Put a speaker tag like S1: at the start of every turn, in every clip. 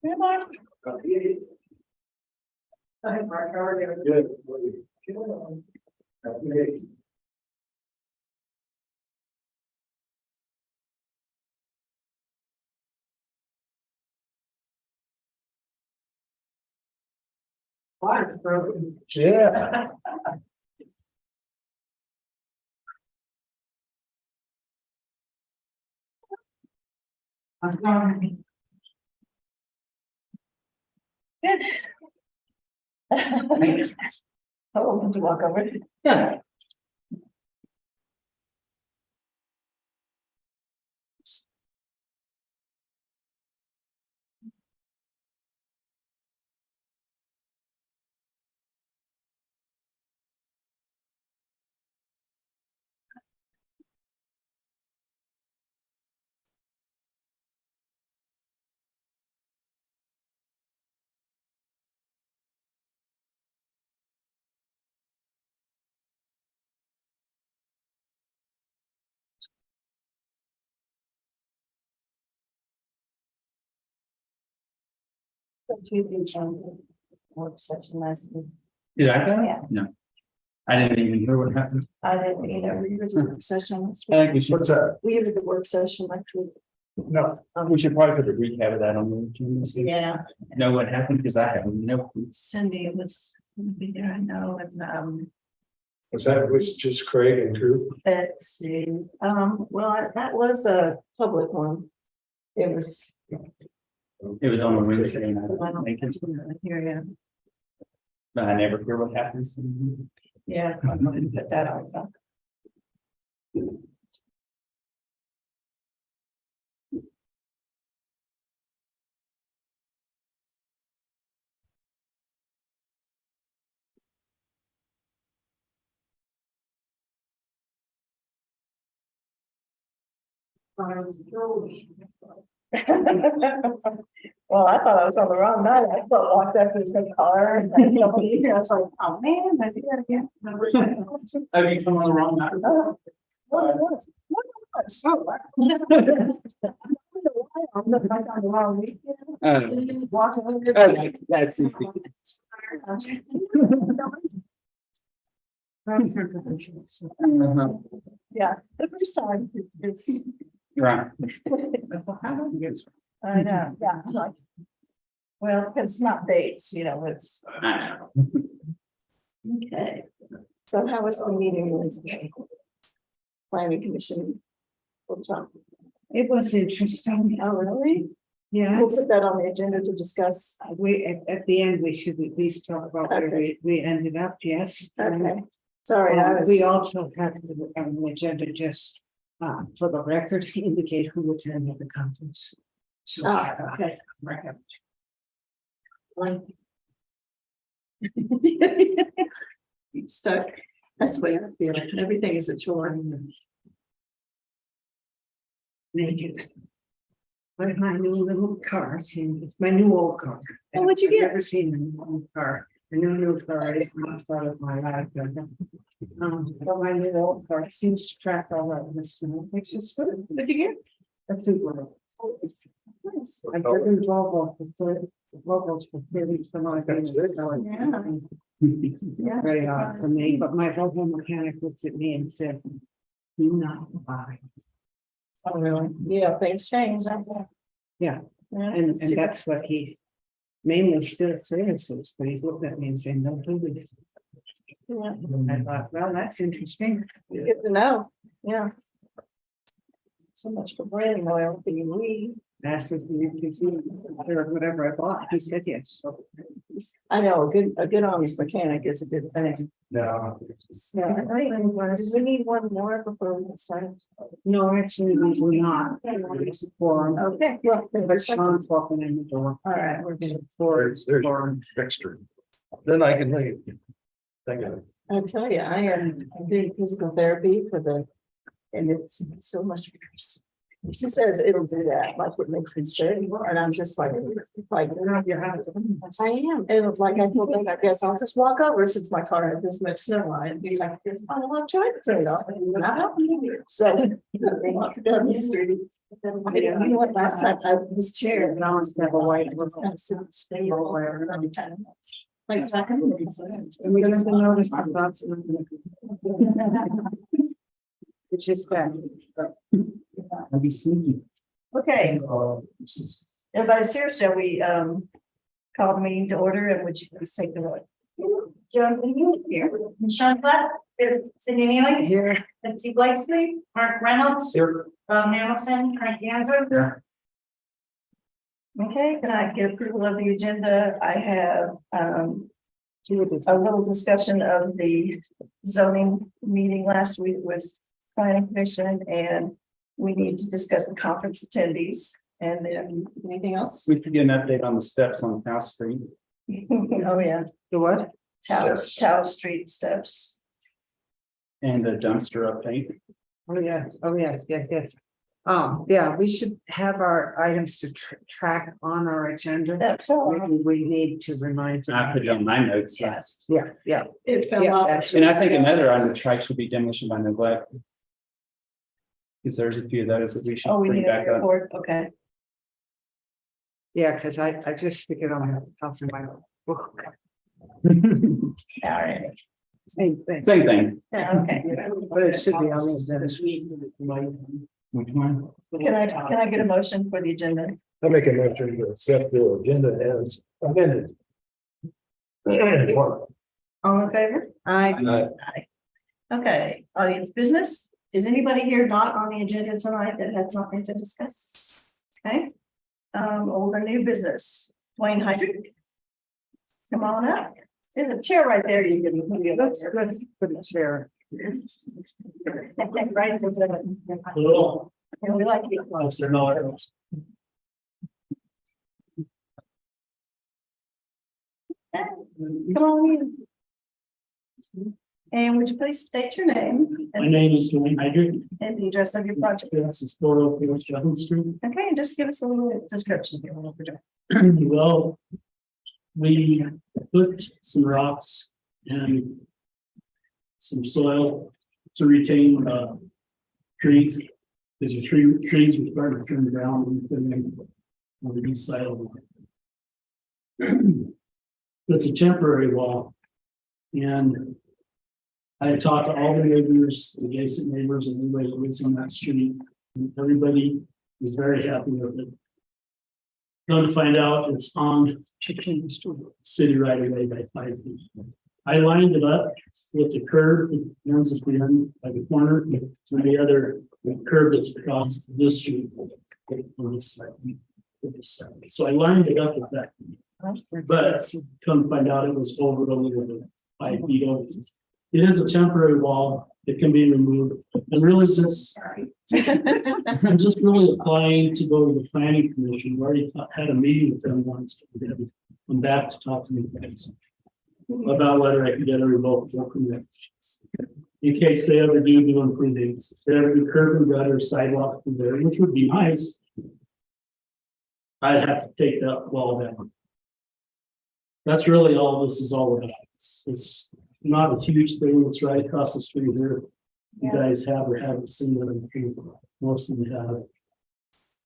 S1: Hey, Mark. Hi, Mark, how are you? Good. Fine, bro. Yeah. Good. Oh, did you walk over? Yeah. Work session last week.
S2: Did I go?
S1: Yeah.
S2: No. I didn't even hear what happened.
S1: I didn't either. We were the work session last
S2: I
S1: week.
S2: think we should,
S1: We were the work session last week.
S2: no, we should probably put a recap of that on the agenda. So you
S1: Yeah,
S2: know what happened, because I have no clue.
S1: Cindy was gonna be there. I know. It's
S3: Was that was just Craig and Drew?
S1: let's see. Well, that was a public one. It was.
S2: It was on a Wednesday and I
S1: I
S2: didn't
S1: don't
S2: make it,
S1: hear you.
S2: but I never hear what happens.
S1: Yeah, I'm gonna put that on. Well, I thought I was on the wrong night. I thought walked up to the car and said, nobody here. I was like, oh man, I did that again.
S2: Oh, you come on the wrong night.
S1: Oh, what it was? What it was? Oh, wow. I don't know why I'm looking like on the wrong weekend. Walking over.
S2: Okay, that's easy. Uh-huh.
S1: Yeah, the first time it's,
S2: Right.
S1: I know, yeah, like. Well, it's not dates, it's,
S2: I know.
S1: okay. So how was the meeting Wednesday? Planning commission. Workshop.
S4: It was interesting.
S1: Oh, really?
S4: Yeah,
S1: We'll put that on the agenda to discuss.
S4: at the end, we should at least talk about where we ended up, yes.
S1: Okay, sorry, I was.
S4: We also have to, on the agenda, just for the record, indicate who attended the conference. So.
S1: Okay. You stuck. That's the way I feel. Everything is a chore.
S4: Naked. But my new little car, it's my new old car.
S1: Oh, what'd you
S4: I've
S1: get?
S4: Never seen a new old car. The new car is not part of my life. But my new old car seems to track all of this, which is good.
S1: What'd you get?
S4: A two-wheeler.
S1: Nice.
S4: I've driven Volvo Volvos for 30 some odd years.
S1: Yeah.
S4: Very odd for me, but my Volvo mechanic looked at me and said, "Do not buy."
S1: Oh, really? Yeah, things change.
S4: Yeah.
S1: Yeah.
S4: And that's what he mainly still services, but he's looked at me and saying, "No, do this."
S1: Yeah.
S4: And I thought, well, that's interesting.
S1: Good to know. Yeah. So much for brand loyalty. We,
S4: Asked if you could see or whatever I bought. He said yes. So
S1: I know a good honest mechanic is a good thing.
S3: No.
S1: So, do we need one more before we can start?
S4: no, actually, we do not. It's for
S1: Okay, well,
S4: but Sean's walking in the door.
S1: all right, we're good.
S3: There's extra. Then I can leave. Thank you.
S1: I tell you, I am doing physical therapy and it's so much worse. She says it'll do that, like it makes me sick, and I'm just like, I am. It was like, I told him, I guess I'll just walk over since my car had this much snow on it. He's like, oh, well, try to turn it off. So. I walked down the street You know what, last time I was chair and I was have a white, I was kind of sitting stable where I'm kind of. Like.
S4: And we don't even notice our thoughts. It's just that.
S2: I'll be sneaky.
S1: Okay, everybody's here, shall we call the meeting to order and would you please take the vote?
S5: Joan Lincoln here, Sean Platt, here, Cindy Neely,
S4: Here,
S5: Betsy Blakesley, Mark Reynolds,
S2: Here.
S5: Rob Hamilton, Frank Yanzer.
S1: Okay, can I get approval of the agenda? I have a little discussion of the zoning meeting last week with planning commission, and we need to discuss the conference attendees. And then anything else?
S2: We could get an update on the steps on House Street.
S1: Oh, yeah,
S4: the what?
S1: Tower Street steps.
S2: And the dumpster update.
S4: Oh, yeah, yes. Yeah, we should have our items to track on our agenda.
S1: That fell off.
S4: We need to remind. you.
S2: I put it on my notes.
S1: Yes,
S4: Yeah.
S1: it fell
S4: Yes,
S1: off.
S4: actually.
S2: And I think another item to track should be demolition by neglect. Because there's a few of those that we should
S1: Oh, we
S2: bring
S1: need a
S2: back up.
S1: report, okay.
S4: Yeah, because I just stick it on my house in my book.
S1: All right.
S4: Same thing,
S2: Same thing.
S1: Yeah, okay.
S4: but it should be on the agenda.
S2: Which one?
S1: Can I get a motion for the agenda?
S3: I make a motion to accept the agenda as amended.
S1: All in favor?
S4: I,
S1: Okay, audience business. Is anybody here not on the agenda tonight that had something to discuss? Okay. Old or new business, Wayne Hydrick. Come on up. There's a chair right there. You can.
S4: let's put it there.
S1: Right.
S2: Hello.
S1: And we like you. Come on in. And would you please state your name
S6: My name is Dwayne Hydrick.
S1: and the address of your project?
S6: This is 404 Chapel Street.
S1: Okay, and just give us a little description here. What we're doing.
S6: Well, we put some rocks and some soil to retain trees. There's a trees we're starting to turn down and put them on the east side of it. It's a temporary wall. And I talked to all the neighbors, adjacent neighbors, and everybody that lives on that street. And everybody is very happy with it. Come to find out it's on city right away by 5 feet. I lined it up with the curb that ends at the end by the corner, and the other curb that's across this street. On this side. So I lined it up with that. But come to find out it was over only 5 feet over. It is a temporary wall. It can be removed. And really just, I'm just really applying to go to the planning commission. We already had a meeting with them once. I'm back to talk to you guys about whether I can get a revocable permit. In case they ever do improvements, if they ever do curb and gutter sidewalk from there, which would be nice. I'd have to take that wall down. That's really all this is all about. It's not a huge thing. It's right across the street here. You guys have or haven't seen it. Most of you have.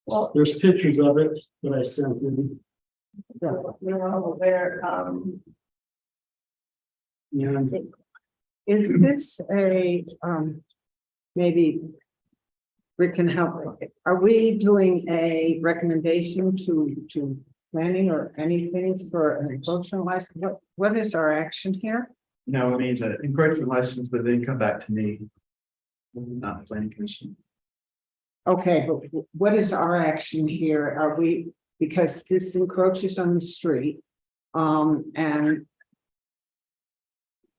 S1: Well,
S6: There's pictures of it that I sent in.
S1: we're all aware,
S6: And
S4: Is this a, maybe Rick can help, are we doing a recommendation to planning or anything for an encroachment license? What is our action here?
S7: No, I mean, the encroachment license would then come back to me. Not the planning commission.
S4: Okay, but what is our action here? Are we, because this encroaches on the street, and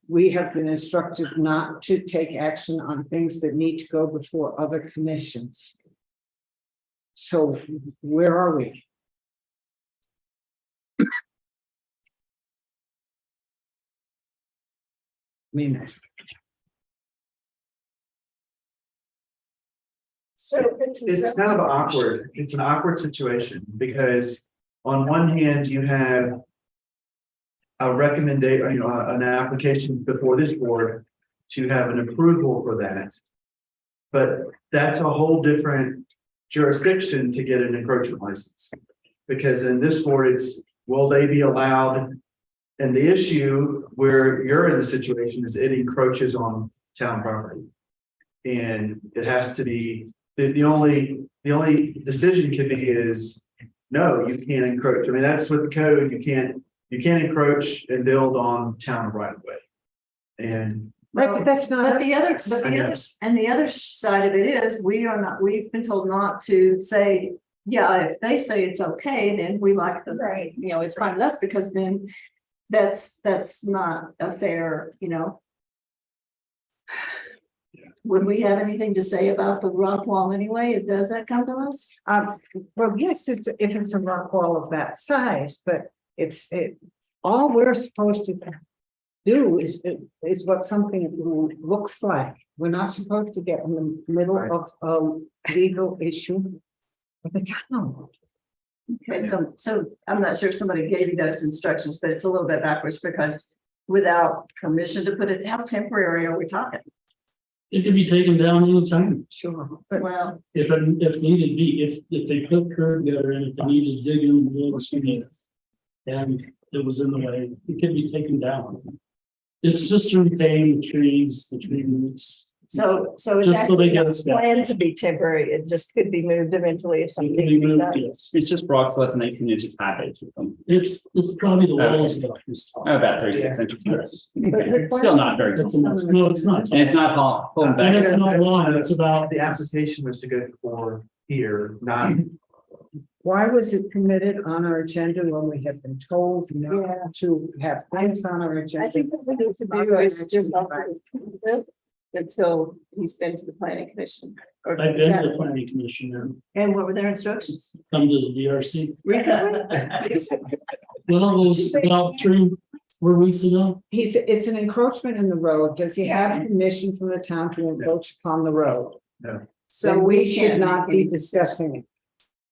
S4: we have been instructed not to take action on things that need to go before other commissions. So where are we? I mean,
S1: so
S7: It's kind of awkward. It's an awkward situation because on one hand, you have a recommendation, an application before this board to have an approval for that. But that's a whole different jurisdiction to get an encroachment license. Because in this board, it's, will they be allowed? And the issue where you're in the situation is it encroaches on town property. And it has to be, the only decision can be is, no, you can't encroach. I mean, that's with the code, you can't encroach and build on town right of way. And
S4: But that's not.
S1: But the other,
S7: I know.
S1: and the other side of it is, we've been told not to say, yeah, if they say it's okay, then we like the,
S5: Right.
S1: you know, it's fine with us, because then that's not a fair, you know. Would we have anything to say about the rock wall anyway? Does that come to us?
S4: Well, yes, if it's a rock wall of that size, but all we're supposed to do is what something looks like. We're not supposed to get in the middle of a legal issue with the town.
S1: Okay, so I'm not sure if somebody gave you those instructions, but it's a little bit backwards, because without permission to put it, how temporary are we talking?
S6: It can be taken down anytime,
S4: Sure. But
S1: Well,
S6: if needed be, if they put curb gutter in, if they need to dig in the middle of the street. And it was in the way, it can be taken down. It's just to retain the trees, the tree roots.
S1: so it's
S6: Just so they
S1: actually
S6: get
S1: not
S6: us back.
S1: planned to be temporary, it just could be moved eventually if
S6: It
S1: something.
S6: can be
S1: can be
S6: moved,
S1: done.
S6: yes.
S2: It's just rocks less than 18 inches high, basically.
S6: It's probably the walls that is tall.
S2: About 36 inches.
S6: Yes.
S2: Okay, Still not very
S6: That's
S2: tall.
S6: enough. No, it's not.
S2: And it's not pulling
S6: And
S2: back.
S6: it's not long, it's about.
S7: the application was to go for here, not,
S4: why was it permitted on our agenda when we have been told not
S1: Yeah.
S4: to have things on our agenda?
S1: I think what we need to do is just offer this until he's been to the planning commission. Or
S6: I've been to the planning commission and
S1: And what were their instructions?
S6: come to the DRC.
S1: Recently?
S6: Well, it was about 3-4 weeks ago.
S4: It's an encroachment in the road. Does he have permission from the town to encroach upon the road?
S1: So
S4: Then we should
S1: can't
S4: not
S1: make
S4: be
S1: any-
S4: discussing it.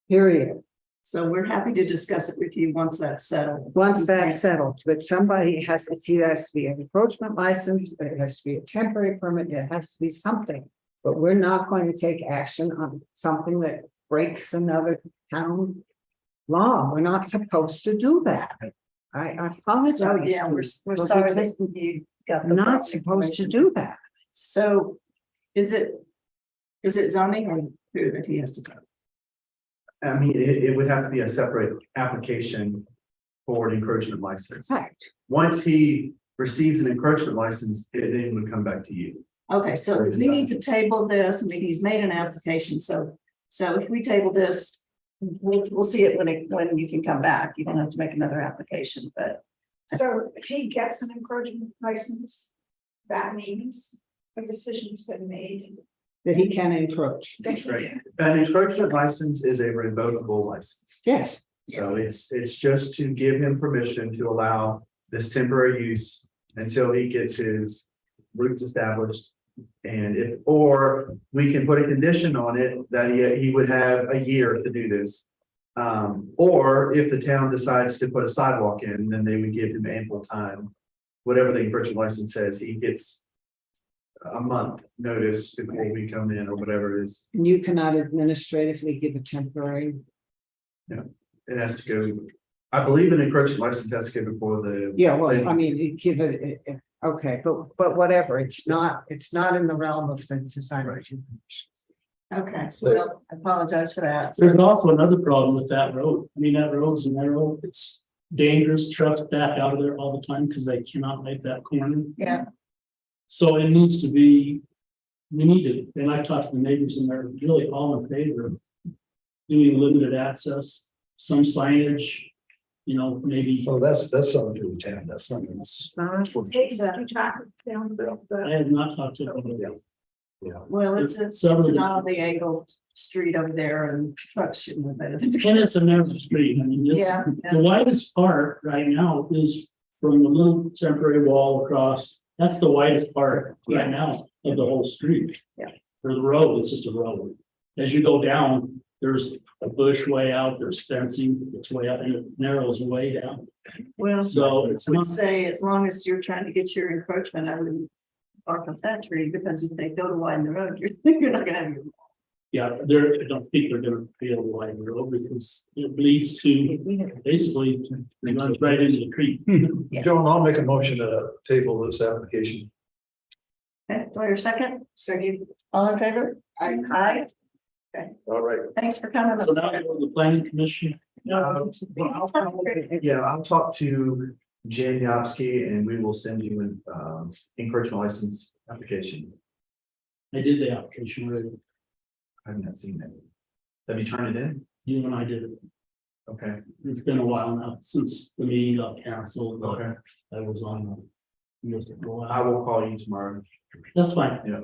S4: Period.
S1: So we're happy to discuss it with you once that's settled.
S4: Once that's settled, but somebody has, it either has to be an encroachment license, it has to be a temporary permit, it has to be something. But we're not going to take action on something that breaks another town law. We're not supposed to do that. I apologize.
S1: So, yeah, we're
S4: But
S1: sorry
S4: we're
S1: that you got. the
S4: Not
S1: wrong
S4: supposed to
S1: information.
S4: do that.
S1: So is it zoning or who that he has to talk?
S7: I mean, it would have to be a separate application for an encroachment license.
S4: Fact.
S7: Once he receives an encroachment license, it then would come back to you.
S1: Okay, so we need to table this. I mean, he's made an application, so if we table this, we'll see it when you can come back. You don't have to make another application, but
S5: So if he gets an encroachment license, that means a decision's been made.
S4: That he can encroach.
S7: Right. An encroachment license is a revocable license.
S4: Yes.
S7: So it's just to give him permission to allow this temporary use until he gets his roots established. And or we can put a condition on it that he would have a year to do this. Or if the town decides to put a sidewalk in, then they would give him ample time. Whatever the encroachment license says, he gets a month notice before we come in or whatever it is.
S4: You cannot administratively give a temporary.
S7: It has to go, I believe an encroachment license has to go before the.
S4: Yeah, well, I mean, you give okay, but whatever, it's not in the realm of the design.
S1: okay, well, I apologize for that.
S6: There's also another problem with that road. I mean, that road's narrow. It's dangerous. Trucks back out of there all the time because they cannot make that corner.
S1: Yeah,
S6: So it needs to be, we need to, and I've talked to the neighbors and they're really all in favor of doing limited access, some signage, you know, maybe.
S3: Oh, that's something to the town, that's something that's.
S5: Takes a traffic down
S6: I
S5: the.
S6: have not talked to them.
S1: well, it's
S6: Several-
S1: not on the angle street over there, and trucks shouldn't have been.
S6: And it's a narrow street. I mean, it's,
S1: Yeah,
S6: the widest part right now is from the little temporary wall across. That's the widest part right now of the whole street.
S1: Yeah.
S6: For the road, it's just a road. As you go down, there's a bush way out, there's fencing, it's way out, and it narrows way down.
S1: well,
S6: So it's
S1: I would
S6: not,
S1: say as long as you're trying to get your encroachment, I wouldn't bark up that tree, because if they go to widen the road, you're not gonna have your.
S6: Yeah, I don't think they're gonna fail the line road because it leads to basically, it runs right into the creek.
S3: Joan, I'll make a motion to table this application.
S1: Okay, do I hear a second? Second. All in favor? Aye.
S3: All right.
S1: Thanks for coming.
S6: So now I go to the planning commission.
S7: Well, yeah, I'll talk to Jen Yopsky and we will send you an encouragement license application.
S6: I did the application already.
S7: I have not seen it. Have you turned it in?
S6: You and I did it.
S7: Okay,
S6: It's been a while now since the meeting got canceled, but
S7: okay.
S6: I was on the. list to go
S7: I
S6: out.
S7: will call you tomorrow.
S6: That's fine.
S7: Yeah.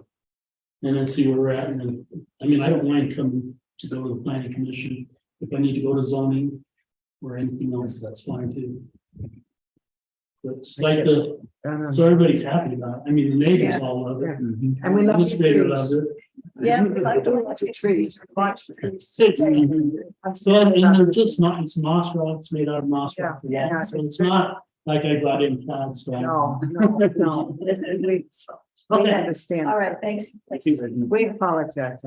S6: And then see where we're at, and then, I mean, I don't mind coming to go to the planning commission, if I need to go to zoning. Or anything else, that's fine too. But just like so everybody's happy about it, I mean, the neighbors all love it.
S4: And we love the
S6: Administrator
S4: trees.
S6: loves it.
S1: Yeah, we like to watch the trees, watch the trees.
S6: So, and they're just not, it's moss rocks made out of moss rock.
S4: Yeah.
S6: So it's not like I got in flag style.
S4: No. We understand.
S1: All right, thanks. Thanks.
S4: We apologize.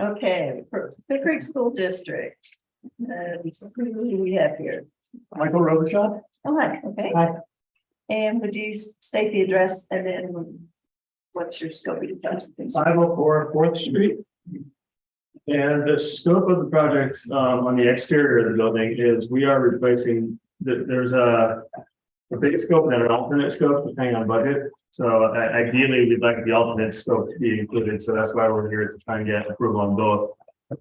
S1: Okay, Pick Creek School District. Who do we have here?
S6: Michael Robichaud?
S1: Oh, hi, okay.
S6: Hi.
S1: And would you state the address and then what's your scope of your jobs?
S8: 504 4th Street. And the scope of the project on the exterior of the building is we are replacing, there's a big scope and an alternate scope depending on budget. So ideally, we'd like the alternate scope to be included. So that's why we're here to try and get approval on both.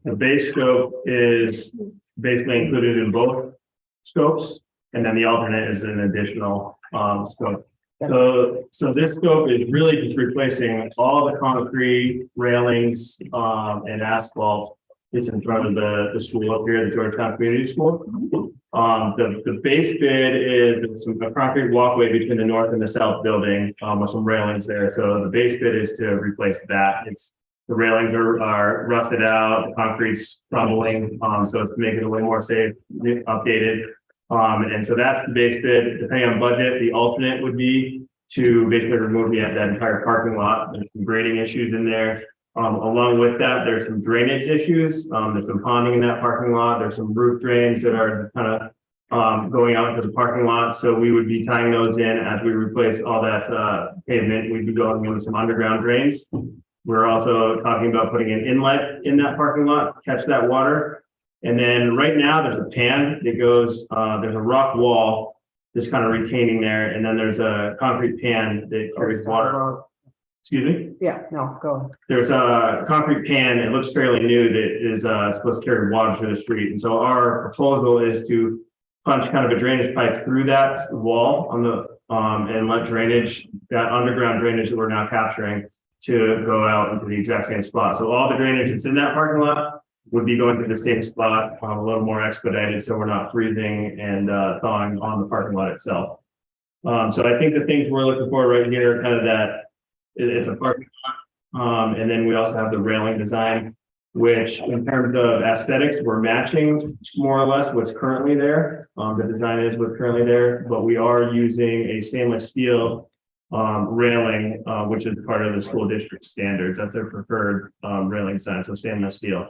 S8: The base scope is basically included in both scopes, and then the alternate is an additional scope. So this scope is really just replacing all the concrete railings and asphalt. It's in front of the school up here, the Georgetown Community School. The base bid is a concrete walkway between the north and the south building with some railings there. So the base bid is to replace that. The railings are rusted out, the concrete's crumbling, so it's making it a way more safe, updated. And so that's the base bid. Depending on budget, the alternate would be to basically remove that entire parking lot. There's some grading issues in there. Along with that, there's some drainage issues. There's some ponding in that parking lot. There's some roof drains that are kind of going out into the parking lot. So we would be tying those in as we replace all that pavement. We'd be going in with some underground drains. We're also talking about putting an inlet in that parking lot, to catch that water. And then right now there's a pan that goes, there's a rock wall that's kind of retaining there. And then there's a concrete pan that carries water. Excuse me?
S4: Yeah, no, go.
S8: There's a concrete pan, it looks fairly new, that is supposed to carry water through the street. And so our proposal is to punch kind of a drainage pipe through that wall on the, and let drainage, that underground drainage that we're now capturing, to go out into the exact same spot. So all the drainage that's in that parking lot would be going to the same spot, a little more expedited, so we're not freezing and thawing on the parking lot itself. So I think the things we're looking for right here are kind of that, it's a parking lot. And then we also have the railing design, which in terms of aesthetics, we're matching more or less what's currently there. The design is what's currently there, but we are using a stainless steel railing, which is part of the school district standards. That's their preferred railing design, so stainless steel.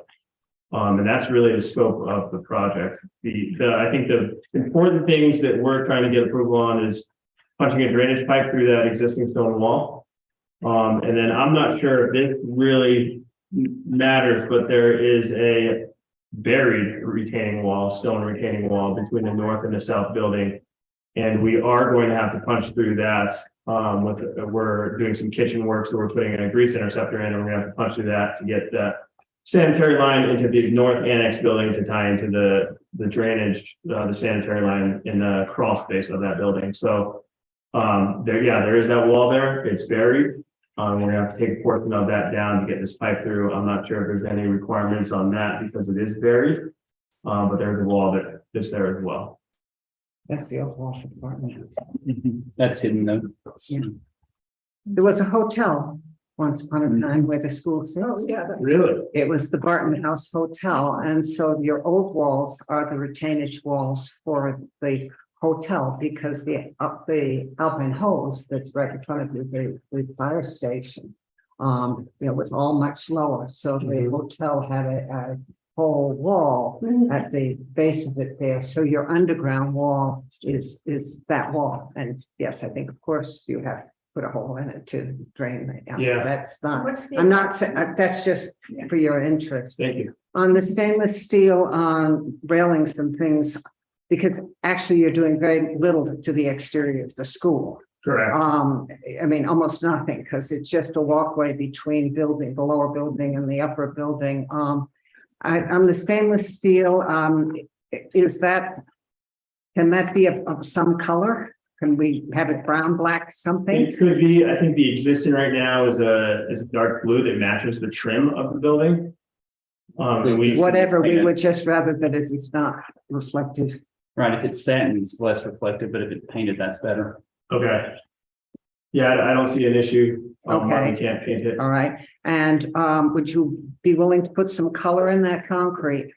S8: And that's really the scope of the project. I think the important things that we're trying to get approval on is punching a drainage pipe through that existing stone wall. And then I'm not sure if this really matters, but there is a buried retaining wall, stone retaining wall between the north and the south building. And we are going to have to punch through that. We're doing some kitchen work, so we're putting a grease interceptor in, and we're gonna have to punch through that to get that sanitary line into the north annex building to tie into the drainage, the sanitary line in the crawl space of that building. So there is that wall there. It's buried. We're gonna have to take a portion of that down to get this pipe through. I'm not sure if there's any requirements on that because it is buried. But there's a wall that's there as well.
S4: That's the old Walsh apartment.
S2: That's hidden though.
S4: There was a hotel once upon a time where the school
S1: Oh,
S4: sits.
S1: yeah.
S8: Really?
S4: It was the Barton House Hotel, and so your old walls are the retainage walls for the hotel, because the Alpine Hose that's right in front of you, the fire station, it was all much lower, so the hotel had a whole wall at the base of it there, so your underground wall is that wall, and yes, I think, of course, you have to put a hole in it to drain it.
S8: Yeah.
S4: That's not,
S5: What's the?
S4: I'm not saying, that's just for your interest.
S8: Thank you.
S4: On the stainless steel railings and things, because actually you're doing very little to the exterior of the school.
S8: Correct.
S4: I mean, almost nothing, because it's just a walkway between building, the lower building and the upper building. On the stainless steel, is that, can that be of some color? Can we have it brown, black, something?
S8: It could be, I think the existing right now is a dark blue that matches the trim of the building. And we.
S4: Whatever, we would just rather that if it's not reflective.
S2: Right, if it's satin, it's less reflective, but if it's painted, that's better.
S8: Okay. Yeah, I don't see an issue.
S4: Okay.
S8: We can't paint it.
S4: All right, and would you be willing to put some color in that concrete?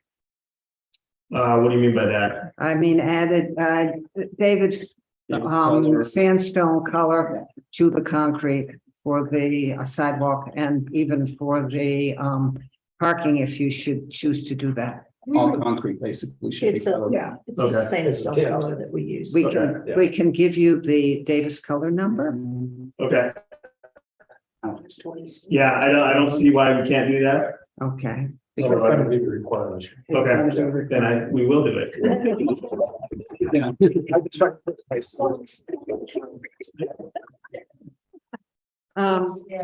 S8: What do you mean by that?
S4: I mean, added, David,
S2: David's color.
S4: sandstone color to the concrete for the sidewalk and even for the parking, if you should choose to do that.
S2: All concrete basically should be
S1: It's a,
S2: colored.
S1: yeah, it's a
S8: Okay.
S1: sandstone
S3: It's a
S1: color that we use.
S4: We can give you the Davis color number.
S8: Okay, yeah, I don't see why we can't do that.
S4: Okay.
S3: It's gonna be a requirement.
S8: Okay, then we will do it.
S2: Yeah.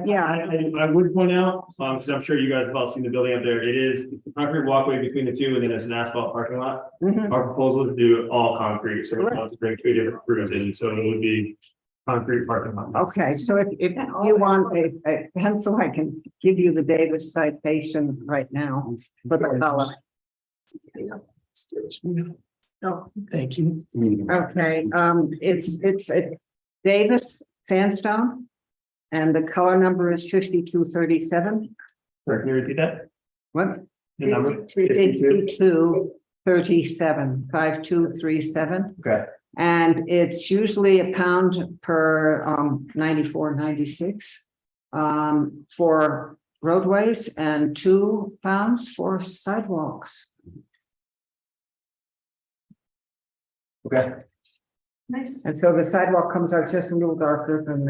S4: Yeah,
S8: I would point out, because I'm sure you guys have all seen the building up there, it is a concrete walkway between the two, and then it's an asphalt parking lot.
S4: mhm.
S8: Our proposal is to do all concrete, so we're going to bring two different crews in, so it would be concrete parking lot.
S4: Okay, so if you want a pencil, I can give you the Davis citation right now for the color.
S1: No,
S3: Thank you.
S4: Okay, it's a Davis sandstone. And the color number is 5237.
S8: Sorry, can you repeat that?
S4: What?
S8: The number?
S4: 5237, 5237.
S8: Okay,
S4: And it's usually a pound per 94, 96 for roadways and 2 pounds for sidewalks.
S8: okay,
S5: Nice.
S4: And so the sidewalk comes out just a little darker than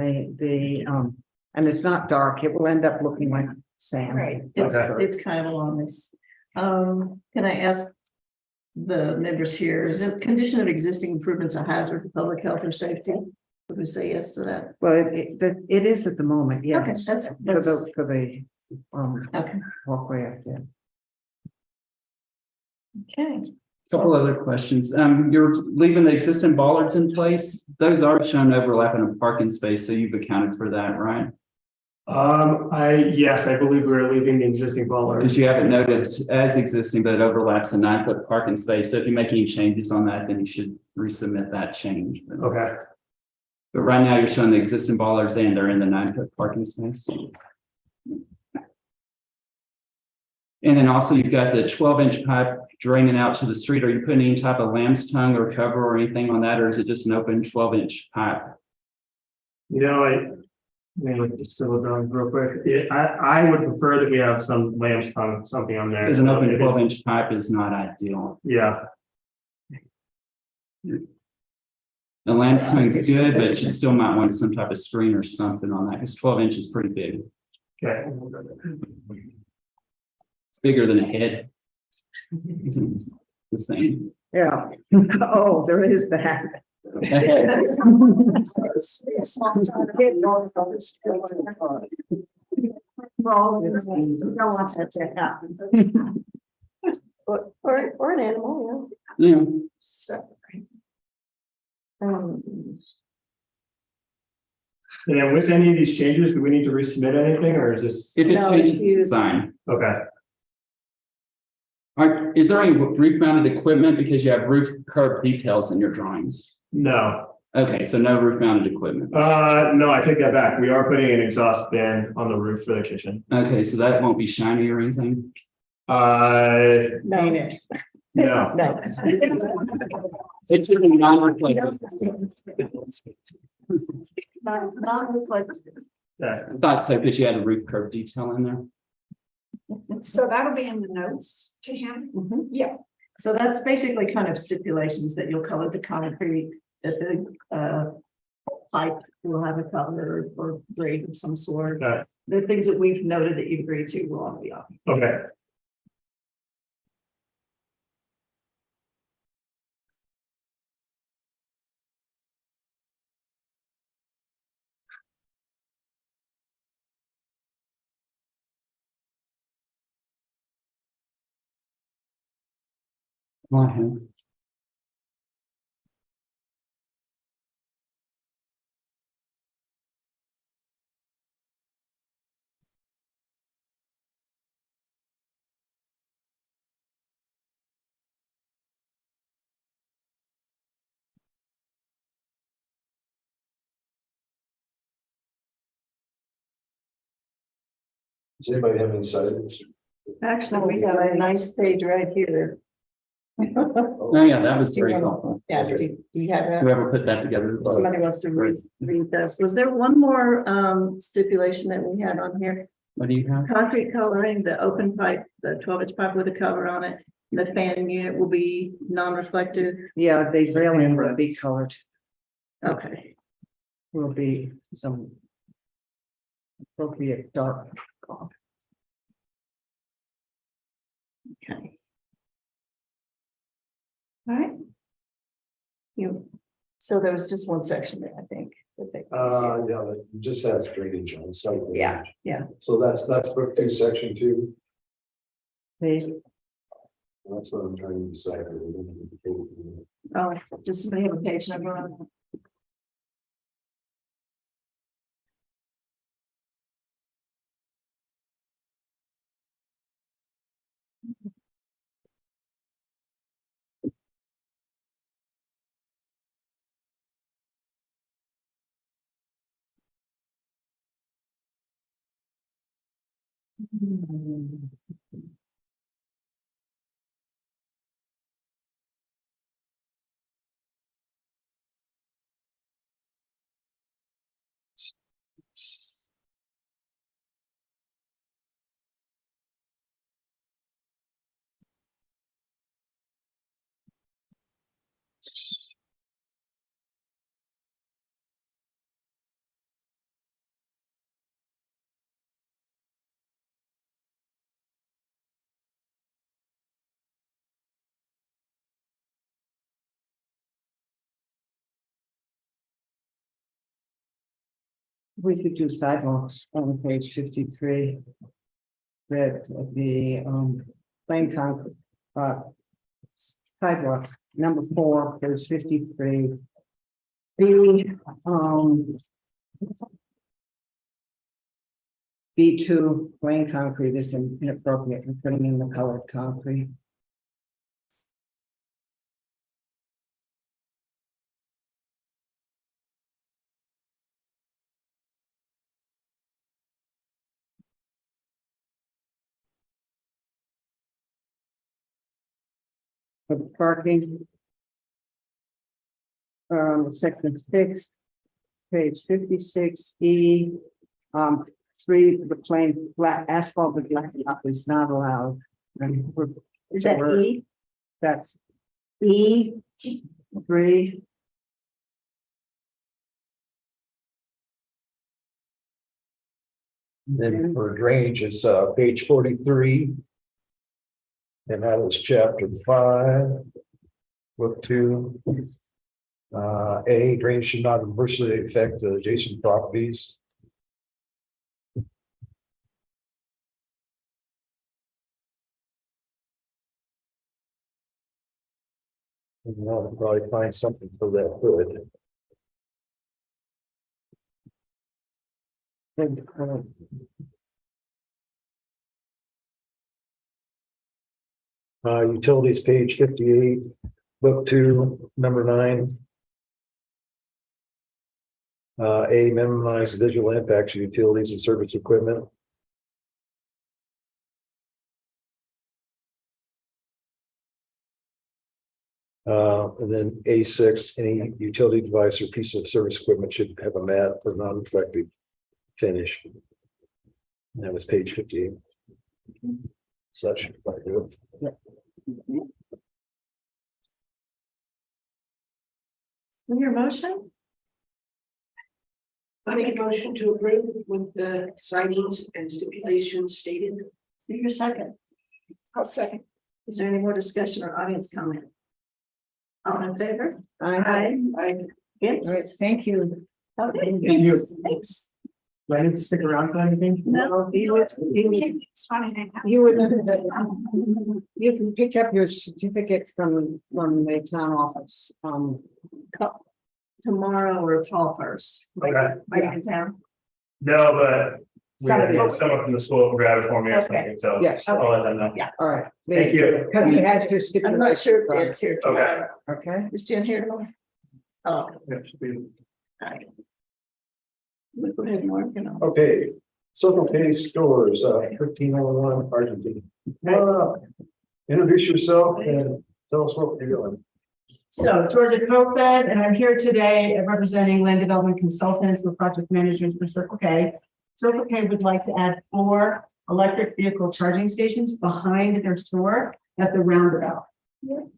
S4: and it's not dark, it will end up looking like sand.
S1: right,
S8: Okay.
S1: it's kind of along this. Can I ask the members here, is it condition of existing improvements a hazard to public health or safety? Would we say yes to that?
S4: Well, it is at the moment,
S1: Okay,
S4: yes.
S1: that's,
S4: For the
S1: okay,
S4: walkway up there.
S1: okay.
S2: Couple other questions. You're leaving the existing bollards in place. Those are shown overlapping a parking space, so you've accounted for that, right?
S8: yes, I believe we're leaving the existing bollard.
S2: Because you haven't noted as existing, but it overlaps a 9-foot parking space. So if you make any changes on that, then you should resubmit that change.
S8: Okay,
S2: But right now you're showing the existing bollards and they're in the 9-foot parking space. And then also you've got the 12-inch pipe draining out to the street. Are you putting any type of lamb's tongue or cover or anything on that, or is it just an open 12-inch pipe?
S8: you know, let me look at the civil drawings real quick. I would prefer that we have some lamb's tongue, something on there.
S2: Because an open
S8: If it's-
S2: 12-inch pipe is not ideal.
S8: Yeah,
S2: The lamb's tongue is good, but you still might want some type of screen or something on that, because 12 inches is pretty big.
S8: okay.
S2: It's bigger than a head. This thing.
S4: Yeah. Oh, there is that.
S2: A head.
S4: Well, you don't want that to happen.
S1: Or an animal,
S2: Yeah.
S1: yeah. So.
S8: And then with any of these changes, do we need to resubmit anything, or is this,
S2: If
S1: No,
S2: it's
S1: you-
S2: design.
S8: okay,
S2: Is there any roof mounted equipment because you have roof curb details in your drawings?
S8: no.
S2: Okay, so no roof mounted equipment.
S8: No, I take that back. We are putting an exhaust fan on the roof for the kitchen.
S2: Okay, so that won't be shiny or anything?
S8: No.
S1: No. No.
S2: It's just a non-reflective.
S1: Non-reflective.
S8: Yeah.
S2: I thought so, because you had a roof curb detail in there.
S5: So that'll be in the notes to him.
S1: Mhm.
S5: Yeah.
S1: So that's basically kind of stipulations that you'll color the concrete, that the pipe will have a color or grade of some sort.
S8: Got it.
S1: The things that we've noted that you agreed to will all be on.
S8: Okay.
S2: Mhm.
S3: Does anybody have any insight?
S1: Actually, we got a nice page right here.
S2: Oh, yeah, that was
S1: Do you
S2: very
S1: wanna-
S2: helpful.
S1: Yeah, do you have that?
S2: Whoever put that together.
S1: Somebody wants to read this. Was there one more stipulation that we had on here?
S2: What do you have?
S1: Concrete coloring, the open pipe, the 12-inch pipe with a cover on it. The fan unit will be non-reflective.
S4: Yeah, the railing will be colored,
S1: Okay,
S4: will be some appropriate dark.
S1: okay. All right. So there was just one section there, I think. that they-
S3: Yeah, that just has drainage on site.
S1: Yeah, yeah.
S3: So that's book 2, section 2.
S4: They,
S3: That's what I'm trying to decide.
S1: Oh, just somebody have a page number on it.
S4: we could do sidewalks on page 53. That the plain concrete, sidewalks, number 4, page 53. B2, plain concrete is inappropriate in putting in the colored concrete. For the parking. Section 6, page 56E. 3, the plain flat asphalt with blacktop is not allowed. And
S1: Is that E?
S4: that's E3.
S3: Then for drainage, it's page 43. And that is chapter 5. Book 2. A, drainage should not adversely affect the adjacent properties. And I'll probably find something for that hood. Utilities, page 58, book 2, number 9. A, minimize the visual impacts of utilities and service equipment. And then A6, any utility device or piece of service equipment should have a mat for non-reflective finish. And that was page 58. So that should probably do it.
S1: Your motion?
S9: I make a motion to agree with the sightings and stipulations stated.
S1: Your second. I'll second. Is there any more discussion or audience comment? All in favor?
S4: I,
S9: I
S1: Yes.
S4: all right, thank you.
S1: Okay.
S6: Thank you.
S1: Thanks.
S6: Do I need to stick around for anything?
S1: No,
S5: It's funny.
S4: You would, you can pick up your certificate from the town office.
S1: tomorrow or fall first.
S8: Okay.
S1: Are you in town?
S8: No, but
S1: Somebody-
S8: someone from the school will grab it for me or
S1: Okay.
S8: something, so
S4: Yes.
S8: I'll let them know.
S4: All right.
S8: Thank you.
S4: Because we had to skip.
S1: I'm not sure if Jen's here tomorrow.
S4: Okay.
S1: Is Jen here tomorrow? Oh,
S7: Yeah, should be-
S1: all right. We'll go ahead and work, you know.
S3: Okay, Circle K Stores, 1501 Argentina. Come on up. Introduce yourself and tell us what you're doing.
S10: So Georgia Coped, and I'm here today representing Land Development Consultants with project managers for Circle K. Circle K would like to add 4 electric vehicle charging stations behind their store at the roundabout.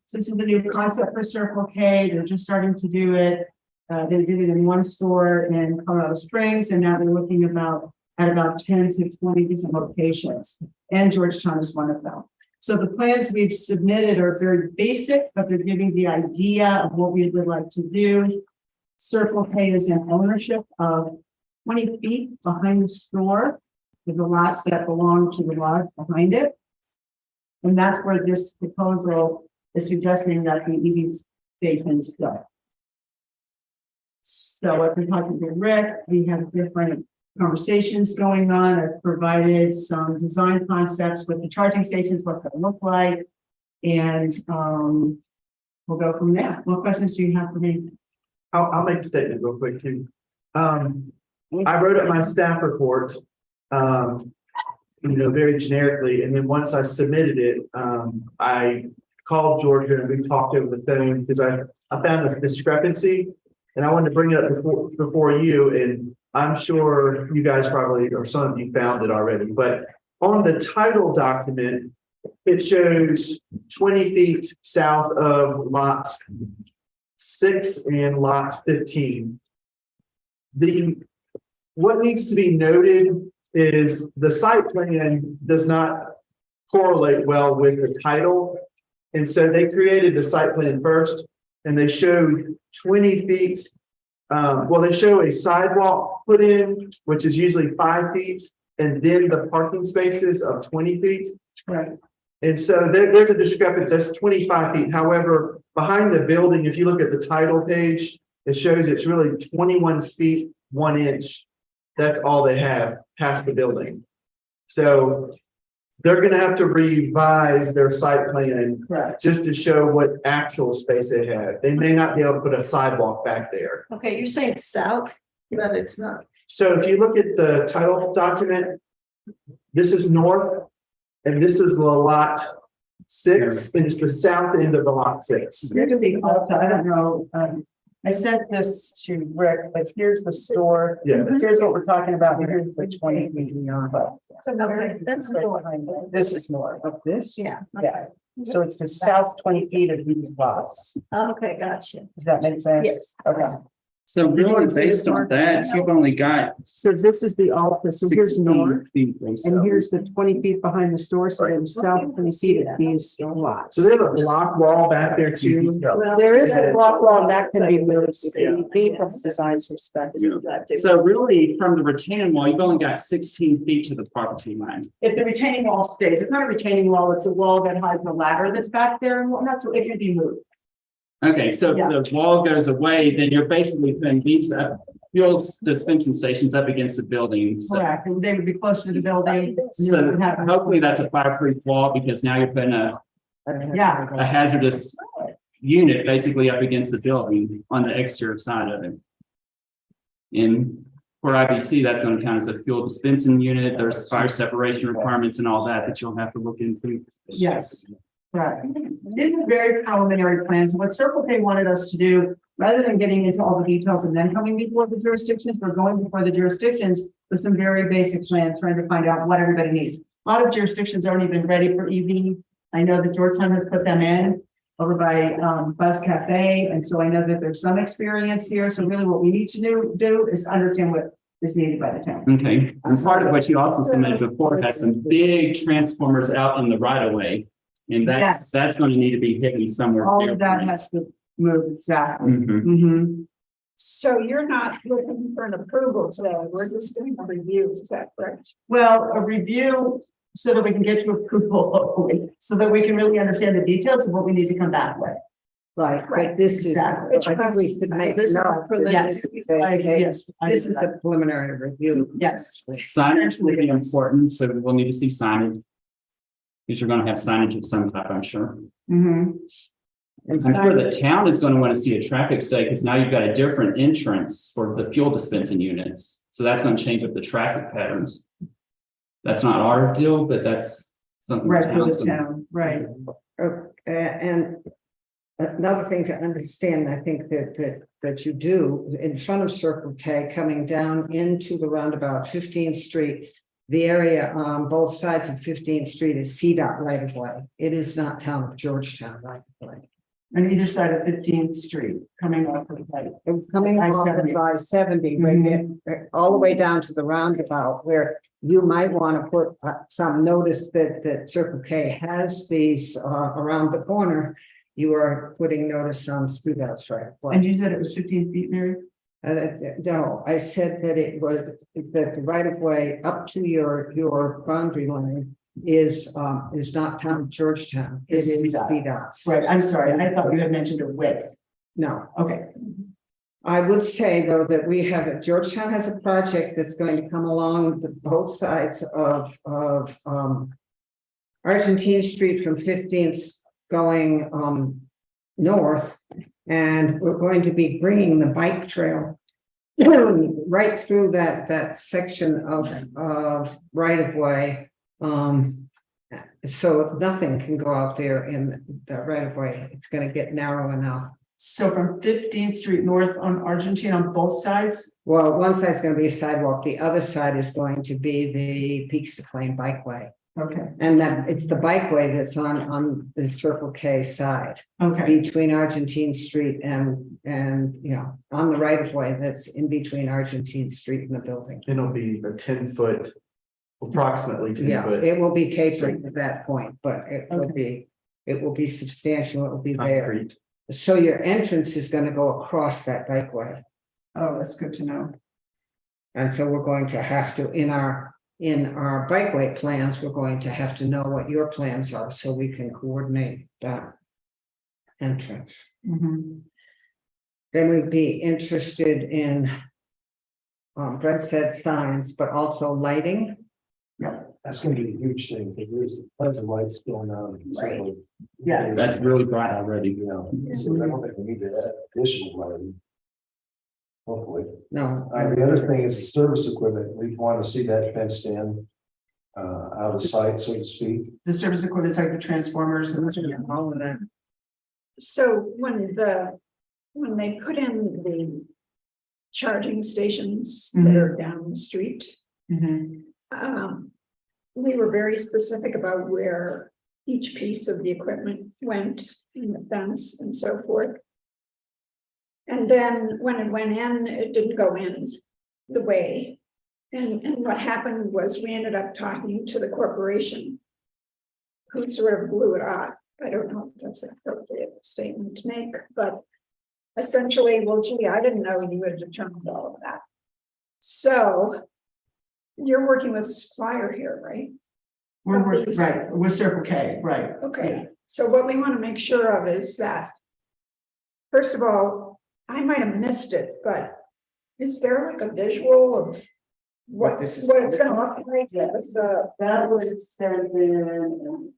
S10: So this is the new concept for Circle K. They're just starting to do it. They did it in one store in Colorado Springs, and now they're looking at about 10 to 20 different locations. And Georgetown is one of them. So the plans we've submitted are very basic, but they're giving the idea of what we would like to do. Circle K is in ownership of 20 feet behind the store, with the lots that belong to the lot behind it. And that's where this proposal is suggesting that the EV stations go. So I've been talking to Rick, we have different conversations going on. I've provided some design concepts with the charging stations, what they look like. And we'll go from there. What questions do you have for me?
S7: I'll make a statement real quick too. I wrote up my staff report, very generically, and then once I submitted it, I called Georgia and we talked over the phone because I found a discrepancy. And I wanted to bring it up before you, and I'm sure you guys probably, or some of you found it already, but on the title document, it shows 20 feet south of lot 6 and lot 15. What needs to be noted is the site plan does not correlate well with the title. And so they created the site plan first, and they showed 20 feet. They show a sidewalk put in, which is usually 5 feet, and then the parking spaces of 20 feet.
S10: Right.
S7: And so there's a discrepancy, that's 25 feet. However, behind the building, if you look at the title page, it shows it's really 21 feet, 1 inch. That's all they have past the building. So they're gonna have to revise their site plan
S10: Correct.
S7: just to show what actual space they have. They may not be able to put a sidewalk back there.
S1: Okay, you're saying south, but it's not.
S7: So if you look at the title document, this is north, and this is the lot 6, and it's the south end of the lot 6.
S10: Here's the Alta, I don't know, I sent this to Rick, but here's the store.
S7: Yeah.
S10: Here's what we're talking about, and here's the 20 feet beyond, but
S1: Okay, that's north.
S10: this is north.
S4: Of this?
S1: Yeah.
S10: Yeah, so it's the south 20 feet of these lots.
S1: Okay, gotcha.
S10: Does that make sense?
S1: Yes.
S10: Okay,
S2: So really, based on that, you've only got
S10: so this is the Alta, so here's north,
S2: 16 feet. or so.
S10: and here's the 20 feet behind the store, so there's south 20 feet of these lots.
S7: So they have a block wall back there too.
S10: There is a block wall that can be moved, the design perspective.
S2: So really, from the retaining wall, you've only got 16 feet to the property line.
S10: If the retaining wall stays, it's not a retaining wall, it's a wall that has a ladder that's back there and whatnot, so it can be moved.
S2: Okay, so
S10: Yeah.
S2: if the wall goes away, then you're basically putting these fuel dispensing stations up against the building. So,
S10: Correct, and they would be closer to the building.
S2: so hopefully that's a fireproof wall because now you're putting a
S10: Yeah,
S2: hazardous unit basically up against the building on the exterior side of it. And for IBC, that's going to count as a fuel dispensing unit. There's fire separation requirements and all that you'll have to look into.
S10: yes, right. These are very preliminary plans. What Circle K wanted us to do rather than getting into all the details and then coming before the jurisdictions, we're going before the jurisdictions with some very basic plans, trying to find out what everybody needs. A lot of jurisdictions aren't even ready for EV. I know that Georgetown has put them in over by Buzz Cafe, and so I know that there's some experience here. So really what we need to do is understand what is needed by the town.
S2: Okay, and part of what you also submitted before has some big transformers out in the right of way. And
S10: Yes.
S2: that's going to need to be hidden somewhere.
S10: All of that has to move, exactly.
S2: Mhm.
S10: Mhm.
S5: So you're not looking for an approval today, we're just doing a review, is that correct?
S10: Well, a review so that we can get to approval, hopefully, so that we can really understand the details of what we need to come back with.
S4: Right, but this is,
S10: Exactly.
S4: I think we should make
S10: This is
S4: no.
S10: a preliminary- Yes, I
S4: This
S10: see
S4: is
S10: that.
S4: a preliminary review.
S10: Yes.
S2: Signage will be important, so we'll need to see signage. Because you're going to have signage of some type, I'm sure.
S10: Mhm.
S2: I'm sure the town is going to want to see a traffic study because now you've got a different entrance for the fuel dispensing units. So that's going to change up the traffic patterns. That's not our deal, but that's something.
S10: Right, for
S2: town's
S10: the
S2: gonna-
S10: town, right.
S4: And another thing to understand, I think that you do in front of Circle K, coming down into the roundabout 15th Street. The area on both sides of 15th Street is CDOT right of way. It is not town of Georgetown right of way.
S10: On either side of 15th Street, coming off of the site.
S4: Coming off of
S10: I-70.
S4: I-70, right, all the way down to the roundabout where you might want to put some notice that Circle K has these around the corner. You are putting notice on CDOT right of way.
S10: And you said it was 15 feet, Mary?
S4: No, I said that it was, that the right of way up to your boundary line is not town of Georgetown. It
S10: It's
S4: is
S10: CDOT.
S4: CDOT's.
S10: Right, I'm sorry, I thought you had mentioned a width.
S4: No,
S10: Okay,
S4: I would say though that Georgetown has a project that's going to come along both sides of Argentine Street from 15th going north. And we're going to be bringing the bike trail right through that section of right of way. So nothing can go out there in the right of way. It's going to get narrow enough.
S10: so from 15th Street north on Argentine on both sides?
S4: Well, one side's going to be a sidewalk. The other side is going to be the Peaks to Plain bikeway.
S10: Okay,
S4: And that it's the bikeway that's on the Circle K side.
S10: okay,
S4: Between Argentine Street and, you know, on the right of way that's in between Argentine Street and the building.
S7: It'll be a 10-foot, approximately 10
S4: Yeah,
S7: foot
S4: it will be tapering at that point, but it will be substantial, it will be there.
S7: concrete.
S4: So your entrance is gonna go across that bikeway.
S10: oh, that's good to know.
S4: And so we're going to have to, in our bikeway plans, we're going to have to know what your plans are so we can coordinate that entrance.
S10: Mhm.
S4: Then we'd be interested in Brett said signs, but also lighting.
S3: That's gonna be a huge thing, because there's tons of lights going on.
S10: Right. Yeah.
S2: That's really bright already.
S3: You know, so I don't think we need to add additional lighting. Hopefully.
S4: No,
S3: The other thing is the service equipment, we want to see that fenced in. Out of sight, so to speak.
S10: The service equipment, like the transformers and
S4: all of that.
S5: So when they put in the charging stations that are down the street,
S10: Mhm.
S5: we were very specific about where each piece of the equipment went in the fence and so forth. And then when it went in, it didn't go in the way. And what happened was we ended up talking to the corporation who sort of blew it off. I don't know if that's an appropriate statement to make, but essentially, well, gee, I didn't know you had determined all of that. So you're working with a supplier here, right?
S10: We're,
S5: Of these.
S10: right, we're Circle K, right.
S5: Okay, so what we want to make sure of is that, first of all, I might have missed it, but is there like a visual of what
S4: this is-
S5: what it's gonna look like?
S10: So that was sent in.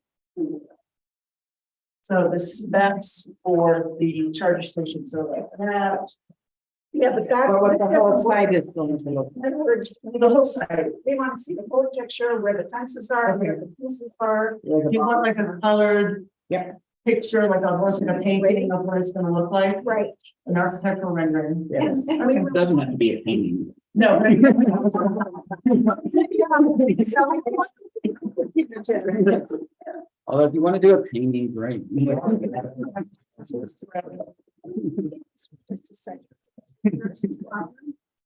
S10: So the specs for the charger stations are like that.
S5: Yeah, but that.
S4: But what the
S5: that
S4: whole
S5: doesn't work.
S4: site is going to look.
S5: In other words,
S10: The whole site.
S5: they want to see the whole picture, where the fences are, where the pieces are.
S10: Do you want like a colored?
S4: Yep.
S10: picture, like I wasn't a painting of what it's gonna look like,
S5: Right.
S10: an architectural rendering.
S5: Yes.
S2: It doesn't have to be a painting.
S10: No.
S2: Although if you want to do a painting, great.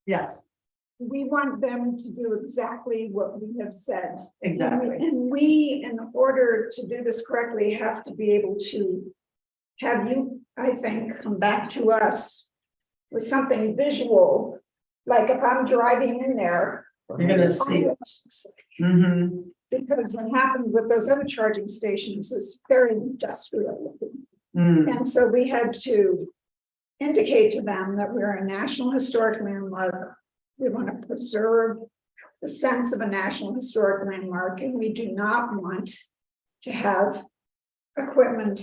S10: Yes,
S5: We want them to do exactly what we have said.
S10: exactly.
S5: And we, in order to do this correctly, have to be able to have you, I think, come back to us with something visual, like if I'm driving in there.
S10: You're gonna see it. Mm-hmm.
S5: Because what happened with those other charging stations is very industrial looking.
S10: Mm.
S5: And so we had to indicate to them that we're a National Historic Landmark. We want to preserve the sense of a National Historic Landmark, and we do not want to have equipment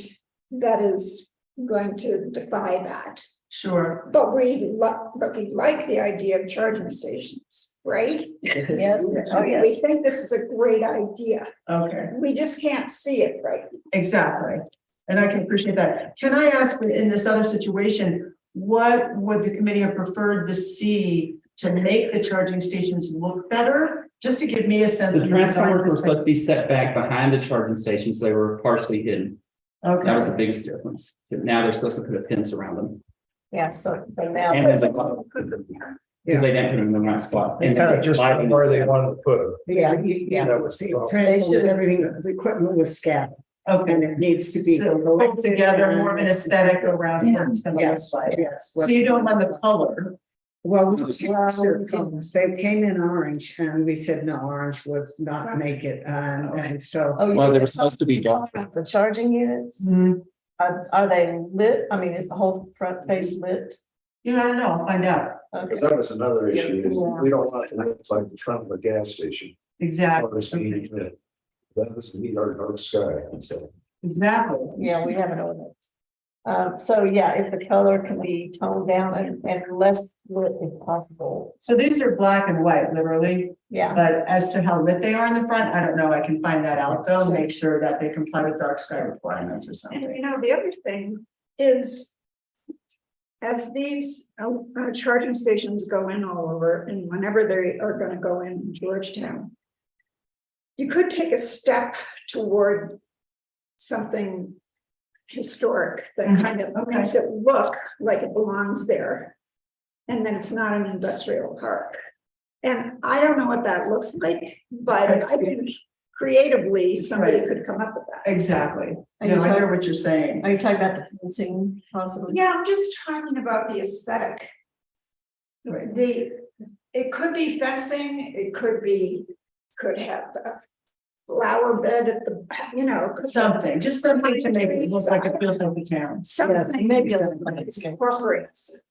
S5: that is going to defy that.
S10: Sure.
S5: But we like the idea of charging stations, right?
S1: Yes, oh,
S5: We
S1: yes.
S5: think this is a great idea.
S10: Okay.
S5: We just can't see it right.
S10: Exactly. And I can appreciate that. Can I ask, in this other situation, what would the committee have preferred to see to make the charging stations look better? Just to give me a sense.
S2: The
S10: of
S2: transformers were supposed to be set back behind the charging station, so they were partially hidden. That was the
S10: Okay,
S2: biggest difference. But now they're supposed to put a fence around them.
S1: Yeah, so now.
S2: And there's a because they didn't put them in the right spot.
S3: They kind of just
S2: Lighting
S3: where they
S2: is-
S3: wanted to put them.
S1: Yeah,
S3: That was the problem.
S4: They should, everything, the equipment was scattered,
S10: okay.
S4: and it needs to be.
S10: So put together more of an aesthetic around what it's gonna look
S4: Yes,
S10: like.
S4: yes.
S10: So you don't have the color.
S4: Well, they came in orange and we said, no, orange would not make it, and so.
S1: Oh,
S2: Well, they were supposed to be dark.
S1: The charging units, are they lit? I mean, is the whole front face lit?
S10: You don't know, I'll find out.
S1: Okay.
S3: Because that was another issue, is we don't want it to look like the front of a gas station.
S10: Exactly,
S3: That was meet our dark sky, so.
S10: exactly.
S1: Yeah, we have an ordinance. So yeah, if the color can be toned down and less lit if possible.
S10: So these are black and white, literally,
S1: Yeah,
S10: but as to how lit they are in the front, I don't know. I can find that out though, make sure that they comply with dark sky requirements or
S5: And
S10: something.
S5: you know, the other thing is, as these charging stations go in all over, and whenever they are gonna go in Georgetown, you could take a step toward something historic that
S10: Mhm.
S5: kind of
S10: Okay.
S5: makes it look like it belongs there. And then it's not an industrial park. And I don't know what that looks like, but I think creatively, somebody
S10: Right.
S5: could come up with that.
S10: Exactly.
S1: Are you
S10: No, I hear
S1: talking-
S10: what you're saying.
S1: are you talking about the fencing possibly?
S5: Yeah, I'm just talking about the aesthetic.
S10: Right.
S5: It could be fencing, it could have a flower bed at the, you know.
S10: Something, just something to make it look like it feels like the town.
S5: Something
S1: Maybe a
S5: that
S1: landscape.
S5: incorporates.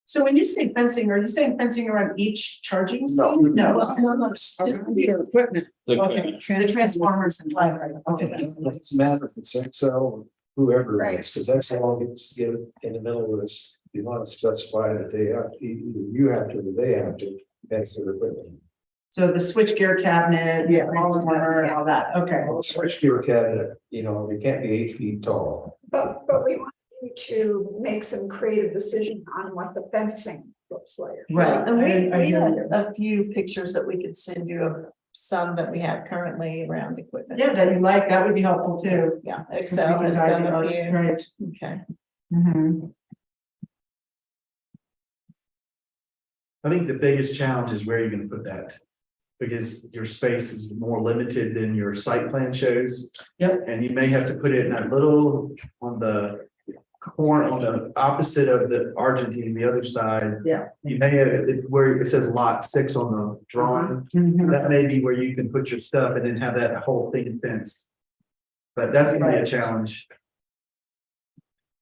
S10: So when you say fencing, are you saying fencing around each charging station? No.
S4: Equipment.
S10: Okay, the transformers and light, okay.
S3: It doesn't matter if it's Excel or whoever it
S5: Right.
S3: is, because Excel gets to get in the middle of this. You want to specify that they have, either you have to, or they have to, that's their equipment.
S10: So the switchgear cabinet,
S4: Yeah,
S10: transformer and all that, okay.
S3: Well, the switchgear cabinet, you know, they can't be 8 feet tall.
S5: But we want you to make some creative decision on what the fencing looks like.
S10: Right.
S1: And
S10: I
S1: we
S10: hear
S1: had
S10: you.
S1: a few pictures that we could send you of some that we have currently around equipment.
S10: Yeah, that you like, that would be helpful too.
S1: Yeah,
S10: 'cause we
S1: Excel
S10: can
S1: has
S10: guide
S1: done
S10: the
S1: a
S10: art-
S1: few.
S10: Right.
S1: Okay.
S10: Mhm.
S7: I think the biggest challenge is where you're gonna put that. Because your space is more limited than your site plan shows.
S10: Yep.
S7: And you may have to put it in that little, on the corner, on the opposite of the Argentine, the other side.
S10: Yeah.
S7: You may have it where it says lot 6 on the drawing,
S10: Mhm.
S7: that may be where you can put your stuff and then have that whole thing fenced. But that's gonna be a
S10: Right.
S7: challenge.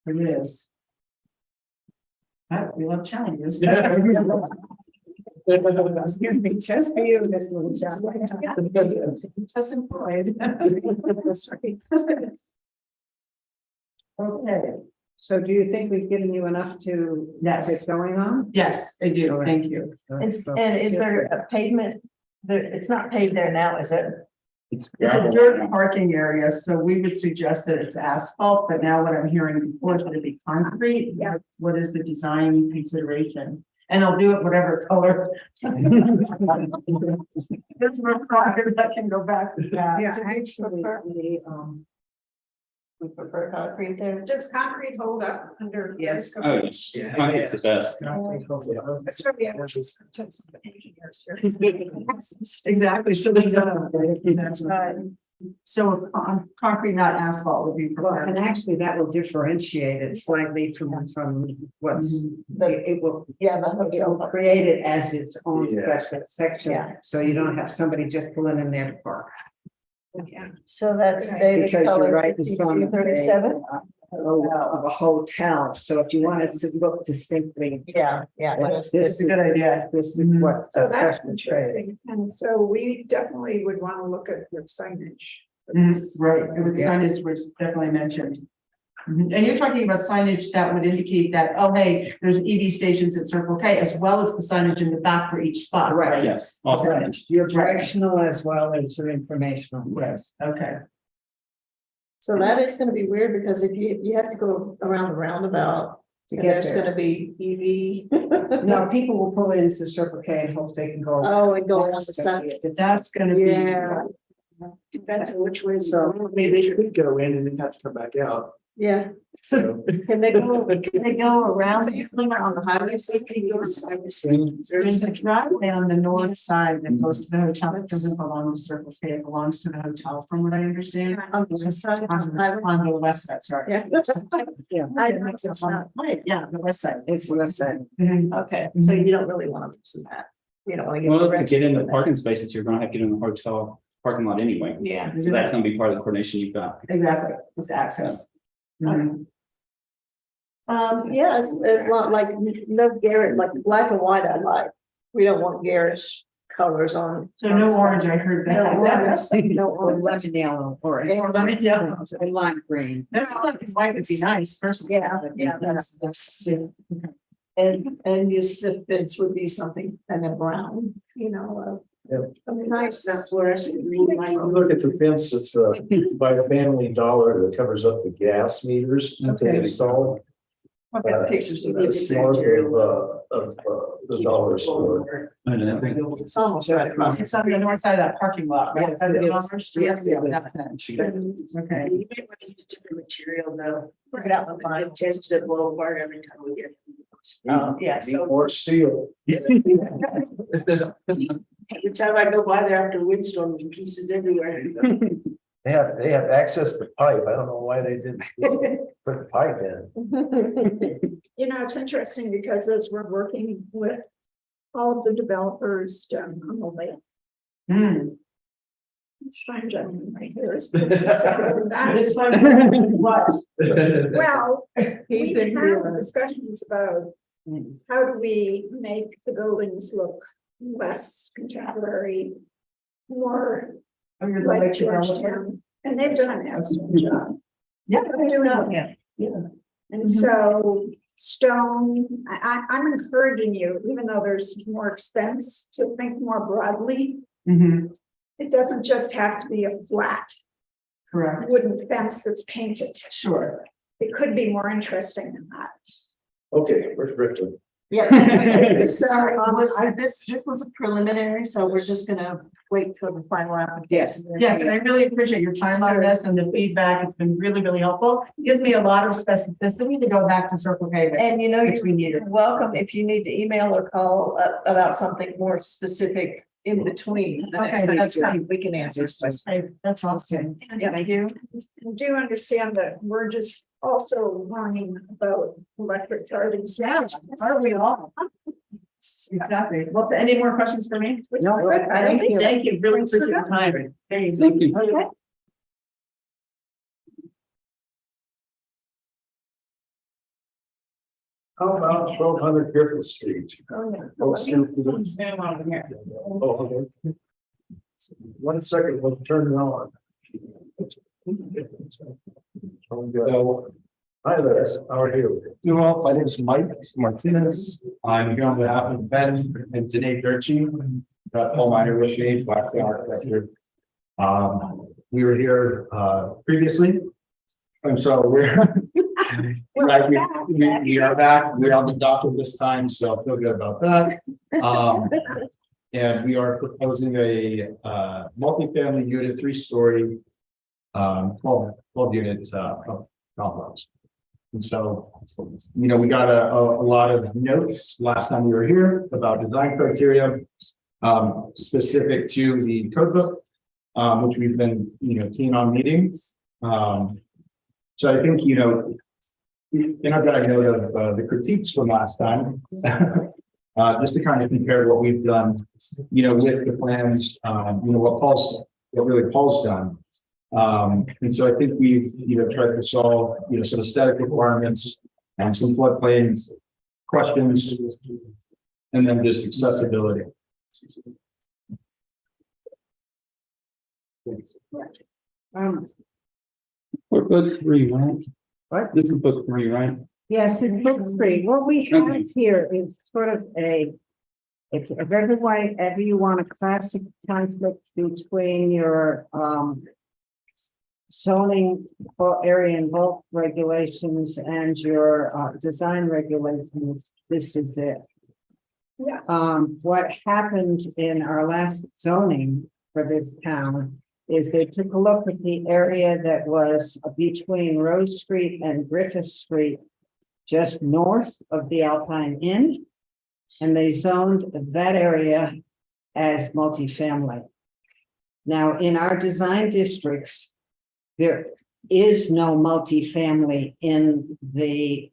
S10: It is. We love challenges.
S4: Excuse me, just for you, this little job.
S10: Just employed.
S1: That's right.
S4: Okay, so do you think we've given you enough to
S10: Yes.
S4: get going on?
S10: Yes, I do, thank you.
S1: And is there a pavement? There, it's not paved there now, is it?
S2: It's
S10: It's a
S2: gravel.
S10: dirt parking area, so we would suggest that it's asphalt, but now what I'm hearing before is gonna be concrete.
S5: Yeah.
S10: What is the design consideration? And I'll do it whatever color. That's required, I can go back to that.
S4: Yeah,
S5: So we
S4: actually,
S5: prefer-
S1: We prefer concrete there.
S5: Does concrete hold up under?
S4: Yes.
S2: Oh, yes. Concrete's the best.
S5: That's where we have some engineers here.
S10: Exactly, so there's, that's right. So concrete, not asphalt would be
S4: Well, and
S10: preferred.
S4: actually that will differentiate it slightly from what's, it will,
S1: Yeah, the
S4: it will
S1: hotel.
S4: create it as its own
S3: Yeah.
S4: special section.
S1: Yeah.
S4: So you don't have somebody just pulling in there to park.
S5: Yeah.
S1: So that's
S5: Because
S1: David
S4: you're
S1: color
S4: right in front of
S1: 5237.
S4: Of a hotel, so if you wanted to look distinctly.
S1: Yeah, yeah.
S4: This
S10: It's a
S4: is
S10: good idea.
S4: This is what.
S5: So that's
S4: special trade.
S5: interesting. And so we definitely would want to look at your signage.
S10: Right, it was signage was definitely mentioned. And you're talking about signage that would indicate that, oh, hey, there's EV stations at Circle K, as well as the signage in the back for each spot,
S4: Right.
S10: right?
S2: Yes, all
S10: Right.
S2: signage.
S4: You're directional as well as your informational, yes.
S10: Okay.
S1: So that is gonna be weird because if you have to go around the roundabout,
S4: To
S1: and
S4: get
S1: there's
S4: there.
S1: gonna be EV.
S4: No, people will pull into Circle K and hope they can go.
S1: Oh, and go on the
S4: That's gonna
S1: side.
S4: be a different-
S10: That's gonna be.
S1: Yeah,
S5: Depends on which way.
S4: So-
S7: Maybe they could go in and then have to come back out,
S1: yeah.
S7: so.
S1: Can they go around on the highway? So you can go
S10: There's a driveway on the north side that goes to the hotel. It doesn't belong to Circle K, it belongs to the hotel, from what I understand.
S1: on the side of the highway.
S10: On the west side, sorry.
S1: Yeah.
S4: Yeah.
S1: I know it's not.
S10: Right, yeah, the west side.
S4: It's what I said.
S1: Okay, so you don't really want to listen that. You don't want to.
S2: Well, to get in the parking spaces, you're gonna have to get in the hotel parking lot anyway.
S1: Yeah.
S2: So that's gonna be part of the coordination you've got.
S10: Exactly, it's access. Mhm.
S1: Yeah, it's not like no Garrett, like black and white I like. We don't want garish colors on.
S10: So no orange, I heard
S1: No
S10: that.
S1: orange, no
S4: Or
S1: orange.
S4: lemon yellow or.
S10: Or lemon yellow.
S4: Or lime green.
S10: No, white would be nice, personally.
S1: Yeah, that's, and use the fits would be something kind of brown, you know, nice.
S4: That's where I should
S3: Look at the fence, it's by Family Dollar that covers up the gas meters to
S1: Okay.
S3: install.
S1: I've got pictures of
S3: It's
S1: it.
S3: north of the dollar store.
S2: I don't think.
S1: It's almost right across.
S10: It's on the north side of that parking lot, right?
S4: Yeah, yeah.
S10: Yeah,
S4: Yeah.
S10: okay.
S9: You might want to use different material though.
S1: Put it out in the line.
S9: It tends to blow apart every time we get.
S1: Yeah,
S3: Need
S1: so
S3: more steel.
S9: Every time I go by there after a windstorm, there's pieces everywhere.
S3: They have access to pipe. I don't know why they didn't put pipe in.
S5: You know, it's interesting because as we're working with all of the developers down on the lake,
S10: Hmm.
S5: it's fine, gentlemen, my hair is.
S10: This one, what?
S5: Well,
S1: he's
S5: we
S1: been
S5: have
S1: here.
S5: discussions about how do we make the buildings look less contemporary, more
S10: Oh, you're the
S5: like
S10: lake developer?
S5: Georgetown, and they've done an excellent job.
S10: Yeah.
S5: They're doing it.
S10: Yeah.
S5: And so stone, I'm encouraging you, even though there's more expense, to think more broadly.
S10: Mhm,
S5: It doesn't just have to be a flat
S10: correct,
S5: wooden fence that's painted.
S10: sure.
S5: It could be more interesting than that.
S3: Okay, where's Richard?
S1: Yes. Sorry, this was a preliminary, so we're just gonna wait for the final application.
S10: Yes, and I really appreciate your time on this and the feedback. It's been really, really helpful. Gives me a lot of specificity to go back to Circle K.
S1: And you know,
S10: Which we needed.
S1: you're welcome if you need to email or call about something more specific in between. the next
S10: Okay,
S1: time
S10: that's
S1: you
S10: fine.
S1: come, We can answer questions.
S10: Hey, that's awesome.
S1: Yeah, thank you.
S5: And do understand that we're just also learning about electric charging.
S10: Yeah, are we all? Exactly. Well, any more questions for me?
S5: Which is good.
S10: Thank you. Thank you. Really
S5: Thanks for
S10: appreciate your time. Thank you.
S2: Thank you.
S10: Okay.
S3: How about 1200 Griffin Street?
S5: Oh, yeah.
S3: Oh, okay. 1 second, we'll turn it on. Hi there, how are you?
S11: Doing well. My name is Mike Martinez. I'm here on behalf of Ben and Danae Durkee. Got Paul Meyer with me, Black Architecture. We were here, previously. And so we're. Right, we are back, we're on the docket this time, so I feel good about that. And we are proposing a, multifamily unit, 3-story. 12 unit, complex. And so, we got a lot of notes last time we were here about design criteria. Specific to the code book, which we've been, keen on meeting. So I think, I've got a note of the critiques from last time. Just to kind of compare what we've done, with the plans, what really Paul's done. And so I think we've, tried to solve, some aesthetic requirements and some floodplain questions. And then just accessibility.
S2: We're book 3, right?
S4: What?
S2: This is book 3, right?
S4: Yes, in book 3, what we have here is sort of if ever you want a classic conflict between your zoning area and bulk regulations and your design regulations, this is it.
S5: Yeah.
S4: What happened in our last zoning for this town is they took a look at the area that was between Rose Street and Griffith Street, just north of the Alpine Inn, and they zoned that area as multifamily. Now, in our design districts, there is no multifamily in the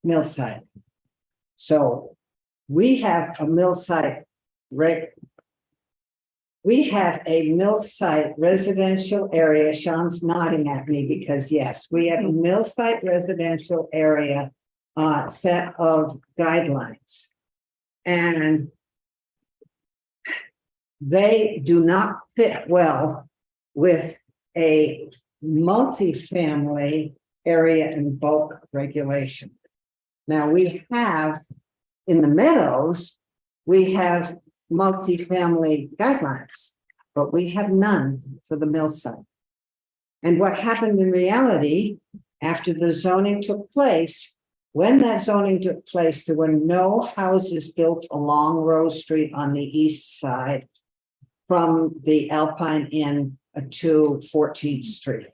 S4: mill site. So we have a mill site, we have a mill site residential area. Sean's nodding at me because yes, we have a mill site residential area set of guidelines. And they do not fit well with a multifamily area and bulk regulation. Now we have in the meadows, we have multifamily guidelines, but we have none for the mill site. And what happened in reality, after the zoning took place, when that zoning took place, there were no houses built along Rose Street on the east side from the Alpine Inn to 14th Street.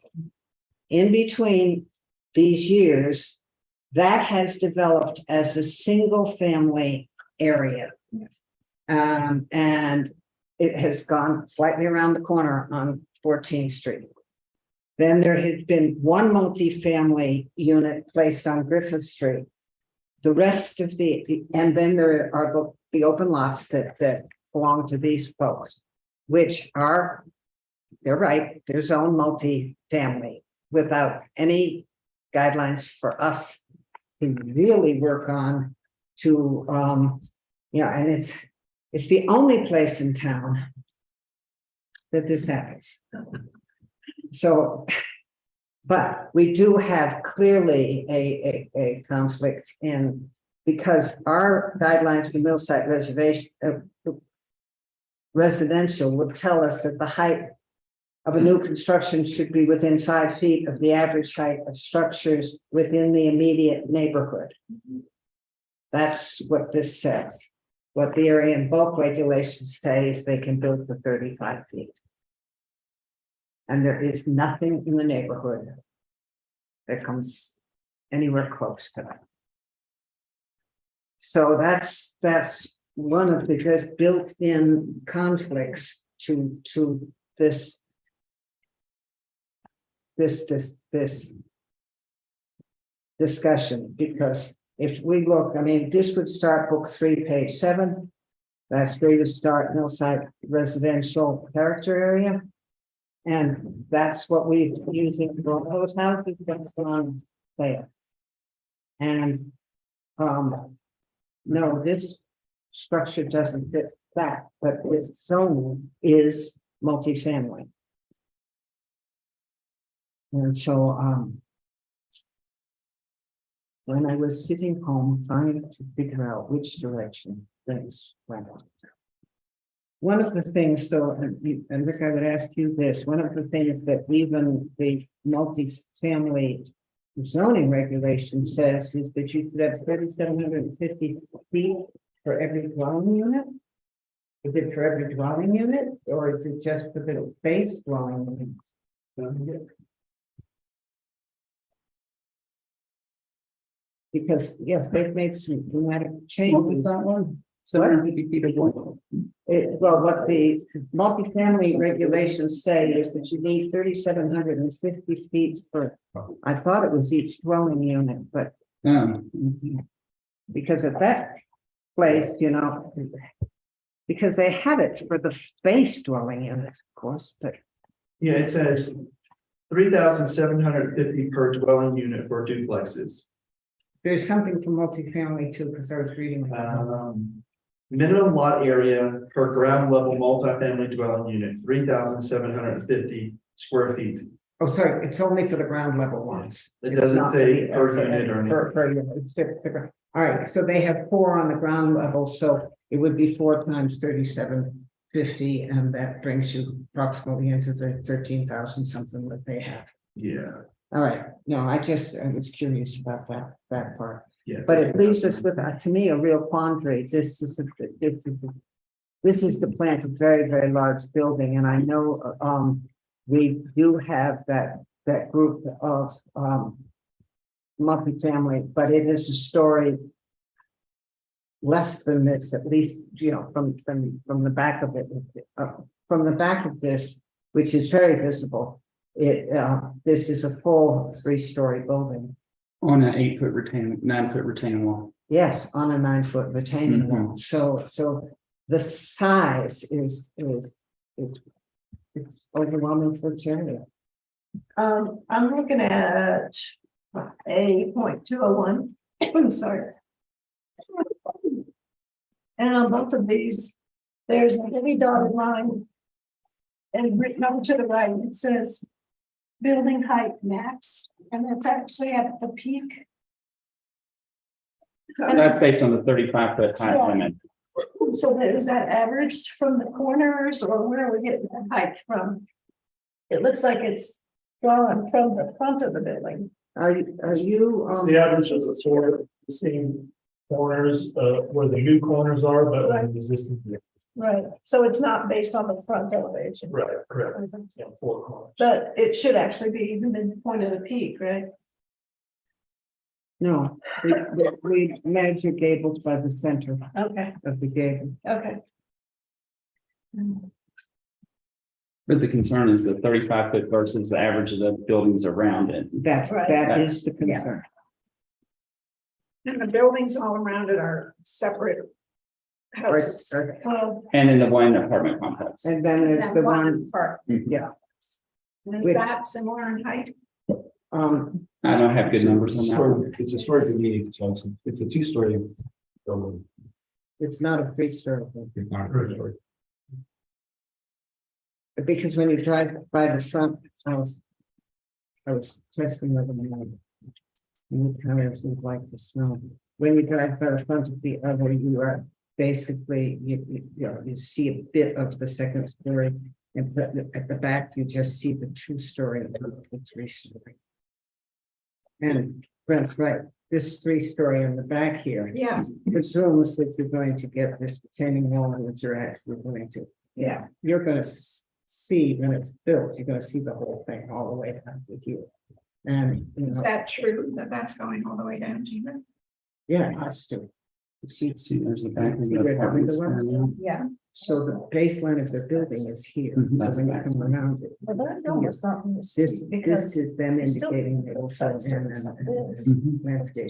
S4: In between these years, that has developed as a single family area. And it has gone slightly around the corner on 14th Street. Then there had been one multifamily unit placed on Griffith Street. The rest of and then there are the open lots that belong to these folks, which are, they're right, they're zone multifamily without any guidelines for us to really work on to, and it's the only place in town that this happens. So, but we do have clearly a conflict in, because our guidelines for mill site residential would tell us that the height of a new construction should be within 5 feet of the average height of structures within the immediate neighborhood. That's what this says. What the area and bulk regulations say is they can build for 35 feet. And there is nothing in the neighborhood that comes anywhere close to that. So that's one of the just built-in conflicts to this discussion, because if we look, I mean, this would start book 3, page 7. That's where you start mill site residential character area. And that's what we're using for those houses that's on there. And no, this structure doesn't fit that, but this zone is multifamily. And so when I was sitting home trying to figure out which direction things went, One of the things, though, and Rick, I would ask you this, one of the things that even the multi-family zoning regulation says is that you should have 3,750 feet for every dwelling unit? Is it for every dwelling unit, or is it just for the base dwelling unit? Because, yes, they've made some dramatic changes.
S2: that one? 750 feet of one.
S4: Well, what the multifamily regulations say is that you need 3,750 feet for, I thought it was each dwelling unit, but because at that place, you know, because they have it for the space dwelling units, of course, but
S7: Yeah, it says 3,750 per dwelling unit for duplexes.
S4: there's something for multifamily too, because I was reading about.
S7: Minimum lot area per ground level multifamily dwelling unit, 3,750 square feet.
S4: Oh, sorry, it's only for the ground level ones.
S7: It
S4: It's
S7: doesn't
S4: not
S7: say
S4: for
S7: per
S4: the-
S7: unit or
S4: per
S7: anything.
S4: unit, it's different. All right, so they have 4 on the ground level, so it would be 4 times 3,750, and that brings you approximately into the 13,000 something that they have.
S7: Yeah,
S4: All right, no, I was curious about that part.
S7: yeah.
S4: But it leaves us with, to me, a real quandary. This is the plan for very, very large building, and I know, we do have that group of, multifamily, but it is a story less than this, at least, you know, from the back of it, from the back of this, which is very visible. This is a full 3-story building.
S2: On an 9-foot retaining wall.
S4: Yes, on a 9-foot retaining wall. So the size is it's overwhelming for its area.
S5: I'm looking at a 0.201. I'm sorry. And on both of these, there's a heavy dotted line. And written over to the right, it says building height max, and it's actually at the peak.
S2: That's based on the 35-foot height
S5: Yeah.
S2: limit.
S5: So is that averaged from the corners, or where are we getting the height from? It looks like it's drawn from the front of the building.
S4: Are you,
S6: It's the average of the sort of the same corners, where the new corners are, but on the existing.
S5: Right, so it's not based on the front elevation.
S6: Right, correct. Yeah, 4 corners.
S5: But it should actually be the midpoint of the peak, right?
S4: no, we measure gables by the center
S5: Okay,
S4: of the gable.
S5: okay.
S2: But the concern is the 35-foot versus the average of the buildings around it.
S4: That
S5: Right.
S4: is the concern.
S5: And the buildings all around it are separate houses.
S4: Right.
S5: Well,
S2: And in the one apartment complex.
S4: And then there's
S5: that
S4: the one,
S5: part.
S4: yeah,
S5: And is
S4: With-
S5: that similar in height?
S2: I don't have good numbers on that one.
S3: It's a story unique, so it's a 2-story building.
S4: it's not a 3-story.
S3: It's not a 3-story.
S4: Because when you drive by the front, I was testing with them. And the tires look like the snow. When you drive by the front of the other, you are basically, you see a bit of the 2nd story. And at the back, you just see the 2-story and the 3-story. And Brent's right, this 3-story in the back here
S5: Yeah,
S4: presumes that you're going to get this retaining wall that you're actually going to.
S5: yeah.
S4: You're gonna see when it's built, you're gonna see the whole thing all the way down to here. And, you
S5: Is
S4: know,
S5: that true that that's going all the way down to here?
S4: yeah, it has to. See,
S2: See, there's the back of
S4: See
S2: the
S4: where the
S2: apartments.
S4: window
S2: there now.
S5: Yeah.
S4: so the baseline of the building is here.
S2: Mhm, that's
S4: When you
S2: the
S4: come
S2: baseline.
S4: around it.
S5: But that almost not from the
S4: This,
S5: city because
S4: this is them
S5: it's still-
S4: indicating the also
S2: Mhm.
S4: landscape.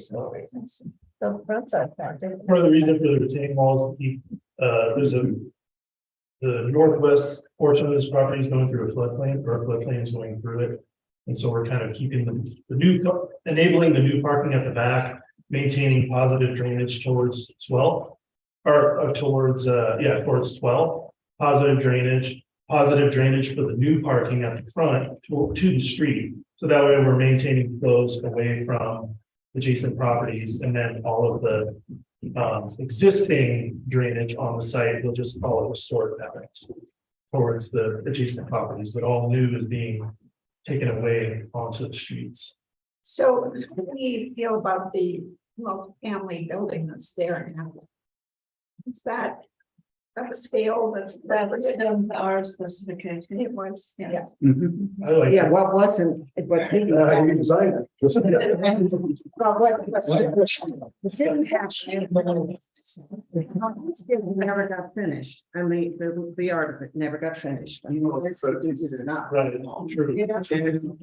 S5: the front side part.
S6: Part of the reason for the retaining walls, there's the northwest portion of this property is going through a floodplain, or a floodplain is going through it. And so we're kind of keeping enabling the new parking at the back, maintaining positive drainage towards 12. Or towards, towards 12, positive drainage for the new parking at the front to the street. So that way we're maintaining those away from adjacent properties, and then all of the existing drainage on the site, they'll just call it restored boundaries towards the adjacent properties, but all new is being taken away onto the streets.
S5: So how do you feel about the multifamily building that's there now? Is that of a scale that's?
S10: That was done to our specification.
S5: It was, yeah.
S2: Mhm.
S6: I like.
S4: Yeah, what wasn't, what didn't.
S3: You designed it.
S4: Well, what didn't happen. Never got finished. I mean, the art of it never got finished. I mean, it's not.
S6: Right, sure.
S4: You know,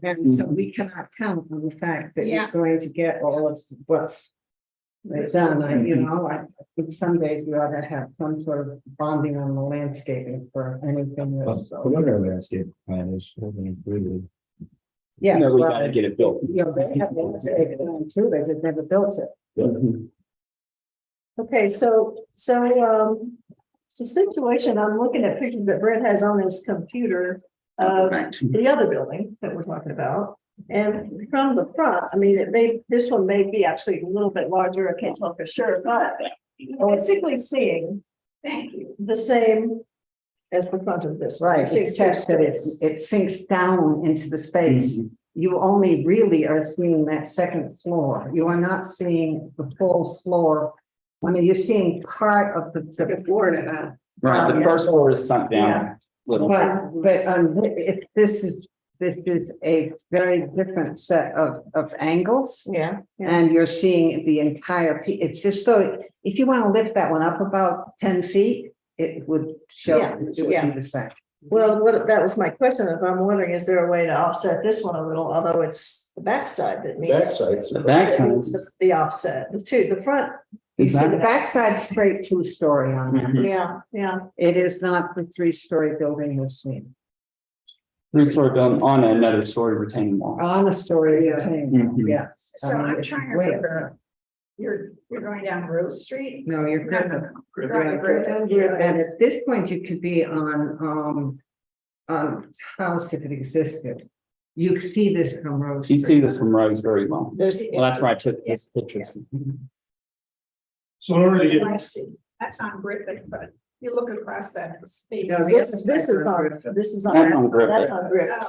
S4: and so we cannot count on the fact that
S5: Yeah.
S4: you're going to get all of what's done. I think some days we ought to have some sort of bonding on the landscaping for anything. that's-
S11: landscape plan is included.
S4: Yeah.
S2: No, we
S4: well,
S2: gotta get it built.
S4: you know, they have landscaping plan too, they just never built it.
S1: Okay, so, the situation, I'm looking at pictures that Brett has on his computer of the other building that we're talking about. And from the front, I mean, this one may be actually a little bit larger, I can't tell for sure, but I'm basically seeing
S5: Thank you.
S1: the same as the front of this. one.
S4: Right,
S1: Seeing
S4: except that it sinks down into the space. You only really are seeing that second floor. You are not seeing the full floor. I mean, you're seeing part of the floor to that.
S2: Right, the first floor is sunk down a little.
S4: But if this is a very different set of angles.
S1: Yeah, yeah.
S4: And you're seeing the entire it's just so, if you want to lift that one up about 10 feet, it would show,
S1: Yeah,
S4: it would
S1: yeah.
S4: be the same.
S1: Well, that was my question, is I'm wondering, is there a way to offset this one a little, although it's the backside that needs.
S3: Backside's.
S2: The backside
S1: that needs
S2: is-
S1: the offset, the front,
S4: You
S2: Is
S4: see, the
S2: that?
S4: backside's straight 2-story on there.
S2: Mhm.
S1: yeah.
S4: It is not the 3-story building you've seen.
S2: 3-story building on another story retaining wall.
S4: On a story,
S2: Mhm.
S4: yes.
S5: So I'm trying to remember, you're going down Rose Street?
S4: No, you're good.
S5: Right,
S4: And at this point, you could be on house if it existed. You could see this from Rose.
S2: You see
S4: Street.
S2: this from Rose very well.
S1: There's.
S2: Well, that's where I took these pictures.
S6: So in order to
S5: I
S6: get,
S5: see, that's on Griffith, but you look across that space.
S4: No,
S1: This is on,
S2: That's on
S1: that's
S2: Griffith.
S1: on Griffith,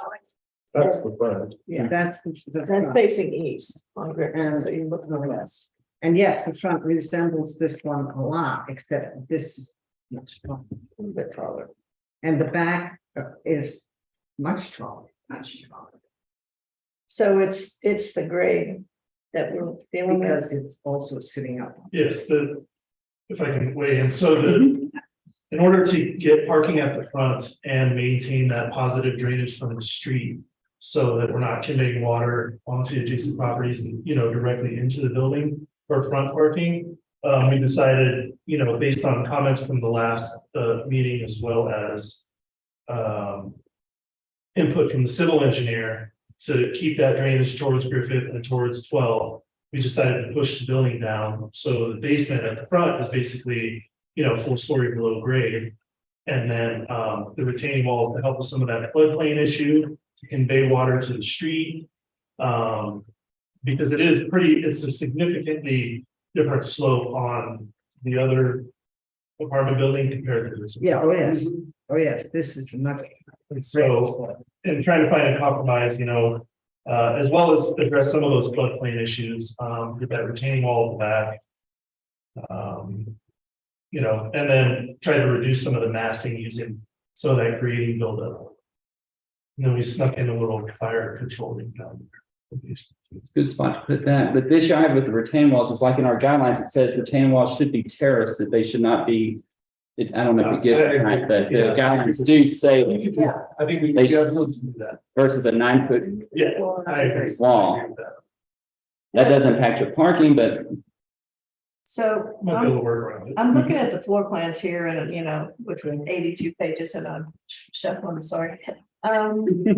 S5: Oh,
S3: That's the front.
S1: yeah,
S4: That's
S1: that's facing east on Griffith,
S4: And-
S1: so you look northwest.
S4: and yes, the front resembles this one a lot, except this is much taller.
S1: A little bit taller.
S4: And the back is much taller.
S5: much taller.
S1: So it's the grade that we're dealing
S4: Because
S1: with.
S4: it's also sitting up.
S6: yes, if I can weigh in, so in order to get parking at the front and maintain that positive drainage from the street. So that we're not conveying water onto adjacent properties and, directly into the building for front parking. We decided, based on comments from the last meeting as well as input from the civil engineer to keep that drainage towards Griffith and towards 12. We decided to push the building down. So the basement at the front is basically, full story below grade. And then the retaining walls to help with some of that floodplain issue, to convey water to the street. Because it's a significantly different slope on the other apartment building compared to this.
S4: Yeah, oh yes, oh yes, this is much.
S6: And so, and trying to find a compromise, as well as address some of those floodplain issues, get that retaining wall at the back. And then try to reduce some of the massing using some of that grading buildup. And then we snuck in a little fire control down there.
S2: It's a good spot to put that. But the issue I have with the retaining walls is like in our guidelines, it says retaining walls should be terraced, that they should not be. I don't know if it gives it right, but the
S6: Yeah.
S2: guidelines do say
S6: Yeah, I think we
S2: They
S6: should be able to do that.
S2: versus a 9-foot.
S6: Yeah, I agree.
S2: Wall.
S6: I agree with that.
S2: That does impact your parking, but
S1: So
S6: Might be able to work around it.
S1: I'm looking at the floor plans here and, with 82 pages and I'm shuffling, I'm sorry.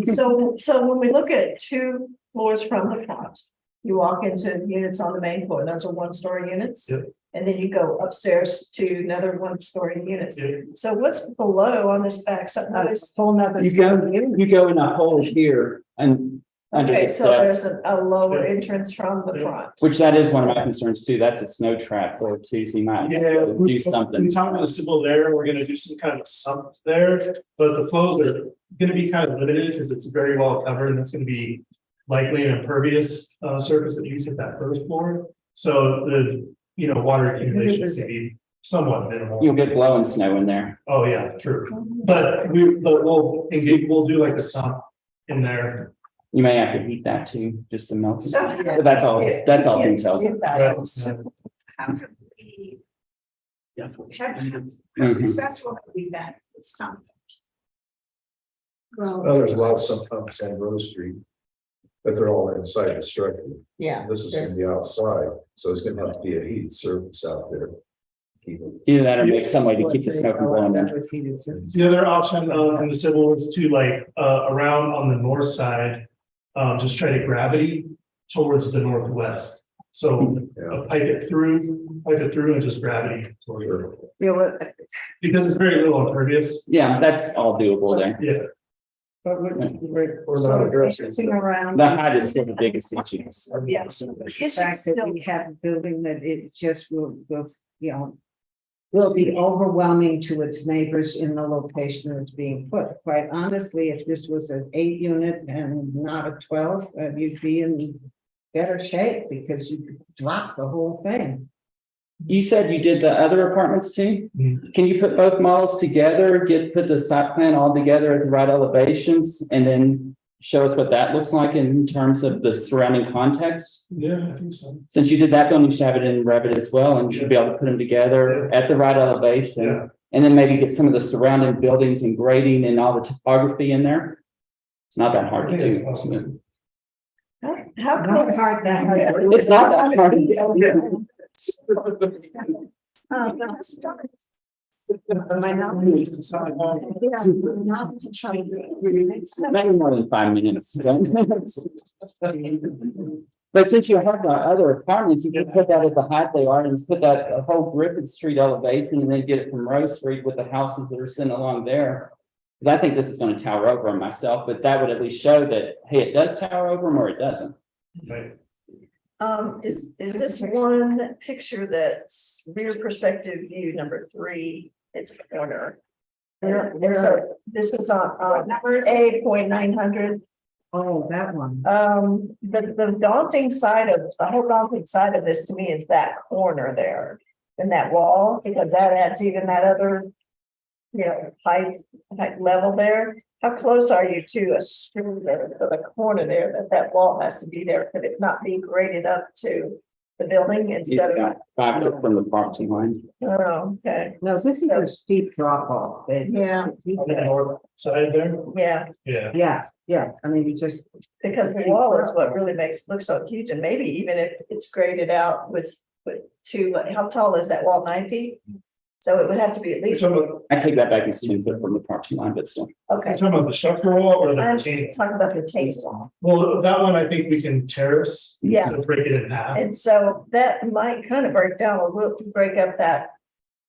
S1: So when we look at 2 floors from the front, you walk into units on the main floor, those are 1-story units.
S6: Yep.
S1: And then you go upstairs to another 1-story units.
S6: Yeah.
S1: So what's below on this back side? What is-
S4: Whole nother.
S2: you go in a hole here and under
S10: Okay,
S2: the
S10: so there's
S2: steps,
S10: a lower entrance from the front.
S2: which that is one of my concerns too. That's a snow trap there too, so you might
S6: Yeah,
S2: do something.
S6: We talked to the civil there, we're gonna do some kind of sump there, but the flows are gonna be kind of limited because it's very well covered and it's gonna be likely an impervious surface that you hit that first floor. So the, water accumulation is gonna be somewhat minimal.
S2: You'll get blowing snow in there.
S6: Oh, yeah, true. But we'll do like a sump in there.
S2: You may have to heat that too, just to melt it.
S5: So.
S2: But that's all details.
S5: How have we? How
S2: Mhm.
S5: successful have we been with some?
S3: Well, there's a lot of some pumps on Rose Street. But they're all inside the structure.
S1: Yeah.
S3: This is gonna be outside, so it's gonna have to be a heat surface out there. Keep it.
S2: Either that or make some way to keep the snow from blowing in.
S6: The other option from the civil is to around on the north side, just try to gravity towards the northwest. So pipe it through and just gravity. Because it's very little impervious.
S2: Yeah, that's all doable there.
S6: Yeah.
S3: We're not addressing.
S4: Around.
S2: The height is still the biggest issue.
S10: Yeah.
S4: The fact that we have a building that it just will, will be overwhelming to its neighbors in the location it's being put. Quite honestly, if this was an 8-unit and not a 12, you'd be in better shape because you could drop the whole thing.
S2: You said you did the other apartments too?
S6: Mhm.
S2: Can you put both models together, put the site plan all together at the right elevations and then show us what that looks like in terms of the surrounding context?
S6: Yeah, I think so.
S2: Since you did that building, you should have it in Revit as well, and you should be able to put them together at the right elevation.
S6: Yeah.
S2: And then maybe get some of the surrounding buildings and grading and all the topography in there. It's not that hard to
S6: I think it's
S2: do.
S6: possible.
S10: How
S4: Not
S10: close?
S4: hard, that hard.
S2: It's not that hard. Maybe more than 5 minutes. But since you have the other apartments, you can put that at the height they are and put that whole Griffith Street elevation and then get it from Rose Street with the houses that are sitting along there. Because I think this is going to tower over them myself, but that would at least show that, hey, it does tower over them or it doesn't.
S6: Right.
S10: Is this one picture that's rear perspective view number 3? It's a corner. And so this is on A.900.
S4: Oh, that one.
S10: The daunting side of, the whole daunting side of this to me is that corner there. In that wall, because that adds even that other, height level there. How close are you to a street there, to the corner there, that wall has to be there? Could it not be graded up to the building
S2: He's
S10: instead of?
S2: got 5 foot from the property line.
S10: Oh, okay,
S4: No, this is a steep drop off.
S10: yeah,
S6: On the north side there.
S10: yeah,
S4: Yeah, I mean, you just,
S10: because the wall is what really makes it look so huge, and maybe even if it's graded out with two, how tall is that wall, 9 feet? So it would have to be at
S6: You're
S10: least,
S6: talking about,
S2: I take that back, it's 10 foot from the property line, but still.
S10: okay.
S6: you're talking about the structural wall or the
S10: I'm
S6: retaining?
S10: talking about the retaining wall.
S6: Well, that one I think we can terrace.
S10: Yeah.
S6: To break it in half.
S10: And so that might kind of break down a little, to break up that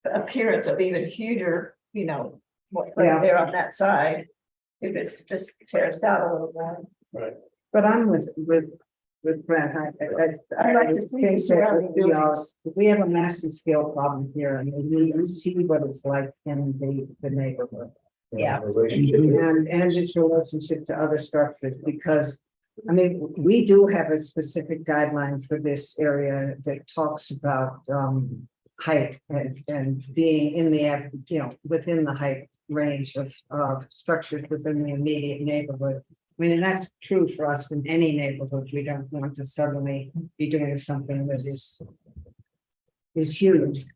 S10: appearance of even huger, what
S4: Yeah.
S10: there on that side. If it's just terraced out a little more.
S4: but I'm with Brent.
S10: I'd like to see
S4: think
S10: the surrounding
S4: that
S10: buildings.
S4: we have a massive scale problem here and we can see what it's like in the neighborhood.
S10: Yeah.
S4: And its relationship to other structures, because, I mean, we do have a specific guideline for this area that talks about height and being in the, within the height range of structures within the immediate neighborhood. I mean, and that's true for us in any neighborhood. We don't want to suddenly be doing something that is huge.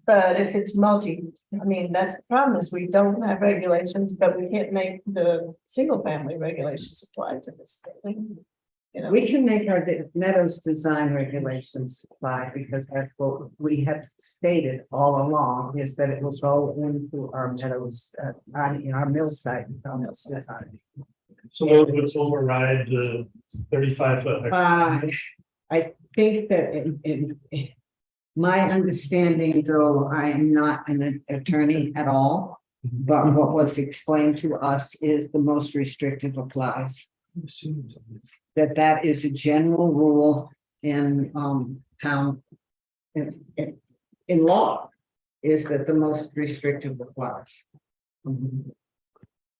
S10: But if it's that's the problem is we don't have regulations, but we can't make the single family regulations apply to this thing.
S4: We can make our Meadows design regulations apply because that's what we have stated all along is that it will go into our Meadows, our mill site.
S6: So those would override the 35-foot.
S4: I think that in my understanding, though, I am not an attorney at all. But what was explained to us is the most restrictive applies. That is a general rule in town. In law, is that the most restrictive applies.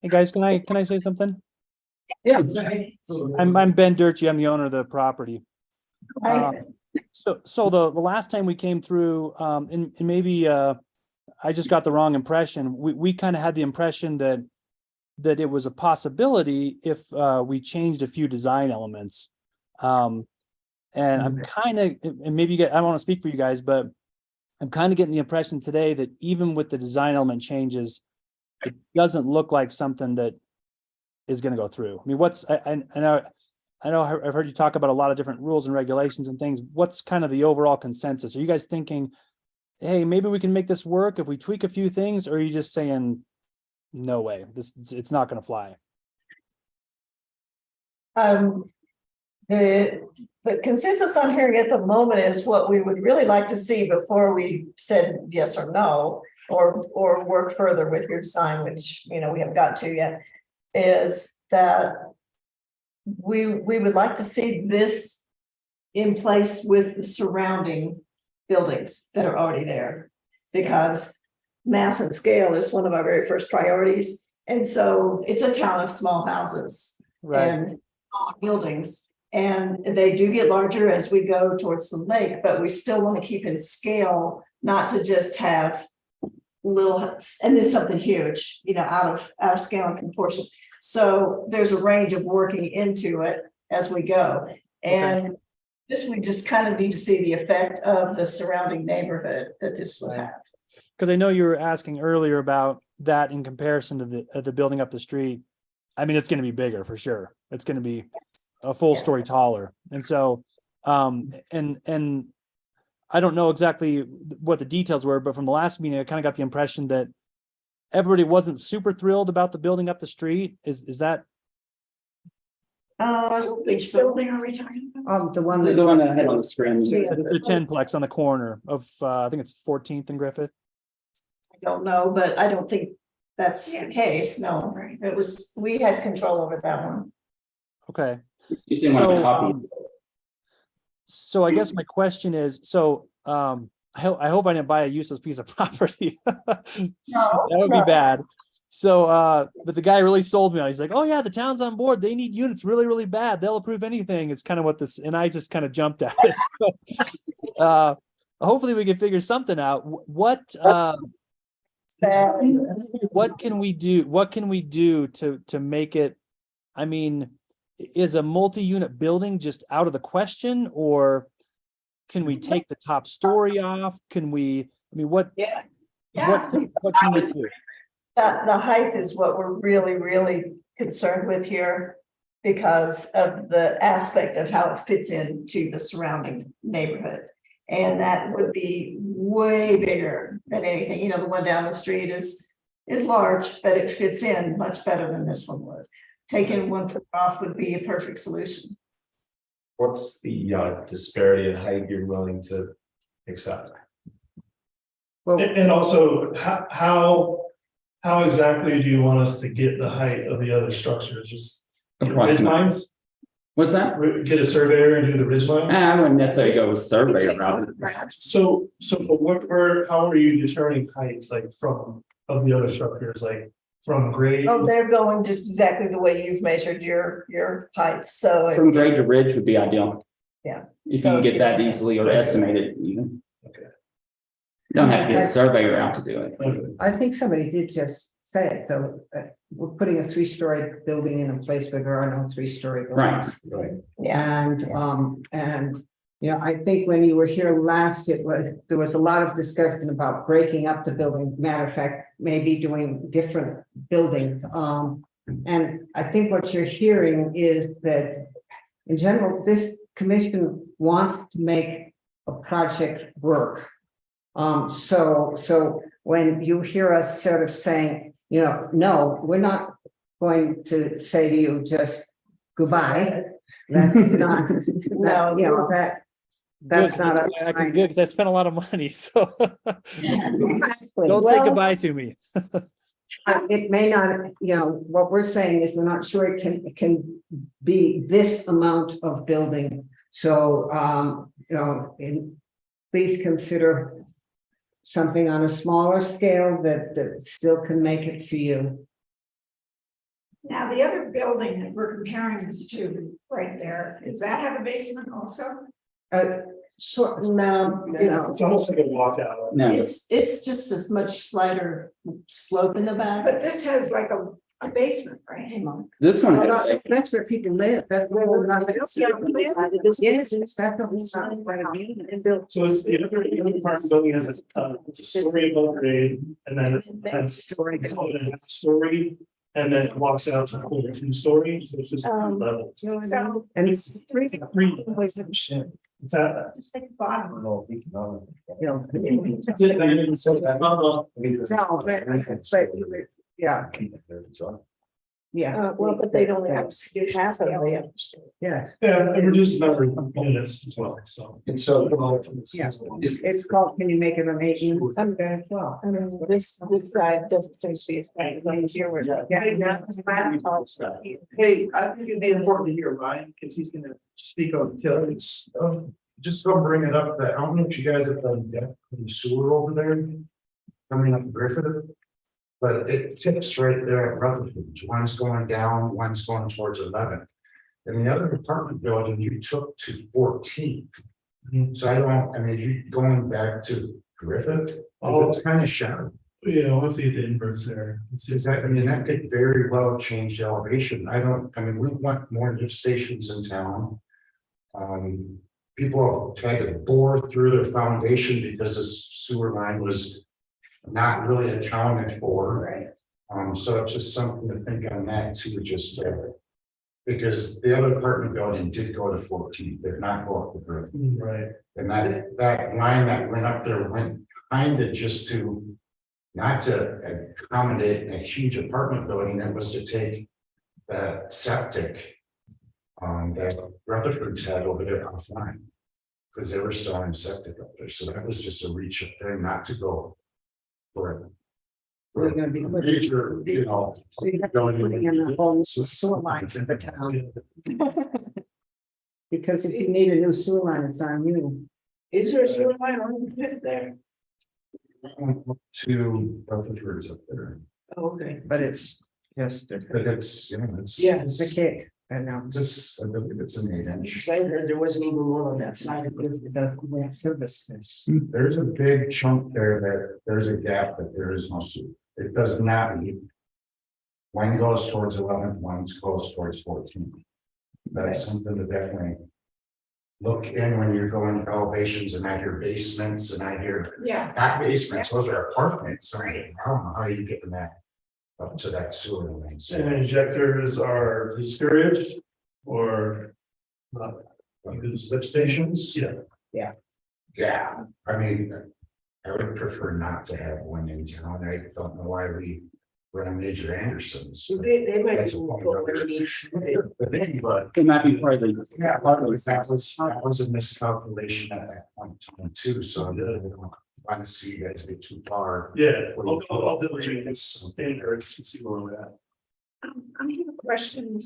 S12: Hey guys, can I say something?
S4: Yeah.
S12: I'm Ben Durkee. I'm the owner of the property.
S1: Right.
S12: So the last time we came through, and maybe I just got the wrong impression. We kind of had the impression that it was a possibility if we changed a few design elements. And I'm kind of, and maybe I don't want to speak for you guys, but I'm kind of getting the impression today that even with the design element changes, it doesn't look like something that is going to go through. I mean, I know I've heard you talk about a lot of different rules and regulations and things. What's kind of the overall consensus? Are you guys thinking, hey, maybe we can make this work if we tweak a few things, or are you just saying, no way, it's not going to fly?
S1: The consensus I'm hearing at the moment is what we would really like to see before we said yes or no, or work further with your design, which, we haven't got to yet, is that we would like to see this in place with the surrounding buildings that are already there, because mass and scale is one of our very first priorities. And so it's a town of small houses and small buildings, and they do get larger as we go towards the lake, but we still want to keep in scale, not to just have little, and then something huge, out of scale and proportion. So there's a range of working into it as we go. And this, we just kind of need to see the effect of the surrounding neighborhood that this will have.
S12: Because I know you were asking earlier about that in comparison to the building up the street. I mean, it's going to be bigger for sure. It's going to be a full story taller. And so, and I don't know exactly what the details were, but from the last meeting, I kind of got the impression that everybody wasn't super thrilled about the building up the street. Is that?
S5: Which building are we talking about?
S4: The one
S2: The
S4: that.
S2: one that I had on the screen.
S12: The 10-plex on the corner of, I think it's 14th and Griffith.
S1: I don't know, but I don't think that's the case. No, we had control over that one.
S12: Okay.
S2: You still want a copy?
S12: So I guess my question is, I hope I didn't buy a useless piece of property. That would be bad. So, but the guy really sold me on. He's like, "Oh yeah, the town's on board. They need units really, really bad. They'll approve anything." It's kind of what this, and I just kind of jumped at it. So, hopefully, we can figure something out. What can we do? What can we do to make it? I mean, is a multi-unit building just out of the question, or can we take the top story off? Can we? I mean, what?
S1: Yeah.
S12: What can we do?
S1: The height is what we're really, really concerned with here, because of the aspect of how it fits into the surrounding neighborhood. And that would be way bigger than anything. The one down the street is large, but it fits in much better than this one would. Taking one foot off would be a perfect solution.
S11: What's the disparity in height you're willing to accept?
S4: Well,
S6: And also, how exactly do you want us to get the height of the other structures? Just ridge
S2: Approximate.
S6: lines?
S2: What's that?
S6: Get a surveyor and do the ridge line?
S2: I wouldn't necessarily go with survey route.
S6: So how are you determining heights of the other structures, from grade?
S1: Oh, they're going just exactly the way you've measured your height. So
S2: From grade to ridge would be ideal.
S1: Yeah.
S2: If you can get that easily or estimate it even.
S6: Okay.
S2: You don't have to get a surveyor out to do it.
S4: I think somebody did just say it, though. We're putting a 3-story building in a place where there are no 3-story buildings.
S3: Right.
S1: yeah.
S4: And I think when you were here last, there was a lot of discussion about breaking up the building. Matter of fact, maybe doing different buildings. And I think what you're hearing is that in general, this commission wants to make a project work. So when you hear us sort of saying, no, we're not going to say to you just goodbye. That's not, that's not.
S12: Good, because I spent a lot of money, so
S1: Exactly.
S12: don't say goodbye to me.
S4: It may not, what we're saying is we're not sure it can be this amount of building. So, please consider something on a smaller scale that still can make it for you.
S5: Now, the other building that we're comparing this to right there, does that have a basement also?
S4: So now,
S6: It's almost like a walkout.
S2: No,
S1: It's just as much slighter slope in the back.
S5: But this has like a basement, right?
S1: Hang on.
S2: this one
S4: well,
S2: has,
S4: that's where people live. That's where they're not. Yes, that's what we saw.
S6: So it's the other part of the building has it's a story above grade and then it has story, and then it walks out to a whole 2 stories, so it's just 3 levels.
S4: And it's three.
S6: It's at.
S5: Just like the bottom.
S4: No, yeah, yeah,
S1: Well, but they don't have half of the.
S4: yes.
S6: Yeah, it reduces the number of units as well, so.
S11: And so,
S4: Yeah, it's called, can you make it an 18? Okay, well.
S1: I mean, this drive doesn't seem to be as bad as last year.
S7: Hey, I think it'd be important to hear Ryan, because he's gonna speak on utilities.
S3: Just go bring it up that, I don't know if you guys have done depth in the sewer over there. Coming up Griffith. But it tips right there at Rutherford, one's going down, one's going towards 11. And the other apartment building you took to 14. So I mean, you going back to Griffith, it's kind of shallow.
S6: Yeah, I'll have to get the inverse there.
S3: Is that, I mean, that could very well change the elevation. I mean, we want more lift stations in town. People have tried to bore through their foundation because the sewer line was not really accounted for.
S5: Right.
S3: So it's just something to think on that too, just because the other apartment building did go to 14, did not go up the roof.
S6: Right.
S3: And that line that went up there went kind of just to, not to accommodate a huge apartment building, it was to take that septic that Rutherford's had over there offline. Because they were storing septic up there, so that was just a reach up there, not to go for
S4: We're gonna be.
S3: future,
S4: So you have to be putting in a whole sewer line for the town. Because if you need a new sewer line, it's on you.
S9: Is there a sewer line on the fifth there?
S3: to Rutherford's up there.
S9: Okay.
S4: But it's just,
S3: But it's, it's.
S9: Yeah.
S4: it's a kick, and now.
S3: Just, I believe it's an 8-inch.
S9: I heard there wasn't even one on that side of it.
S4: The services.
S3: There's a big chunk there that there's a gap that there is no sewer. It does not meet. One goes towards 11, one goes towards 14. That's something to definitely look in when you're going to elevations, and I hear basements, and I hear
S5: Yeah.
S3: not basements, those are apartments. So I don't know how you get that up to that sewer line. So,
S6: And injectors are discouraged or not?
S3: use lift stations?
S6: Yeah.
S3: Yeah, I mean, I would prefer not to have one in town. I don't know why we run a Major Anderson's.
S9: They might
S3: That's
S9: be
S3: a point
S9: what
S3: over.
S9: we need.
S3: But
S2: it might be part of the.
S3: yeah, partly that was a miscalculation at that point in time too, so I really don't want to see you guys get too far.
S6: Yeah, I'll double check this standards to see where we're at.
S5: I have a question.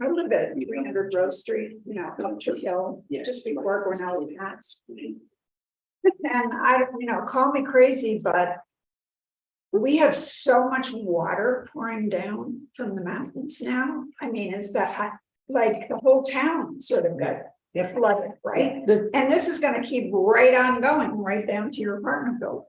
S5: I live at 300 Rose Street, Culture Hill, just before Gwinnett Pass. And call me crazy, but we have so much water pouring down from the mountains now. I mean, is that like the whole town sort of got flooded, right? And this is gonna keep right on going, right down to your apartment building.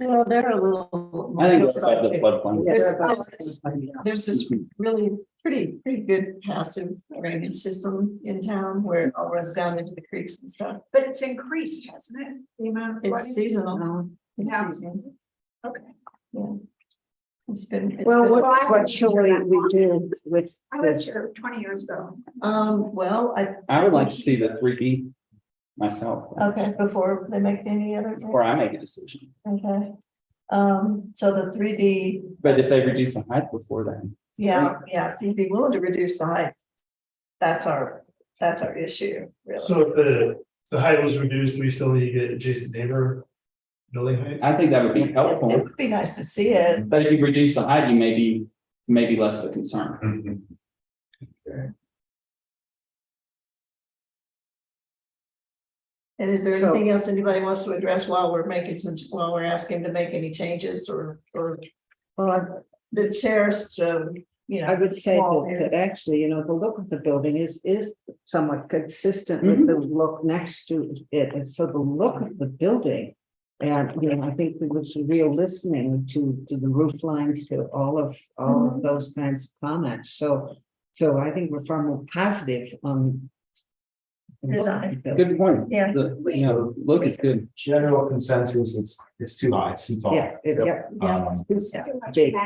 S1: Well, they're a little.
S2: I think it's above the floodplain.
S1: There's this really pretty good passive drainage system in town where it all runs down into the creeks and stuff.
S5: But it's increased, hasn't it? The amount of
S1: It's
S5: flooding?
S1: seasonal. It's
S5: Yeah.
S1: seasonal.
S5: Okay.
S1: Yeah. It's been.
S4: Well,
S5: Well, I
S4: what
S5: lived
S4: should
S5: here
S4: we
S5: that long.
S4: do with
S5: I lived
S4: this?
S5: here 20 years ago.
S1: Well,
S2: I would like to see the 3D myself.
S1: okay, before they make any other.
S2: Before I make a decision,
S1: Okay. So the 3D,
S2: but if they reduce the height before then.
S1: yeah, if you'd be willing to reduce the height. That's our issue, really.
S6: So if the height was reduced, we still need to get adjacent neighbor
S7: building heights?
S2: I think that would be
S1: It
S2: helpful,
S1: would be nice to see it.
S2: but if you reduce the height, you may be less of a concern.
S1: And is there
S4: So-
S1: anything else anybody wants to address while we're asking to make any changes or
S4: Well,
S1: the chairs, you know?
S4: I would say
S1: wall
S4: that,
S1: area?
S4: that actually, you know, the look of the building is somewhat consistent with the look next to it. And so the look of the building. And, you know, I think there was a real listening to the roof lines, to all of those kinds of comments. So I think we're far more positive on.
S1: Design.
S2: Good point.
S1: Yeah.
S2: Look, it's good.
S11: General consensus, it's too high, it's too tall.
S4: Yeah, yeah, big,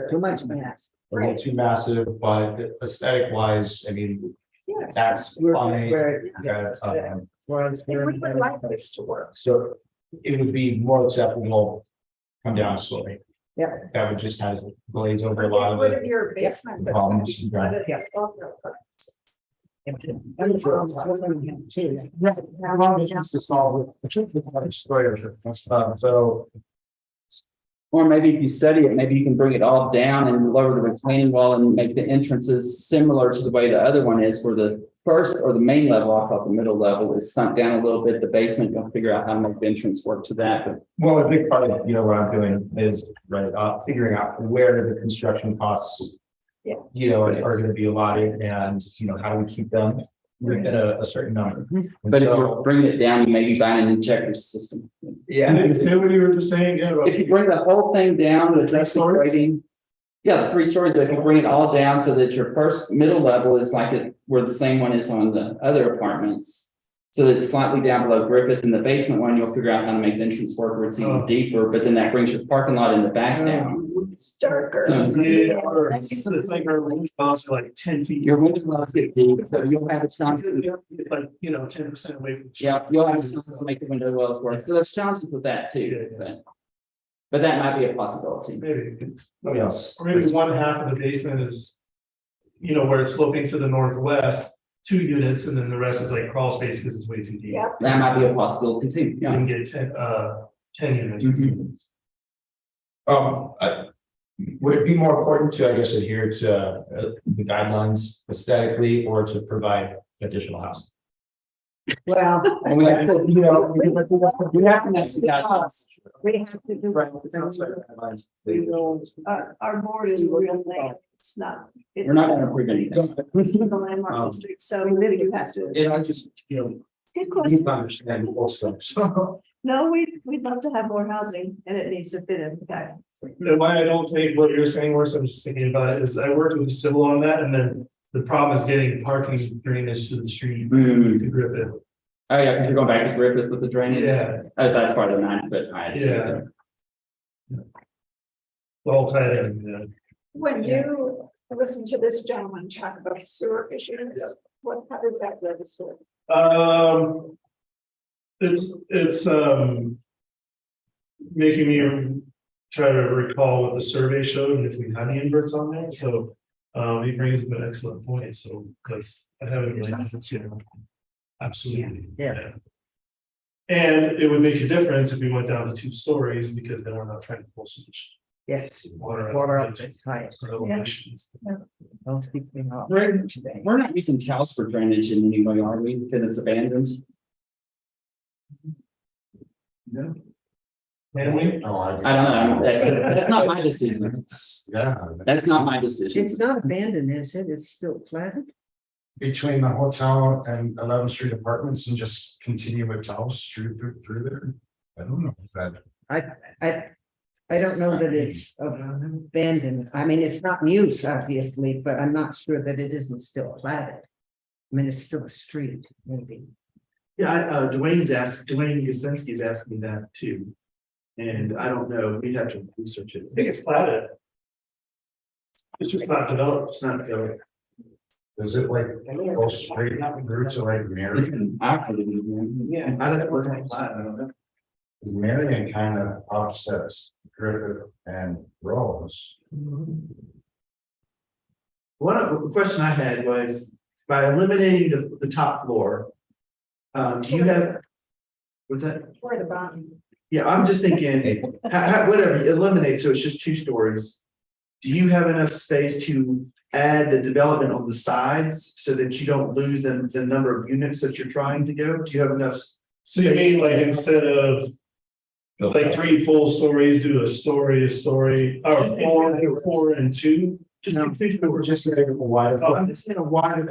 S4: too much mass.
S11: A little too massive, but aesthetic wise, I mean, that's fine.
S4: Whereas
S1: We would like this to work.
S11: So it would be more acceptable, come down slowly.
S4: Yeah.
S11: That would just kind of glaze over a lot of
S5: Rid of
S11: the
S5: your basement. that's
S11: problems.
S5: not-
S4: Yeah.
S11: So,
S2: Or maybe if you study it, maybe you can bring it all down and lower the retaining wall and make the entrances similar to the way the other one is, where the first or the main level, I thought the middle level is sunk down a little bit. The basement, you'll figure out how to make the entrance work to that. But
S11: well, a big part of, what I'm doing is, right, figuring out where the construction costs.
S1: Yeah.
S11: Are gonna be allotted and, how do we keep them within a certain number. And
S2: But if
S11: so-
S2: you're bringing it down, you may be buying an injector system.
S7: Say what you were just saying, yeah.
S2: If you bring the whole thing down, the
S7: stories?
S2: grading. Yeah, the 3 stories, but if you bring it all down so that your first middle level is like it, where the same one is on the other apartments. So it's slightly down below Griffith, and the basement one, you'll figure out how to make the entrance work where it's even
S7: Oh.
S2: deeper, but then that brings your parking lot in the back down.
S5: It's darker.
S2: So
S7: Yeah, or it's like our roof costs are like 10 feet.
S2: your window lots get deep, so you'll have a chance.
S7: Like, 10% away from. the street.
S2: Yeah, you'll have a chance to make the window wells work. So there's challenges with that too, but that might be a possibility.
S7: Maybe,
S11: Yes.
S7: or maybe one half of the basement is, where it's sloping to the northwest, 2 units, and then the rest is like crawl space because it's way too deep.
S5: Yeah.
S2: That might be a possibility too.
S7: You
S2: Yeah.
S7: can get 10 units.
S2: Mhm.
S11: Would it be more important to, I guess, adhere to the guidelines aesthetically or to provide additional house?
S4: Well,
S2: And we have to, we have to make some guidelines.
S4: we have to do.
S1: Our board is real late. It's not. it's
S2: We're not gonna approve anything.
S1: the landmark district, so really you have to.
S11: And I just,
S1: Good
S11: need
S1: question.
S11: to understand also. So,
S1: No, we'd love to have more housing and it needs to fit in the guidance.
S7: And why I don't think what you're saying works, I'm just thinking about it, is I worked with the civil on that, and then the problem is getting parking drainage to the street.
S2: Mm.
S7: To Griffith.
S2: Oh, yeah, 'cause you're going back to Griffith with the drainage.
S7: Yeah,
S2: Oh, that's part of the 9-foot height.
S7: Yeah. all tied in,
S5: When you listen to this gentleman talk about sewer issues, how does that register?
S7: It's making me try to recall what the survey showed and if we had any inverts on there, so. He brings up an excellent point, so because I haven't really. Absolutely.
S4: Yeah.
S7: And it would make a difference if we went down to 2 stories, because then we're not trying to pull so much
S4: Yes.
S7: water.
S4: Water
S7: out
S4: up
S7: of
S4: its highest.
S7: for elevations.
S4: Don't speak me up.
S2: We're not using towels for drainage in any way, are we? Because it's abandoned.
S7: Can we?
S2: I don't know. That's not my decision.
S3: Yeah,
S2: That's not my decision.
S4: It's not abandoned, is it? It's still platted?
S3: between the hotel and 11th Street Apartments and just continue with Telus through there. I don't know if that.
S4: I don't know that it's abandoned. I mean, it's not in use, obviously, but I'm not sure that it isn't still platted. I mean, it's still a street, maybe.
S7: Yeah, Dwayne Yasinski's asked me that too. And I don't know, we'd have to research it. I think it's platted. It's just not developed, it's not developed.
S3: Is it like go straight routes of like
S2: It's
S3: Marion?
S2: an acronym.
S7: Yeah. I don't know.
S3: Marion kind of offsets Griffith and Rose.
S7: One question I had was, by eliminating the top floor. Do you have? What's that?
S5: Or the bottom?
S7: Yeah, I'm just thinking, whatever, eliminate, so it's just 2 stories. Do you have enough space to add the development on the sides so that you don't lose the number of units that you're trying to go? Do you have enough?
S6: So you mean like instead of like 3 full stories, do a story, or 4 and 2?
S7: Just 2 stories.
S3: Just a wider.
S7: Oh, I'm just saying a wider.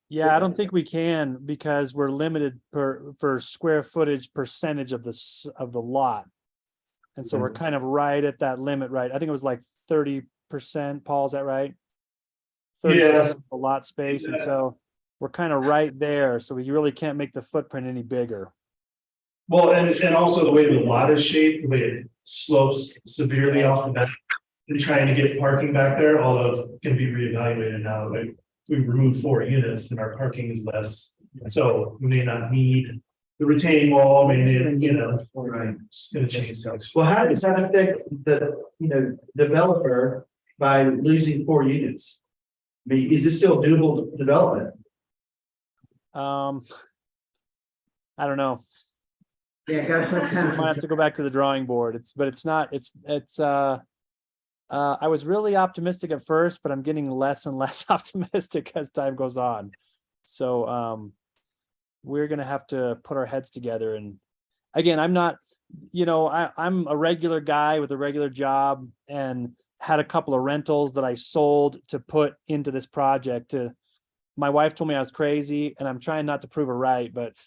S12: Yeah, I don't think we can because we're limited for square footage percentage of of the lot. And so we're kind of right at that limit, right? I think it was like 30%, Paul, is that right? 30%
S6: Yes.
S12: of the lot space, and so we're kind of right there, so we really can't make the footprint any bigger.
S6: Well, and also the way the lot is shaped, the way it slopes severely off the back. And trying to get parking back there, although it's gonna be reevaluated now, like if we remove 4 units, then our parking is less. So we may not need the retaining wall,
S7: Right.
S6: it's gonna change things.
S7: Well, how does that affect the developer by losing 4 units? I mean, is it still doable development?
S12: I don't know.
S4: Yeah, gotta put
S12: I
S4: pencils.
S12: might have to go back to the drawing board. I was really optimistic at first, but I'm getting less and less optimistic as time goes on. So we're gonna have to put our heads together. And again, I'm not, I'm a regular guy with a regular job and had a couple of rentals that I sold to put into this project. My wife told me I was crazy, and I'm trying not to prove her right, but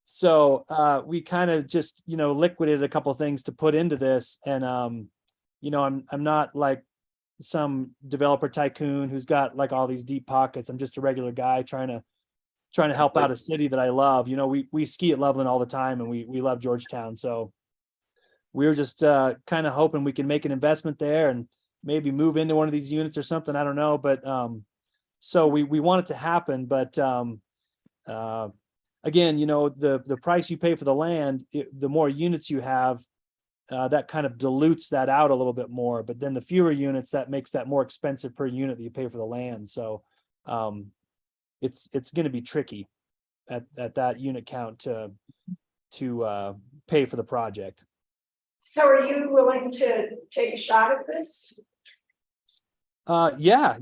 S12: so we kind of just, liquidated a couple of things to put into this. And, I'm not like some developer tycoon who's got like all these deep pockets. I'm just a regular guy trying to help out a city that I love. We ski at Loveland all the time, and we love Georgetown. So we were just kind of hoping we can make an investment there and maybe move into one of these units or something. I don't know. But so we want it to happen. But again, the price you pay for the land, the more units you have, that kind of dilutes that out a little bit more. But then the fewer units, that makes that more expensive per unit that you pay for the land. So it's going to be tricky at that unit count to pay for the project.
S5: So are you willing to take a shot at this?
S12: Yeah.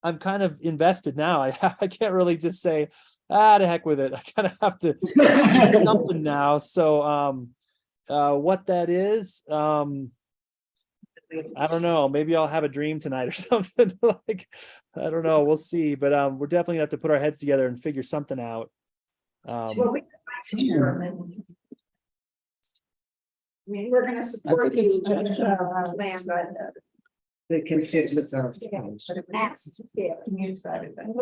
S12: I'm kind of invested now. I can't really just say, to heck with it. I kind of have to do something now. So what that is, I don't know. Maybe I'll have a dream tonight or something. Like, I don't know. We'll see. But we're definitely gonna have to put our heads together and figure something out.
S5: Well, we can experiment. I mean, we're gonna support you. Land, but
S4: They can fit with our.
S5: max scale.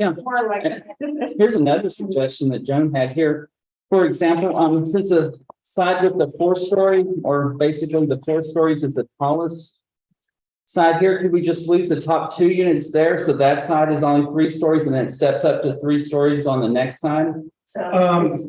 S2: Yeah.
S5: More like.
S2: Here's another suggestion that Joan had here. For example, since the side with the 4-story, or basically the 4 stories is the tallest side here, could we just lose the top 2 units there? So that side is only 3 stories and then it steps up to 3 stories on the next side.
S5: So.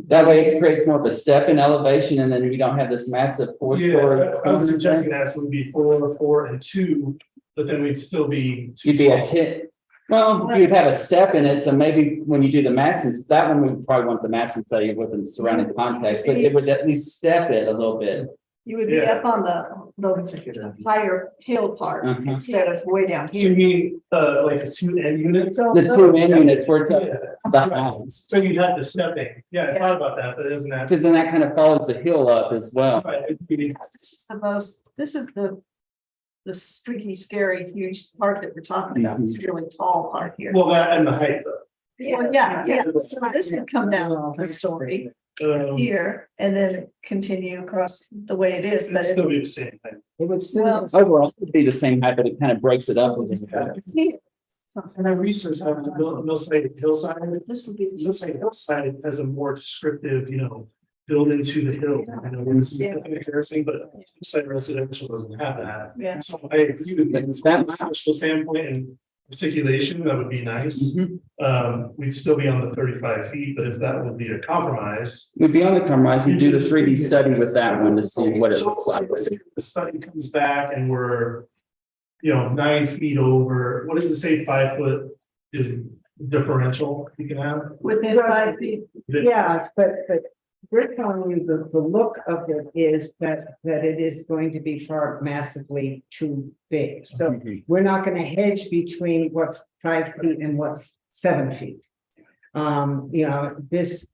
S2: That way it creates more of a step in elevation, and then we don't have this massive 4-story.
S6: Yeah, I was suggesting that, so it would be 4, and 2, but then we'd still be.
S2: You'd be at 10. Well, you'd have a step in it, so maybe when you do the massing, that one we would probably want the massing tell you with the surrounding context, but it would at least step it a little bit.
S10: You would be up on the higher hill part instead of way down
S6: So you
S10: here.
S6: mean, like a 2 end unit?
S2: The 2 end units where it's up the house,
S6: So you'd have the stepping, yeah, I thought about that, but isn't that?
S2: because then that kind of follows the hill up as well.
S6: Right, it'd be-
S10: This is the freaky, scary, huge part that we're talking about, this really tall part here.
S6: Well, that and the height,
S10: Yeah, so this could come down the story
S6: though.
S10: here and then continue across the way it is, but
S6: It'd still be the same thing.
S4: It would still.
S10: Well-
S2: Overall, it would be the same height, but it kind of breaks it up. a little bit.
S6: And I researched how to build Millside Hillside.
S10: This would be.
S6: Millside Hillside has a more descriptive, build into the hill. I know this is embarrassing, but Hillside Residential doesn't have that.
S10: Yeah.
S6: So I agree with that. From a structural standpoint and articulation, that would be nice. We'd still be on the 35 feet, but if that would be a compromise.
S2: We'd be on the compromise, we'd do the 3D study with that one to see what it
S6: So
S2: looks like.
S6: let's say the study comes back and we're, 9 feet over, what does it say, 5 foot is differential you can have.
S10: Within 5 feet.
S4: Yes, but we're telling you the look of it is that it is going to be far massively too big. So we're not gonna hedge between what's 5 feet and what's 7 feet. You know, this,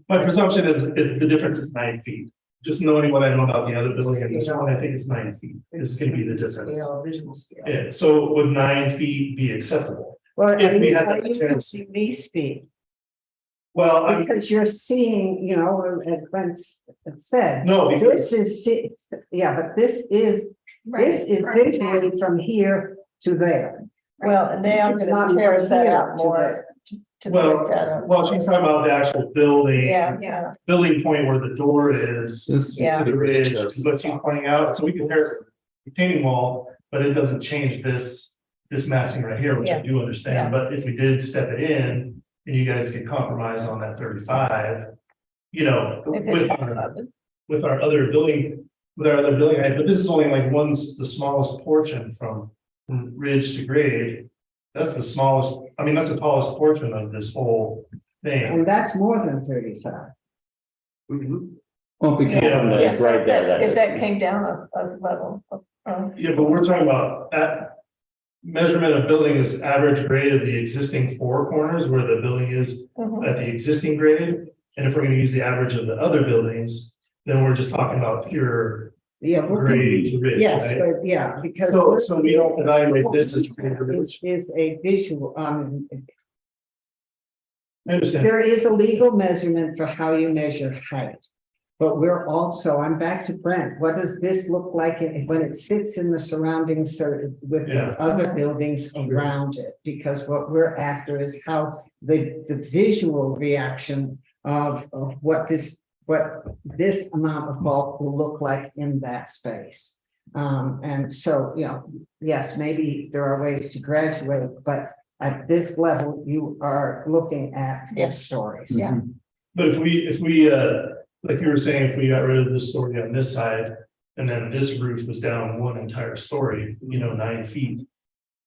S6: My presumption is the difference is 9 feet. Just knowing what I know about the other building and this one, I think it's 9 feet. This is gonna be the difference.
S10: Scale, visual scale.
S6: Yeah, so would 9 feet be acceptable?
S4: well,
S6: If we had
S4: are
S6: that
S4: you
S6: chance.
S4: using these feet?
S6: Well, I'm,
S4: Because you're seeing, you know, as Brent said,
S6: no, because,
S4: this is, yeah, but this is visually from here to there.
S1: Well, and they are
S4: It's
S1: gonna
S4: not
S1: terrace that
S4: here
S1: out
S4: to
S1: more.
S4: there.
S1: To break that up.
S6: well, she's talking about the actual building.
S1: Yeah.
S6: Building point where the door is.
S2: This-
S1: Yeah.
S6: To the ridge, is what she's pointing out, so we can terrace the retaining wall, but it doesn't change this massing right here, which I do understand, but if we did step it in. And you guys could compromise on that 35, you know,
S1: If it's
S6: with our other building, height, but this is only like the smallest portion from ridge to grade. That's the smallest, I mean, that's the tallest portion of this whole thing.
S4: And that's more than 35.
S2: Well, if we count
S6: Yeah.
S2: the
S1: Yes,
S2: right there, that
S1: if
S2: is.
S1: that came down a level.
S6: Yeah, but we're talking about measurement of building is average grade of the existing four corners where the building is
S1: Mhm.
S6: at the existing grade. And if we're gonna use the average of the other buildings, then we're just talking about pure
S4: Yeah.
S6: grade to ridge,
S4: Yes,
S6: right?
S4: but yeah, because.
S6: So we don't evaluate this as grade to ridge.
S4: Is a visual,
S6: I understand.
S4: there is a legal measurement for how you measure height. But we're also, I'm back to Brent, what does this look like when it sits in the surroundings with the
S6: Yeah.
S4: other buildings around it? Because what we're after is how the visual reaction of what this amount of bulk will look like in that space. And so, you know, yes, maybe there are ways to graduate, but at this level, you are looking at 4 stories.
S1: Yeah.
S6: But if we, like you were saying, if we got rid of this story on this side, and then this roof was down one entire story, 9 feet.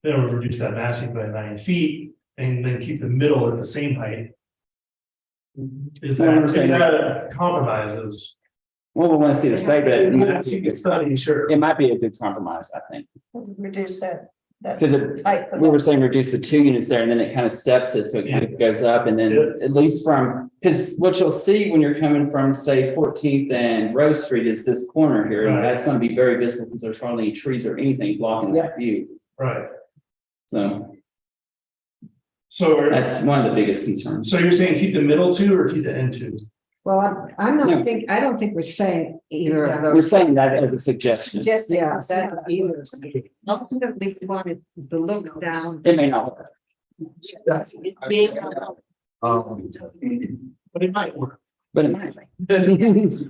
S6: Then we reduce that massing by 9 feet, and then keep the middle at the same height. Is that a compromise?
S2: Well, we want to see the site, but it might
S6: See
S2: be-
S6: the study, sure.
S2: it might be a good compromise, I think.
S1: Reduce that.
S2: Because
S1: height for
S2: we were
S1: that.
S2: saying reduce the 2 units there and then it kind of steps it, so it kind of goes up and then at least because what you'll see when you're coming from, say, 14th and Rose Street is this corner here. And
S6: Right.
S2: that's going to be very visible because there's hardly any trees or anything blocking that view.
S6: Right,
S2: So
S6: so,
S2: that's one of the biggest concerns.
S6: so you're saying keep the middle two or keep the end two?
S4: Well, I'm
S2: No.
S4: not I don't think we're saying either of
S2: We're
S4: those.
S2: saying that as a suggestion.
S1: Just.
S4: Yeah, that either. Ultimately, we wanted to look down.
S2: It may not work.
S6: But it might work.
S2: But it might.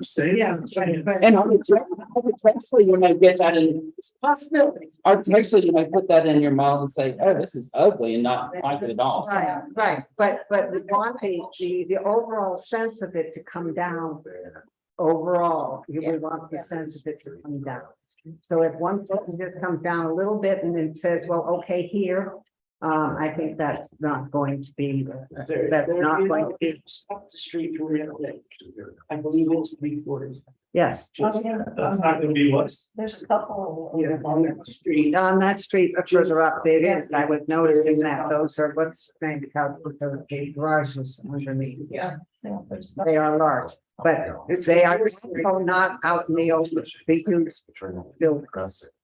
S6: Say.
S4: Yeah, but-
S2: And architecturally, you may get that in possibility. Architecturally, you may put that in your model and say, oh, this is ugly and not like it at all.
S4: Right, but we want the overall sense of it to come down. Overall, you would want the sense of it to come down. So if one just comes down a little bit and it says, well, okay, here. I think that's not going to be, that's not going to be,
S9: Up the street from real estate. I believe it's 3/4.
S4: yes.
S6: That's not gonna be what?
S1: There's a couple.
S9: Yeah, on that street.
S4: On that street further up, it is, I was noticing that those are what's named out with the garages underneath.
S1: Yeah.
S4: They are large, but they are also not out in the open, they do build,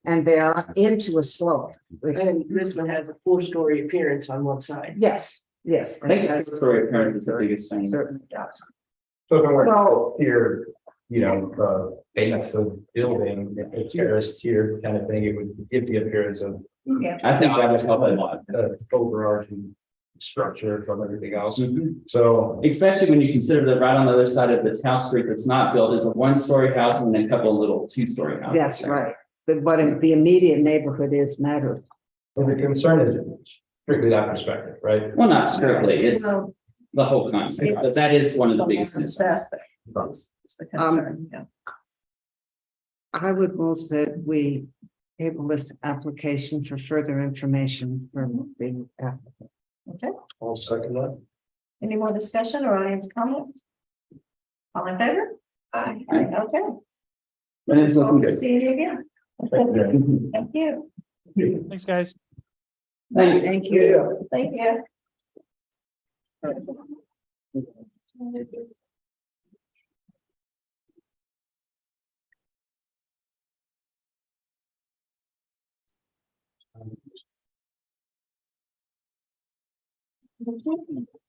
S4: and they are into a slope.
S9: And this one has a 4-story appearance on one side.
S4: Yes, yes.
S2: I think the story appearance is the biggest thing.
S4: Certainly does.
S3: So if I were
S4: Well-
S3: here, base of building, a terraced here kind of thing, it would give the appearance of
S2: I think that would help a lot.
S3: overarching structure from everything else.
S2: Mhm.
S3: So
S2: Especially when you consider that right on the other side of the town street that's not built is a 1-story house and then a couple of little 2-story houses.
S4: That's right, but in the immediate neighborhood is matter.
S3: the concern is strictly that perspective, right?
S2: Well, not strictly, it's
S1: Well,
S2: the whole concept, but that is one of the biggest concerns.
S1: It's the concern, yeah.
S4: I would move that we table this application for further information from the applicant.
S10: Okay,
S3: I'll second that.
S10: any more discussion or audience comments? All in favor?
S9: Aye.
S10: Okay.
S2: But it's looking
S10: Hope to
S2: good.
S10: see you again. Thank you.
S12: Thanks, guys.
S2: Thanks.
S4: Thank you.
S10: Thank you.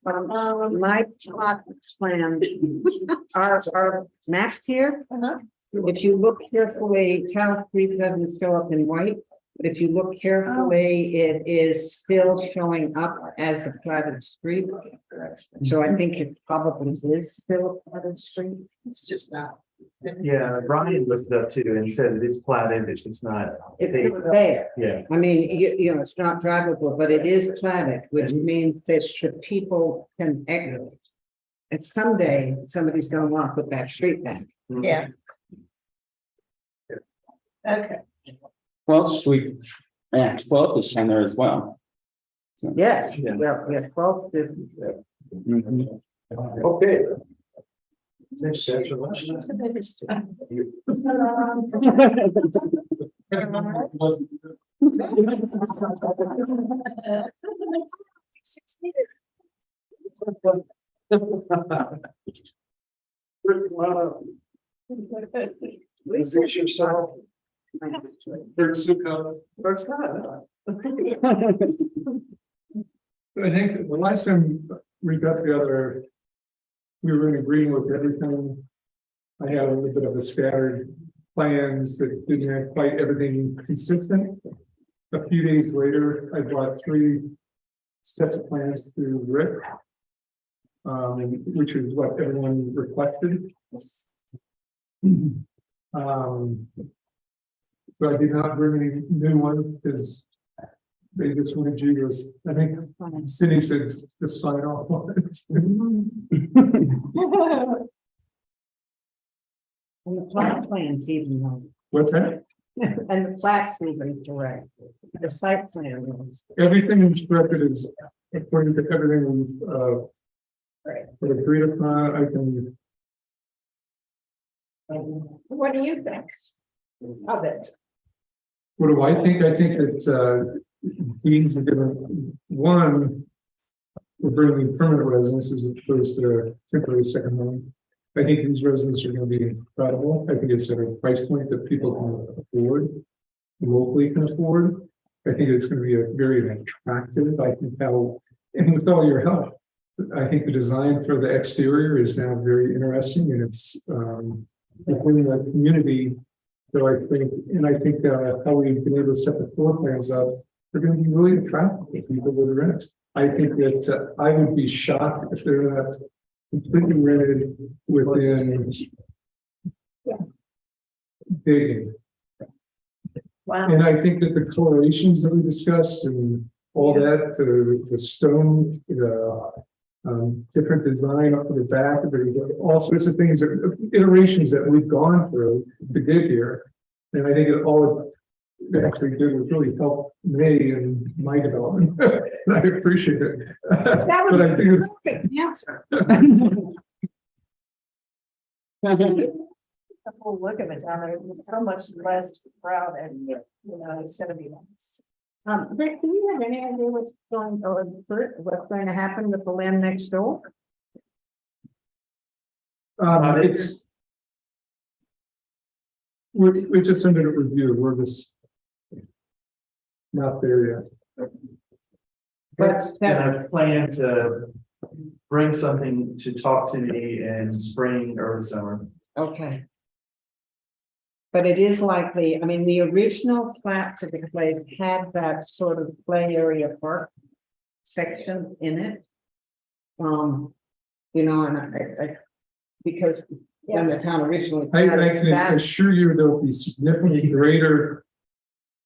S4: My plot plan, are mapped here.
S10: Uh-huh.
S4: If you look carefully, Town Street doesn't show up in white, but if you look carefully, it is still showing up as a platted street. So I think it probably is still a platted street.
S1: It's just not.
S7: Yeah, Brian looked it up too and said it's platted, it's just not.
S4: It's there.
S7: Yeah.
S4: I mean, you know, it's not drivable, but it is platted, which means that the people can exit. And someday, somebody's gonna want to put that street back.
S10: Yeah. Okay.
S2: 12th Street, yeah, 12th is on there as well.
S4: Yes,
S7: Yeah.
S4: well, yeah, 12 is.
S2: Mhm.
S3: Okay. Release yourself.
S13: I think the last time we got together, we were in agreement with everything. I had a little bit of a scattered plans that didn't have quite everything consistent. A few days later, I brought 3 sets of plans to Rick. Which is what everyone requested. So I did not bring any new ones because they just wanted you to, I think, Cindy said just sign off on it.
S4: And the plat plans even though,
S13: What's that?
S4: and the plats even correct. The site plan was.
S13: Everything instructed is according to everything for the agreed upon. I can,
S5: What do you think of it?
S13: what do I think? I think that Dean's are gonna, one, we're bringing permanent residents as opposed to temporary second home. I think these residents are gonna be incredible. I think it's at a price point that people can afford, locally can afford. I think it's gonna be a very attractive, I think how, and with all your help, I think the design for the exterior is now very interesting and it's within the community. So I think, and I think how we've been able to set the floor plans up, they're going to be really attractive to people that are in it. I think that I would be shocked if they're not completely rented within digging.
S10: Wow.
S13: And I think that the colorations that we discussed and all that, the stone, different design up to the back, there's all sorts of things, iterations that we've gone through to get here. And I think it all it actually did was really help me and my development. And I appreciate it.
S5: That was
S13: But I
S5: a
S13: think it's-
S5: perfect answer.
S10: The whole look of it down there, it's so much less crowded, you know, it's gonna be nice.
S4: Rick, do you have any idea what's going to happen with the land next door?
S13: It's. We're just under review, we're just. Not there yet.
S4: But
S7: And I plan to bring something to talk to me in spring or summer.
S4: okay. But it is likely, I mean, the original flat to the place had that sort of play area park section in it. You know, and I because when the town originally.
S13: I
S4: had
S13: can
S4: that-
S13: assure you there will be significantly greater.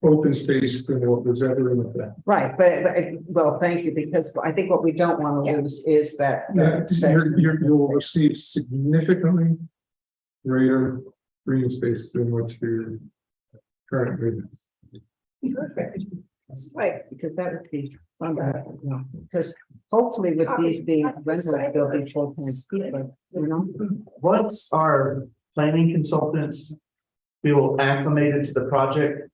S13: Open space than what was ever in the plan.
S4: Right, but, well, thank you, because I think what we don't want to lose is that.
S13: You'll receive significantly. Greater green space than what you're currently.
S5: Perfect. Right.
S4: Because that would be fun, because hopefully with these being rental, they'll be full-time people, you know?
S7: Once our planning consultants feel acclimated to the project.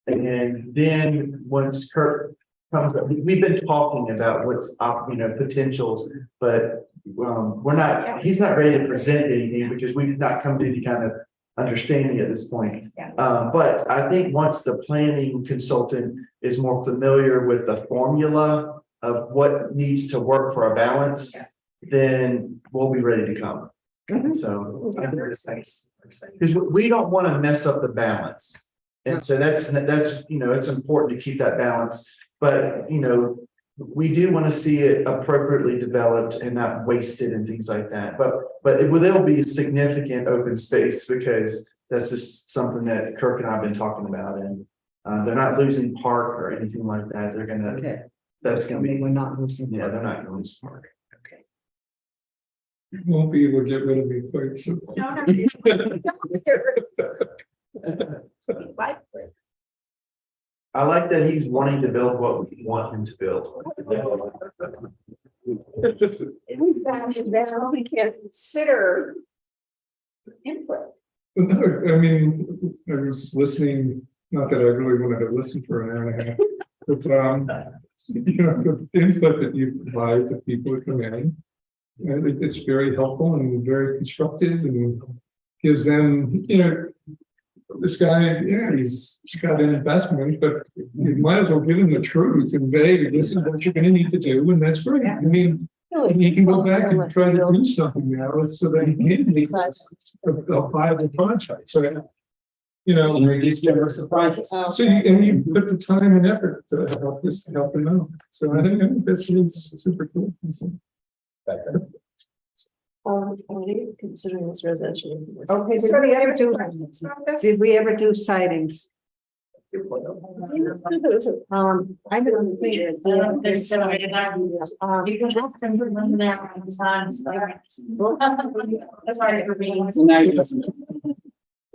S7: And then once Kirk comes up, we've been talking about what's up, potentials, but he's not ready to present anything because we've not come to any kind of understanding at this point.
S5: Yeah.
S7: But I think once the planning consultant is more familiar with the formula of what needs to work for a balance, then we'll be ready to come. So I think it's nice. Because we don't want to mess up the balance. And so that's, it's important to keep that balance, but, we do want to see it appropriately developed and not wasted and things like that. But there'll be significant open space because that's just something that Kirk and I have been talking about. And they're not losing park or anything like that. They're gonna, that's gonna be,
S4: We're not losing.
S7: yeah, they're not gonna lose park.
S13: Won't be able to get rid of me quite so.
S7: I like that he's wanting to build what we want him to build.
S5: We've got, we can't consider input.
S13: I mean, I was listening, not that I really wanted to listen for an hour and a half, but the input that you provide to people who come in. And it's very helpful and very constructive and gives them, this guy, he's got an investment, but you might as well give him the truth and say, this is what you're gonna need to do, and that's great. I mean, he can go back and try to do something now so that he can make a viable project. So,
S2: And reduce your surprises.
S13: so you put the time and effort to help him out. So I think that's really super cool.
S1: Considering this residential.
S4: Okay, did we ever do sightings? I don't think.
S2: So now you listen.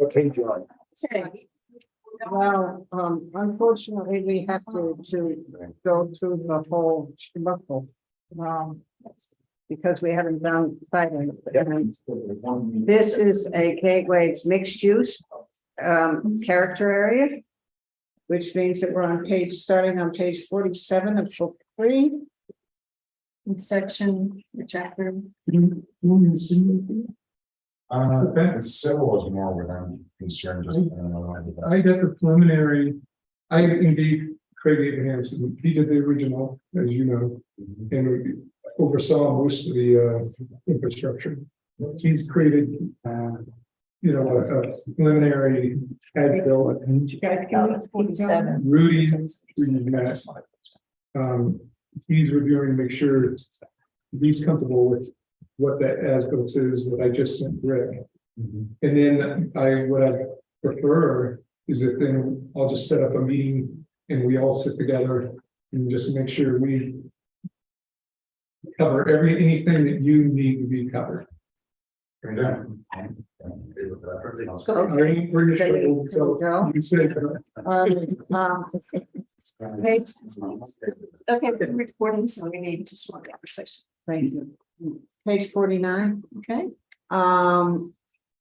S3: Okay, John.
S4: Well, unfortunately, we have to go through the whole schmuckle. Because we haven't done citing. This is a gateway mixed use character area. Which means that we're starting on page 47 of book 3.
S1: Section, the chapter.
S11: Civil is more what I'm concerned.
S13: I got the preliminary, I indeed, Craig Abraham, he did the original, as you know, and we oversaw most of the infrastructure. He's created, a preliminary ad bill.
S1: You guys go, it's 47.
S13: Rudy, he's reviewing to make sure he's comfortable with what that as-built is that I just sent Rick. And then what I prefer is that then I'll just set up a meeting and we all sit together and just make sure we cover anything that you need to be covered. You said,
S5: Okay, the recording, so we need to swap conversation.
S4: Thank you. Page 49.
S5: Okay.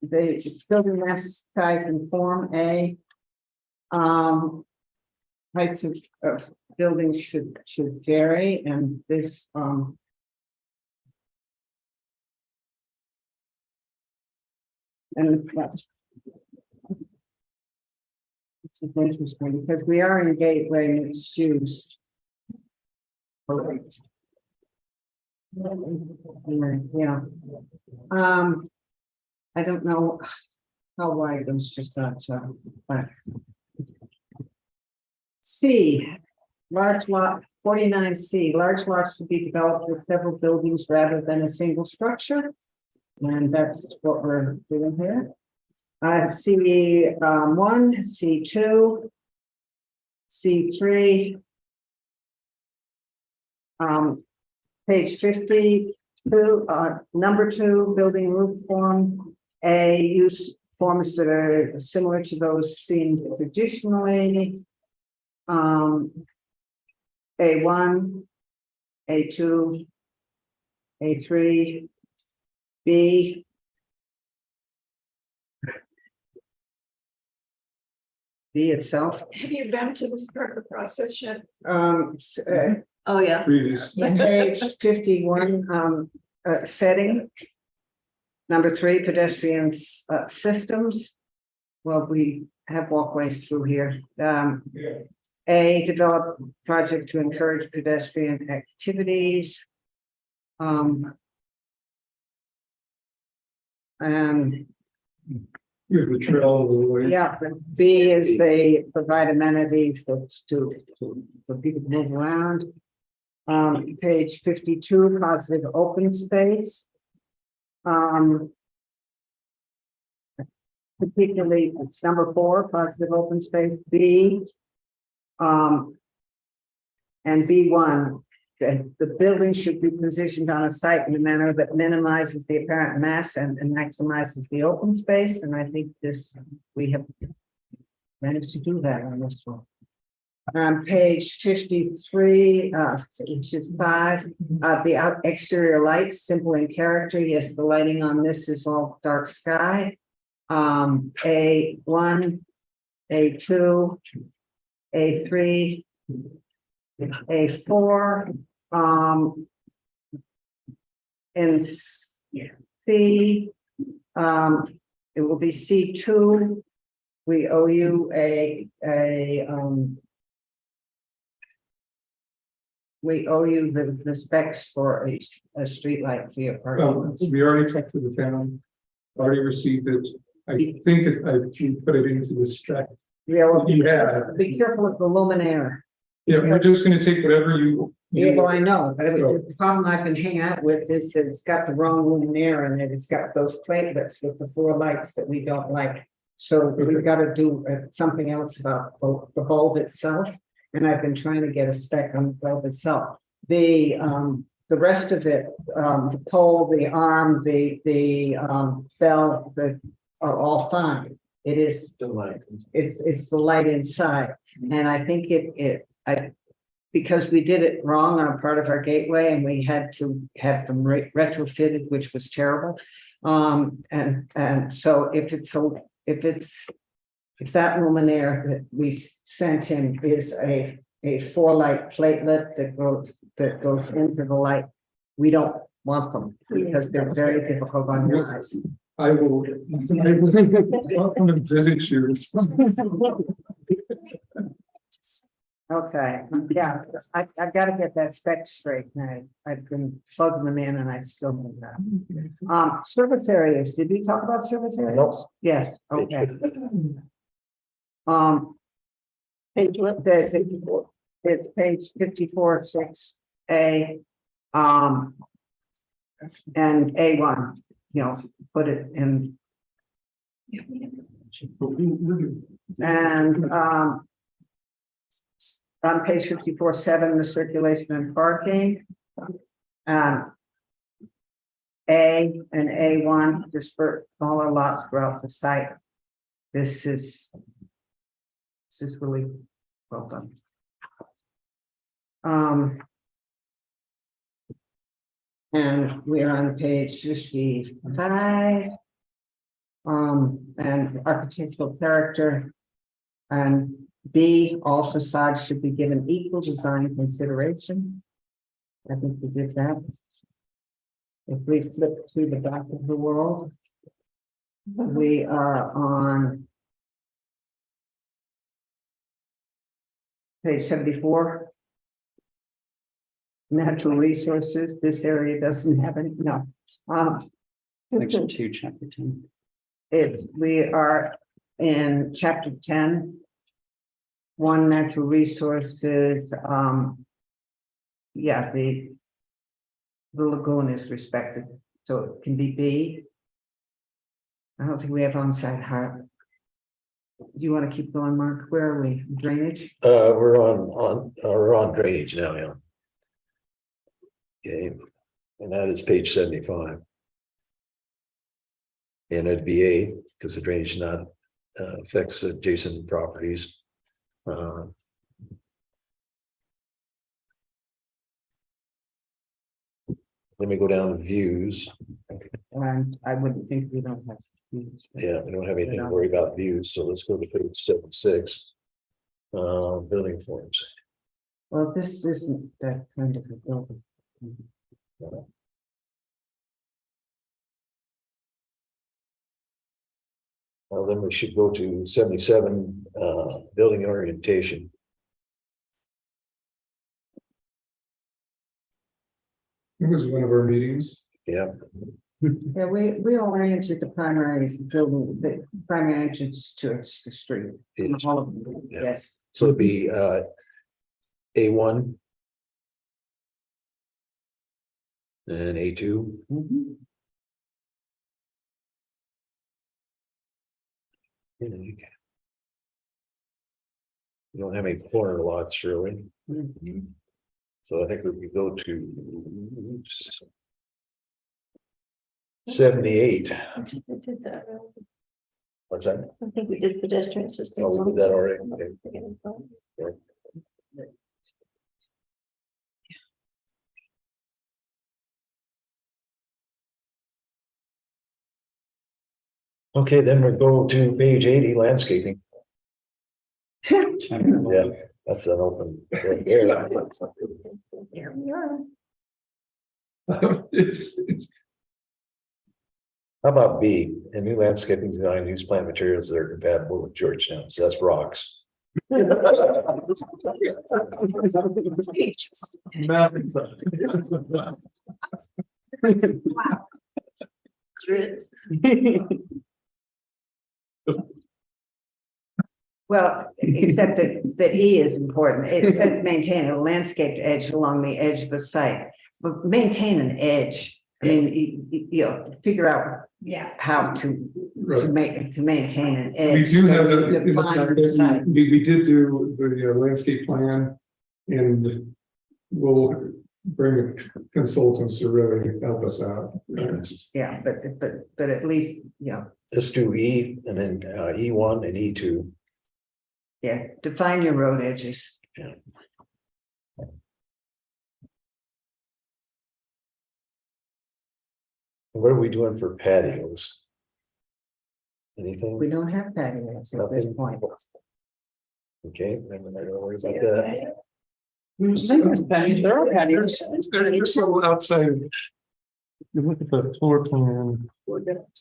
S4: The building mass size in Form A. Heights of buildings should vary, and this and that's it's interesting because we are in gateway mixed use. Yeah. I don't know how wide those just got, but. C, large lot, 49C, large lots should be developed with several buildings rather than a single structure. And that's what we're doing here. C1, C2, C3. Page 52, number 2, building roof form. A, use forms that are similar to those seen traditionally. A1, A2, A3, B. B itself,
S5: Have you been to this part of the process yet?
S10: Oh, yeah.
S13: Previous.
S4: page 51, setting. Number 3, pedestrians, systems. Well, we have walkways through here. A, develop project to encourage pedestrian activities. And
S13: Here's the trail of the way.
S4: yeah, but B is they provide amenities to for people to move around. Page 52, positive open space. Particularly, it's number 4, positive open space, B. And B1, the building should be positioned on a site in a manner that minimizes the apparent mass and maximizes the open space, and I think we have managed to do that on this one. Page 53, which is 5, the exterior lights, simple in character. Yes, the lighting on this is all dark sky. A1, A2, A3, A4, and C, it will be C2. We owe you we owe you the specs for a street light for your apartment.
S13: We already talked to the town, already received it. I think I put it into the spec.
S4: Yeah, well,
S13: Yeah.
S4: be careful with the luminaire.
S13: Yeah, we're just gonna take whatever you.
S4: Yeah, well, I know, but the problem I've been hanging out with is that it's got the wrong luminaire in it. It's got those platelets with the 4 lights that we don't like. So we've got to do something else about the bulb itself. And I've been trying to get a spec on the bulb itself. The rest of it, the pole, the arm, the bell, are all fine. It is the light. It's the light inside, and I think because we did it wrong on a part of our gateway, and we had to have them retrofitted, which was terrible. And so if that luminaire that we sent him is a 4-light platelet that goes into the light, we don't want them because they're very difficult on your eyes.
S13: I will come and visit you.
S4: Okay, yeah, I've got to get that spec straight now. I've been plugging them in and I still need that. Service areas, did we talk about service areas?
S3: No.
S4: Yes, okay.
S1: Page what?
S4: It's page 54, 6A, and A1, put it in. And, on page 54-7, the circulation and parking. A and A1 disperse smaller lots throughout the site. This is really well done. And we're on page 55. And architectural character. And B, all facades should be given equal design consideration. I think we did that. If we flip to the back of the world, we are on page 74. Natural resources, this area doesn't have any, no.
S2: Section 2, chapter 10.
S4: We are in chapter 10. 1, natural resources, yeah, the lagoon is respected, so it can be B. I don't think we have on-site harbor. Do you want to keep going, Mark? Where are we? Drainage?
S3: We're on drainage now, yeah. Okay, and that is page 75. And it'd be A, because the drainage not affects adjacent properties. Let me go down to views.
S4: And I wouldn't think we don't have.
S3: Yeah, we don't have anything to worry about views, so let's go to page 76. Building forms.
S4: Well, this isn't that kind of a building.
S3: Well, then we should go to 77, building orientation.
S13: It was one of our meetings.
S3: Yeah,
S4: Yeah, we oriented the primary building, the primary entrance to the street.
S3: It's-
S4: All of them,
S3: yeah.
S4: yes.
S3: so it'd be A1 and A2.
S4: Mhm.
S3: You don't have any corner lots really. So I think we could go to 78.
S1: I think we did that.
S3: What's that?
S1: I think we did pedestrian systems.
S3: Oh, we did that already. Okay. Okay, then we go to page 80, landscaping. Yeah, that's an open. Right there.
S1: Here we are.
S3: How about B, a new landscaping design, use plant materials that are compatible with Georgetown, so that's rocks.
S4: Well, except that E is important. It says maintain a landscaped edge along the edge of the site, but maintain an edge. I mean, you know, figure out how to maintain an
S13: We
S4: edge.
S13: do have
S4: Define the site.
S13: we did do the landscape plan. And we'll bring consultants to really help us out.
S4: Yeah, but at least, you know,
S3: Let's do E and then E1 and E2.
S4: yeah, define your road edges.
S3: What are we doing for patios? Anything?
S4: We don't have patios at this point.
S3: Okay, then we're not gonna worry about that.
S12: There are patios.
S13: There's a little outside. You look at the floor plan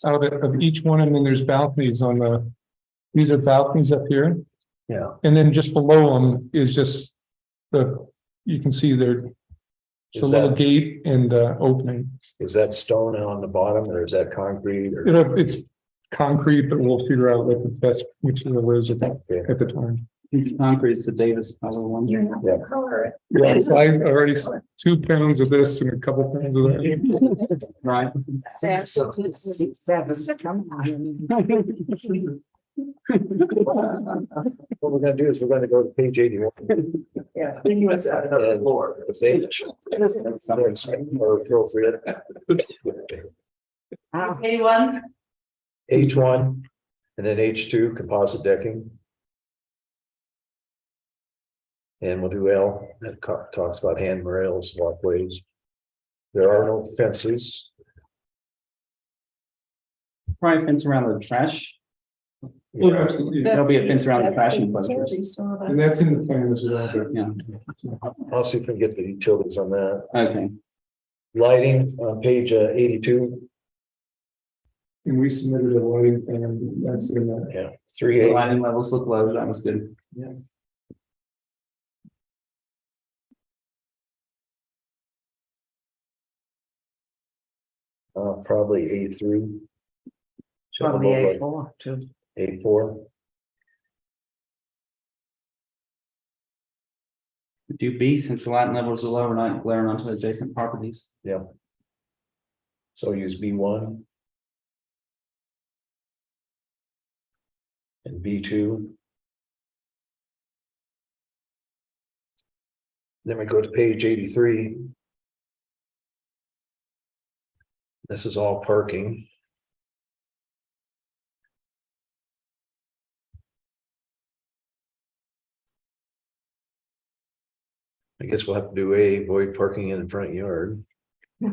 S13: out of each one, and then there's balconies on these are balconies up here.
S3: Yeah.
S13: And then just below them is just you can see there's a
S3: Is
S13: little
S3: that-
S13: gate and opening.
S3: Is that stone on the bottom or is that concrete or?
S13: It's concrete, but we'll figure out what the best material is at the time.
S2: It's concrete, it's the Davis color one.
S5: You're not
S3: Yeah.
S5: gonna color it.
S13: Yeah, so I already 2 pounds of this and a couple pounds of that.
S2: Right.
S3: What we're gonna do is we're gonna go to page 81.
S4: Yeah.
S3: Floor. It's H. Or appropriate.
S10: Anyone?
S3: H1 and then H2 composite decking. And we'll do L, that talks about handrails, walkways. There are no fences.
S2: Probably fence around the trash.
S13: Well, absolutely.
S2: There'll be a fence around the trash enclosures.
S13: And that's in the plan as well. but-
S2: Yeah,
S3: I'll see if we can get the utilities on that.
S2: okay.
S3: Lighting on page 82,
S13: And we submitted a lighting plan, that's in that.
S3: yeah,
S2: The
S3: 3A.
S2: lighting levels look low, that was good.
S3: Probably A3.
S4: Probably A4 too.
S3: A4.
S2: Do B since the lighting levels are low, we're not glaring onto adjacent properties.
S3: Yeah. So use B1. And B2. Then we go to page 83. This is all parking. I guess we'll have to do A, void parking in the front yard. Go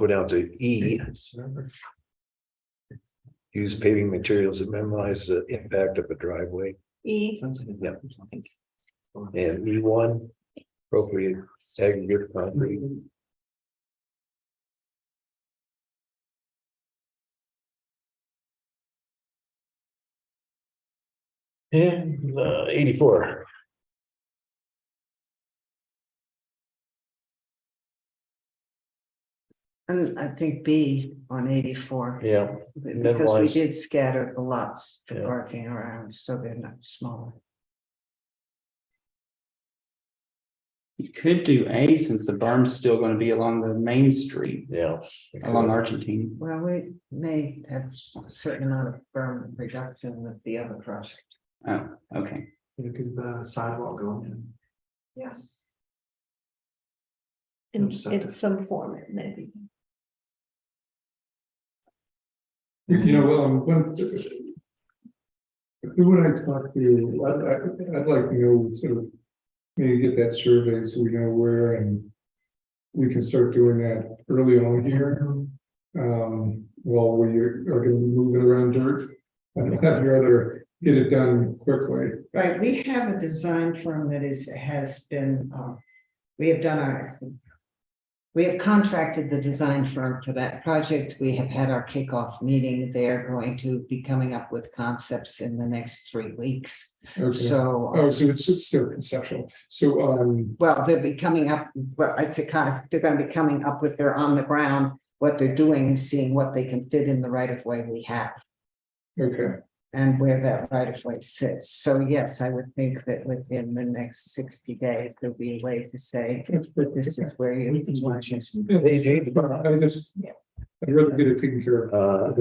S3: down to E. Use paving materials that minimize the impact of a driveway.
S5: E,
S3: Yeah. And E1, appropriate aggregate concrete. And 84.
S4: And I think B on 84.
S3: Yeah.
S4: Because we
S3: Minimize.
S4: did scatter the lots to
S3: Yeah.
S4: parking around, so they're not smaller.
S2: You could do A since the berm's still going to be along the main street,
S3: Yeah.
S2: along Argentine.
S4: Well, we may have a certain amount of berm reduction with the other project.
S2: Oh, okay.
S7: Because the sidewalk going in.
S4: Yes.
S1: In some format, maybe.
S13: When I talk to you, I'd like to know, sort of, maybe get that survey so we know where, and we can start doing that early on here. While we are going to move it around dirt, I'd rather get it done quickly.
S4: Right, we have a design firm that has been, we have contracted the design firm for that project. We have had our kickoff meeting. They're going to be coming up with concepts in the next 3 weeks.
S13: Okay.
S4: So,
S13: Oh, so it's still conceptual. So,
S4: well, they'll be coming up, well, they're gonna be coming up with their on the ground. What they're doing is seeing what they can fit in the right of way we have
S13: okay.
S4: and where that right of way sits. So yes, I would think that within the next 60 days, there'll be a way to say, this is where you.
S13: I'd rather get it taken care of.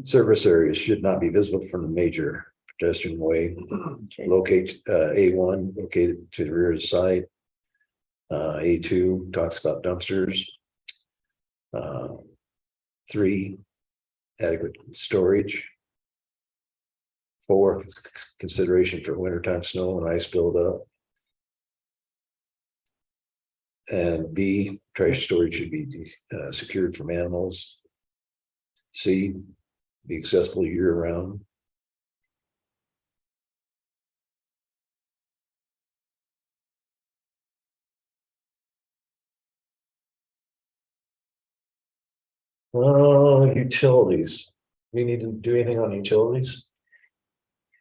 S3: Service areas should not be visible from the major pedestrian way. Locate A1 located to the rear of the site. A2 talks about dumpsters. 3, adequate storage. 4, consideration for wintertime snow and ice buildup. And B, trash storage should be secured from animals. C, be accessible year round. Utilities. We need to do anything on utilities?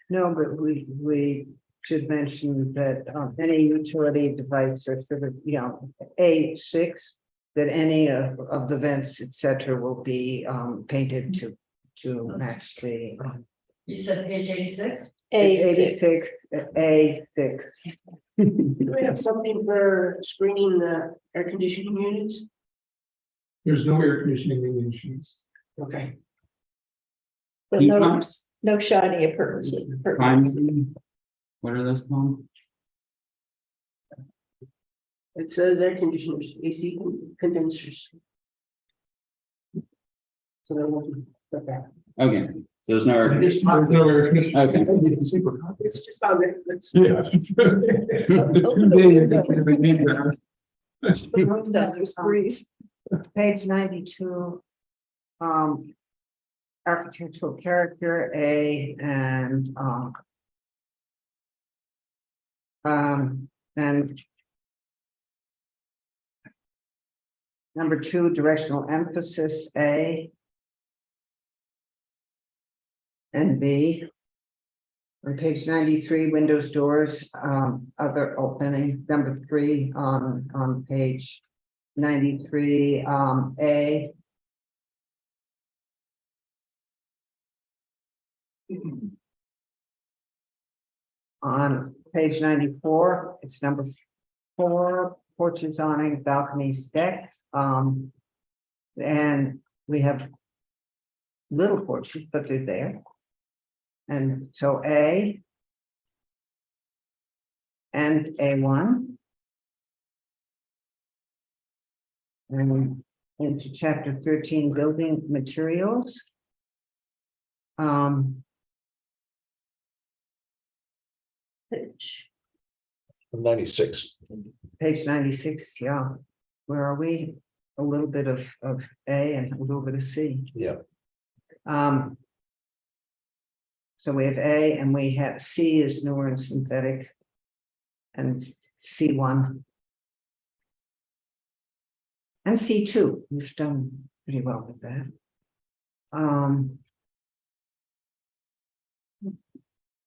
S4: No, but we should mention that any utility device or sort of, A6, that any of the vents, et cetera, will be painted to match the.
S10: You said page 86?
S4: It's 86, A6.
S9: Do we have something for screening the air conditioning units?
S13: There's no air conditioning in these sheets.
S9: Okay.
S1: But
S2: Heat
S1: no,
S2: pumps,
S1: no shiny appurtenance.
S2: primes, what are those called?
S9: It says air conditioners, AC condensers. So they're looking, okay.
S2: Okay, so there's no air conditioning.
S13: There's no air conditioning.
S2: Okay.
S9: It's just on there. Let's.
S13: Yeah. The 2 days that they need that.
S4: Page 92. Architectural character, A, and number 2, directional emphasis, A. And B. On page 93, windows, doors, other opening, number 3 on page 93, A. On page 94, it's number 4, porches, awning, balconies, decks. And we have little porches, but they're there. And so A and A1. And into chapter 13, building materials.
S3: 96.
S4: Page 96, yeah. Where are we? A little bit of A and a little bit of C.
S3: Yeah.
S4: So we have A and we have C is newer and synthetic. And C1. And C2, we've done pretty well with that.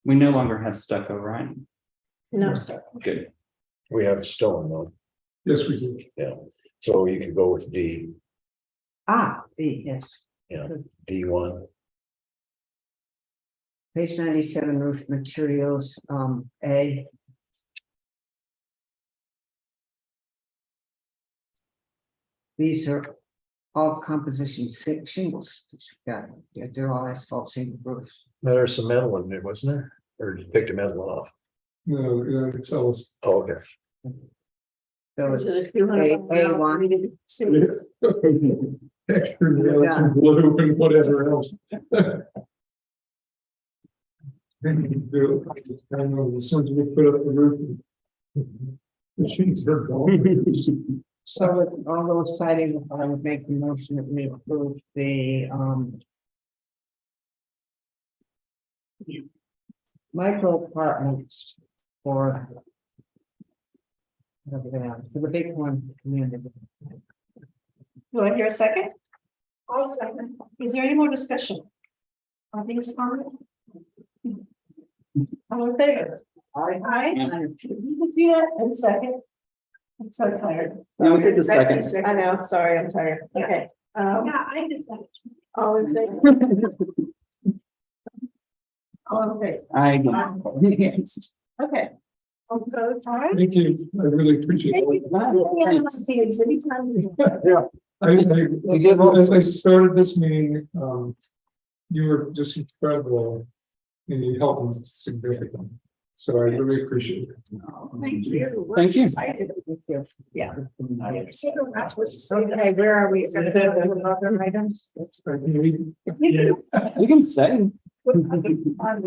S2: We no longer have stucco, right?
S1: No,
S2: Good.
S3: We have stone though.
S13: Yes, we do.
S3: Yeah. So you could go with D,
S4: B, yes.
S3: yeah, D1.
S4: Page 97, roof materials, A. These are all composition shingles. Yeah, they're all asphalt shingle roofs.
S3: There's some metal in there, wasn't there? Or you picked the metal off?
S13: No, it tells.
S3: Oh, okay.
S4: So
S1: is
S4: it's
S1: it a few hundred
S4: A1.
S13: Extra yellow and blue and whatever else. Then you do it. I know, as soon as we put up the roof. The sheets are gone.
S4: So with all those citing, I would make the motion that we approve the micro apartments for whatever they are, for the big one community.
S10: Do I hear a second? I'll second. Is there any more discussion? On these comments? All in favor? Aye. You see that? And second. I'm so tired.
S2: No, we did the second.
S1: I know, sorry, I'm tired. Okay.
S10: Yeah, I did that.
S1: All in favor?
S10: All in favor?
S2: I.
S10: Okay. All right.
S13: Thank you. I really appreciate it. As I started this meeting, you were just incredible. And you helped me significantly. So I really appreciate it.
S10: Thank you. We're
S2: Thank you.
S10: excited. Yeah. That's what's so.
S1: Okay, where are we? Is it the other items?
S2: You can say.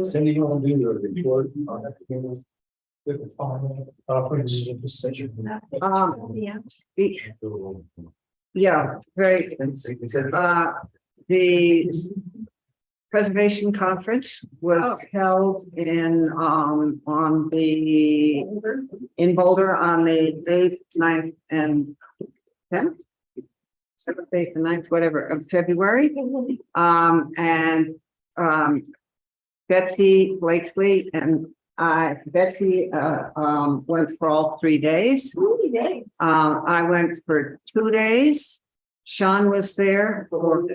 S13: Cindy, you want to do the report on that?
S4: Yeah, very. The preservation conference was held in in Boulder on the 8th, 9th, and 10th. 7th, 8th, and 9th, whatever, of February. Betsy Blakely and Betsy went for all 3 days. I went for 2 days. Sean was there for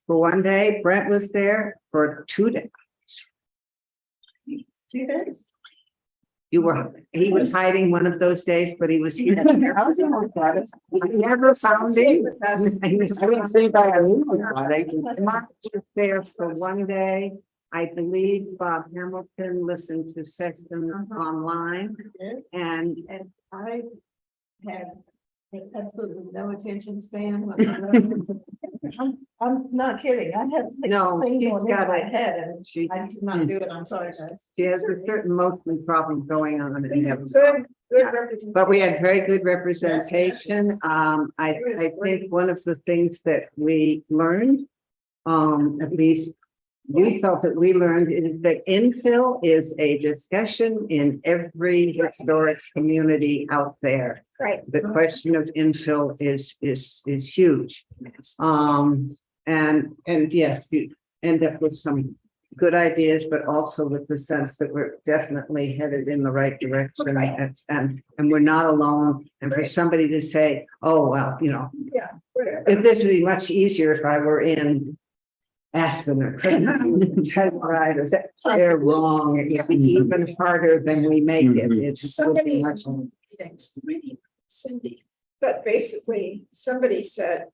S4: 1 day. Brent was there for 2 days.
S10: 2 days.
S4: He was hiding one of those days, but he was here. I never found him. I didn't see by Mark was there for 1 day. I believe Bob Hamilton listened to session online and
S10: I had absolutely no attention span. I'm not kidding. I had like
S4: No,
S10: this thing
S4: she's
S10: going
S4: got
S10: in my
S4: it.
S10: head and
S4: she,
S10: I did not do it. I'm sorry, guys.
S4: she has a certain emotional problem going on. And
S10: Good representation.
S4: But we had very good representation. I think one of the things that we learned, at least we felt that we learned, is that infill is a discussion in every historic community out there.
S5: Right.
S4: The question of infill is huge. And yes, you end up with some good ideas, but also with the sense that we're definitely headed in the right direction.
S5: Right.
S4: And we're not alone. And for somebody to say, oh, well, you know,
S5: Yeah.
S4: this would be much easier if I were in Aspen or Telluride or that, they're wrong. It's even harder than we make it. It's
S5: Somebody,
S4: much.
S5: meetings, maybe Cindy, but basically somebody said,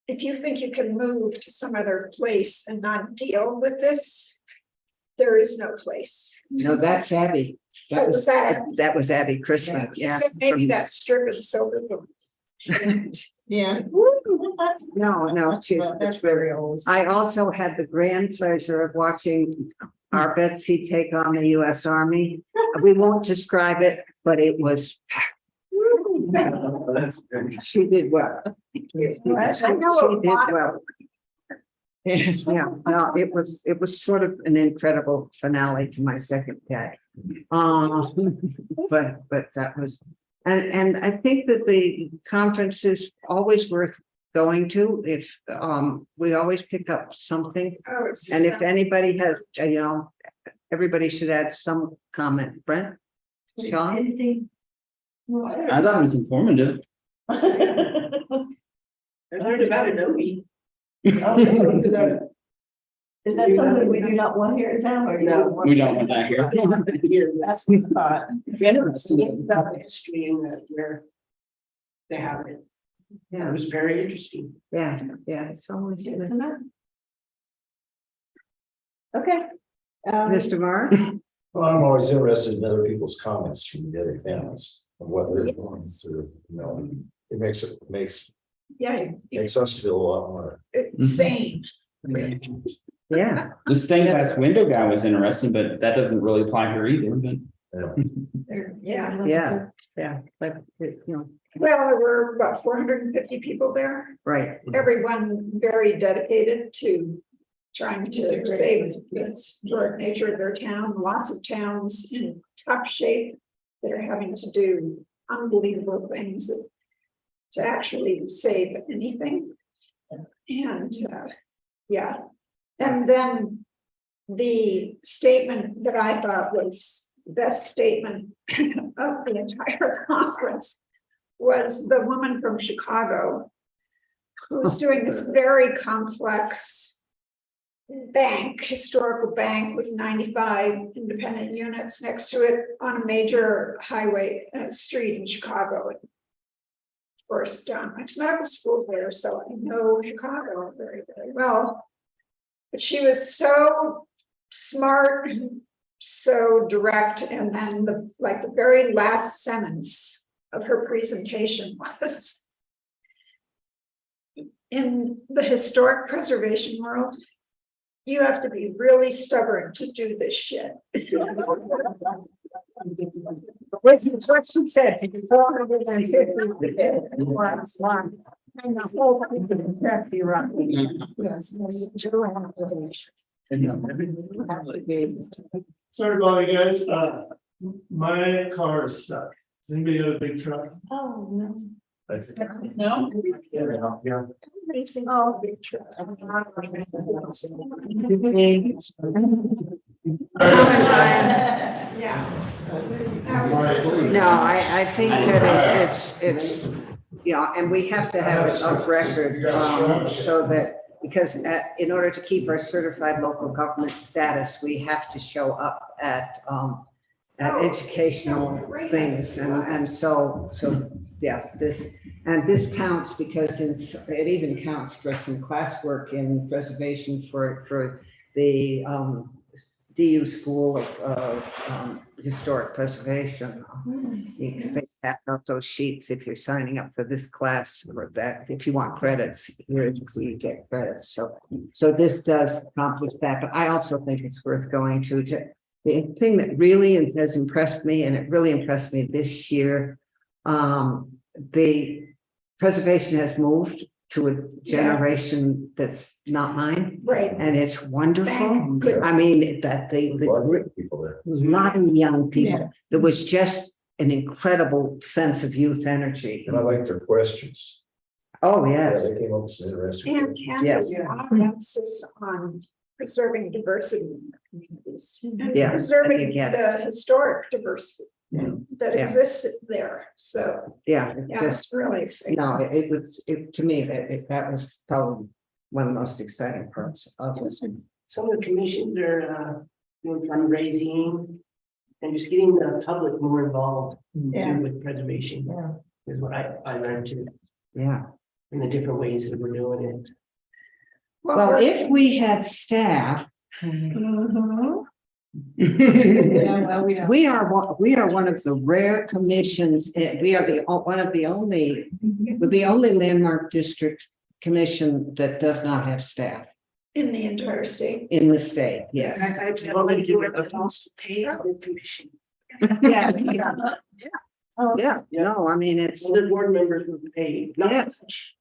S5: if you think you can move to some other place and not deal with this, there is no place.
S4: No, that's Abby.
S5: What was that?
S4: That was Abby Christmas. Yeah.
S5: Except maybe that strip is Silver Boom.
S1: Yeah.
S4: No,
S1: Well, that's very old.
S4: I also had the grand pleasure of watching our Betsy take on the US Army. We won't describe it, but it was,
S2: That's good.
S4: she did well.
S5: I know a
S4: She did
S5: lot.
S4: well. Yeah, no, it was sort of an incredible finale to my second day. But that was, and I think that the conference is always worth going to if, we always pick up something.
S5: Oh, it's-
S4: And if anybody has, everybody should add some comment. Brent? Sean?
S10: Anything?
S2: I thought it was informative.
S9: I learned about Adobe.
S10: Is that something we do not want here in town or?
S9: No.
S2: We don't want that here.
S9: That's what I thought.
S2: It's interesting.
S9: About the history and where they have it. Yeah, it was very interesting.
S4: Yeah, it's always.
S10: Okay.
S4: Mr. Marr?
S3: Well, I'm always interested in other people's comments from the other families and what they're going through, it makes
S5: Yeah,
S3: us feel a lot more.
S5: it's sane.
S4: Yeah.
S2: The stained glass window guy was interesting, but that doesn't really apply here either, but.
S5: Yeah.
S4: Yeah, but,
S5: Well, there were about 450 people there,
S4: right.
S5: everyone very dedicated to trying to save the historic nature of their town. Lots of towns in tough shape that are having to do unbelievable things to actually save anything. And yeah, and then the statement that I thought was the best statement of the entire conference was the woman from Chicago who's doing this very complex bank, historical bank with 95 independent units next to it on a major highway street in Chicago. Of course, I went to medical school there, so I know Chicago very, very well. But she was so smart, so direct, and then the very last sentence of her presentation was, in the historic preservation world, you have to be really stubborn to do this shit. What she said, and the whole thing is hefty, right? Yes,
S6: Sorry about you guys, my car is stuck. Does anybody have a big truck?
S10: Oh, no.
S2: No.
S6: Yeah.
S5: Oh, yeah. That was-
S4: No, I think that it's, and we have to have it of record, so that, because in order to keep our certified local government status, we have to show up at educational things, and so, yes, this counts because it even counts for some classwork in preservation for the DU School of Historic Preservation. You can pass out those sheets if you're signing up for this class or that, if you want credits, you get credits. So this does accomplish that, but I also think it's worth going to. The thing that really has impressed me, and it really impressed me this year, the preservation has moved to a generation that's not mine,
S5: Right.
S4: and it's wonderful.
S5: Thank goodness.
S4: I mean, that
S3: A lot of people there.
S4: a lot of young people. There was just an incredible sense of youth energy.
S3: And I like their questions.
S4: Oh,
S3: Yeah,
S4: yes.
S3: they came up with some interesting.
S5: And
S3: questions.
S4: Yes.
S5: there's a lot of emphasis on preserving diversity in the communities. And
S4: Yeah, I
S5: preserving
S4: think, yeah.
S5: the historic diversity that
S4: Yeah.
S5: exists there. So,
S4: Yeah, it's
S5: yeah,
S4: just,
S5: it's really exciting.
S4: no, it was, to me, that was probably one of the most exciting parts of it.
S9: Some of the commissions are doing fundraising and just getting the public more involved
S5: Yeah.
S9: with preservation. Is what I learned too,
S4: Yeah.
S9: in the different ways that we're doing it.
S4: Well, if we had staff.
S5: Mhm.
S4: We are one of the rare commissions, we are one of the only, we're the only landmark district commission that does not have staff.
S5: In the entire state.
S4: in the state, yes.
S9: I
S7: You want me to give it a-
S9: Pay the commission.
S10: Yeah.
S4: Yeah, no, I mean, it's,
S9: The board members were paid, not
S4: Yes.
S9: much.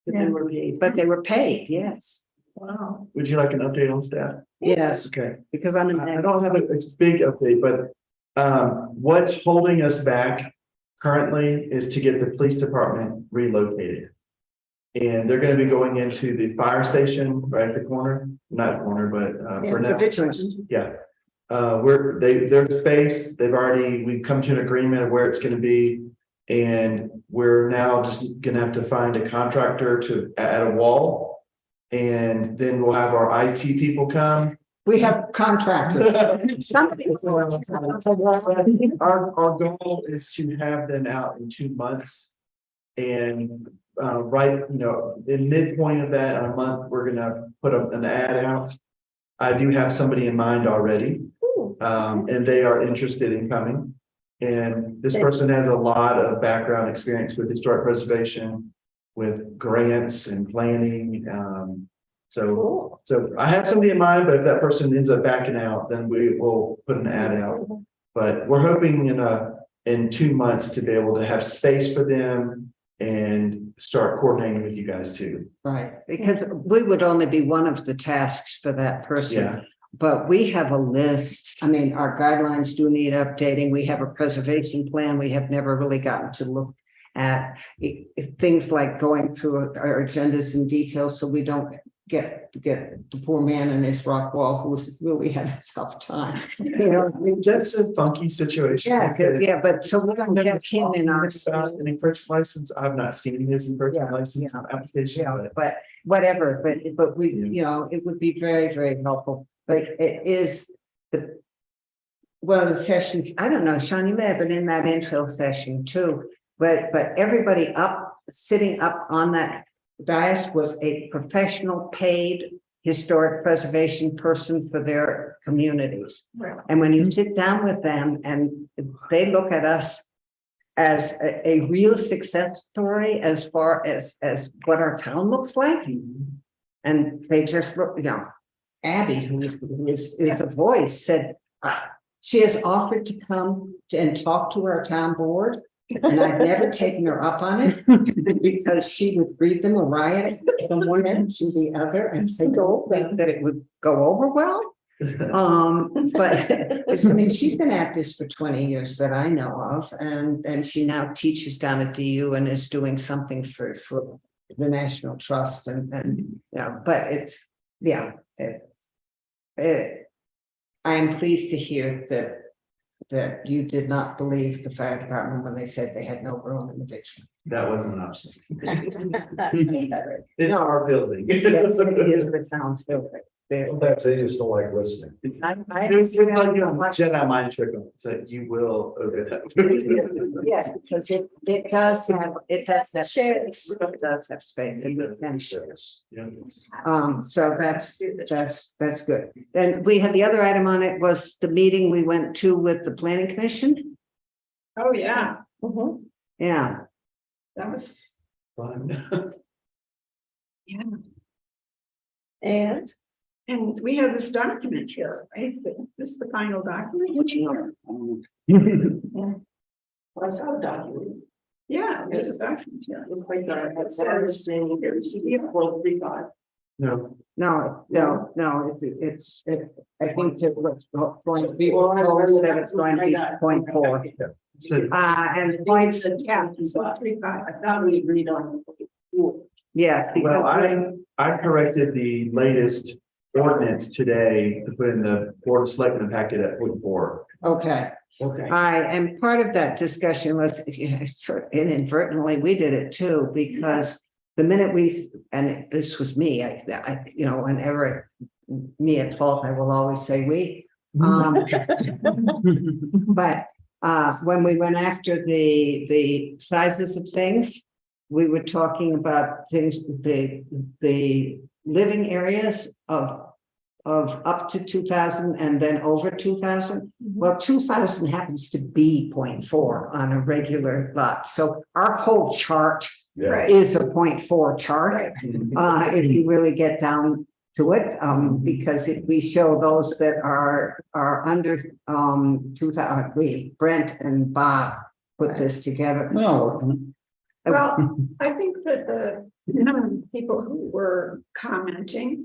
S9: But they were paid.
S4: but they were paid, yes,
S5: Wow.
S7: Would you like an update on staff?
S4: yes,
S7: Okay.
S4: because I'm in.
S7: I don't have a big update, but what's holding us back currently is to get the police department relocated. And they're gonna be going into the fire station right at the corner, not corner, but Burnett. Yeah. Their space, we've come to an agreement of where it's gonna be. And we're now just gonna have to find a contractor to add a wall. And then we'll have our IT people come.
S4: We have contractors. Somebody.
S7: Our goal is to have them out in 2 months. And in midpoint of that, in a month, we're gonna put an ad out. I do have somebody in mind already. And they are interested in coming. And this person has a lot of background experience with historic preservation, with grants and planning. So I have somebody in mind, but if that person ends up backing out, then we will put an ad out. But we're hoping in 2 months to be able to have space for them and start coordinating with you guys too.
S4: Right, because we would only be one of the tasks for that person.
S7: Yeah.
S4: But we have a list. I mean, our guidelines do need updating. We have a preservation plan. We have never really gotten to look at things like going through our agendas in detail, so we don't get the poor man in his rock wall who's really had a tough time. You know,
S7: That's a funky situation.
S4: yeah, but so we don't get him in our.
S7: An encroachment license. I've not seen his encroachment license application.
S4: Yeah, but whatever, but we, you know, it would be very, very helpful. But it is one of the sessions, I don't know, Sean, you may have been in that infill session too, but everybody sitting up on that dais was a professional paid historic preservation person for their communities.
S5: Right.
S4: And when you sit down with them and they look at us as a real success story as far as what our town looks like, and they just look, you know, Abby, who is a voice, said she has offered to come and talk to our town board, and I've never taken her up on it because she would read them a riot from one end to the other and say that it would go over well. But I mean, she's been at this for 20 years that I know of, and she now teaches down at DU and is doing something for the National Trust and but it's I am pleased to hear that you did not believe the fire department when they said they had no room in the basement.
S7: That wasn't an option. It's our building.
S4: Yes, it is the town's building.
S3: That's, they just don't like listening.
S7: It's like Jedi mind trick them. It's like you will obey that.
S4: Yes, because it does have space. It does have space. It can share.
S7: Yeah.
S4: So that's good. Then we had the other item on it was the meeting we went to with the planning commission.
S5: Oh, yeah.
S4: Yeah.
S5: That was,
S7: Fun.
S5: yeah. And we have this document here, right? Is this the final document?
S9: I saw the document.
S5: Yeah, there's a document here.
S9: It was quite dark. It says, there's World 35.
S7: No.
S4: No, it's I think that what's going to be, proposed that it's going to be 0.4.
S7: So
S4: And points,
S5: Yeah, it's 35.
S9: I thought we agreed on.
S4: yeah.
S7: well,
S4: because
S7: I corrected the latest ordinance today to put in the board of selectmen packet at 0.4.
S4: Okay.
S9: Okay.
S4: And part of that discussion was, sort of inadvertently, we did it too, because the minute and this was me, I you know, whenever me at fault, I will always say we. But when we went after the sizes of things, we were talking about things, the living areas of up to 2,000 and then over 2,000. Well, 2,000 happens to be 0.4 on a regular lot. So our whole chart
S3: Yeah.
S4: is a 0.4 chart. If you really get down to it, because if we show those that are under, 2000, Brent and Bob put this together.
S11: No,
S5: Well, I think that the people who were commenting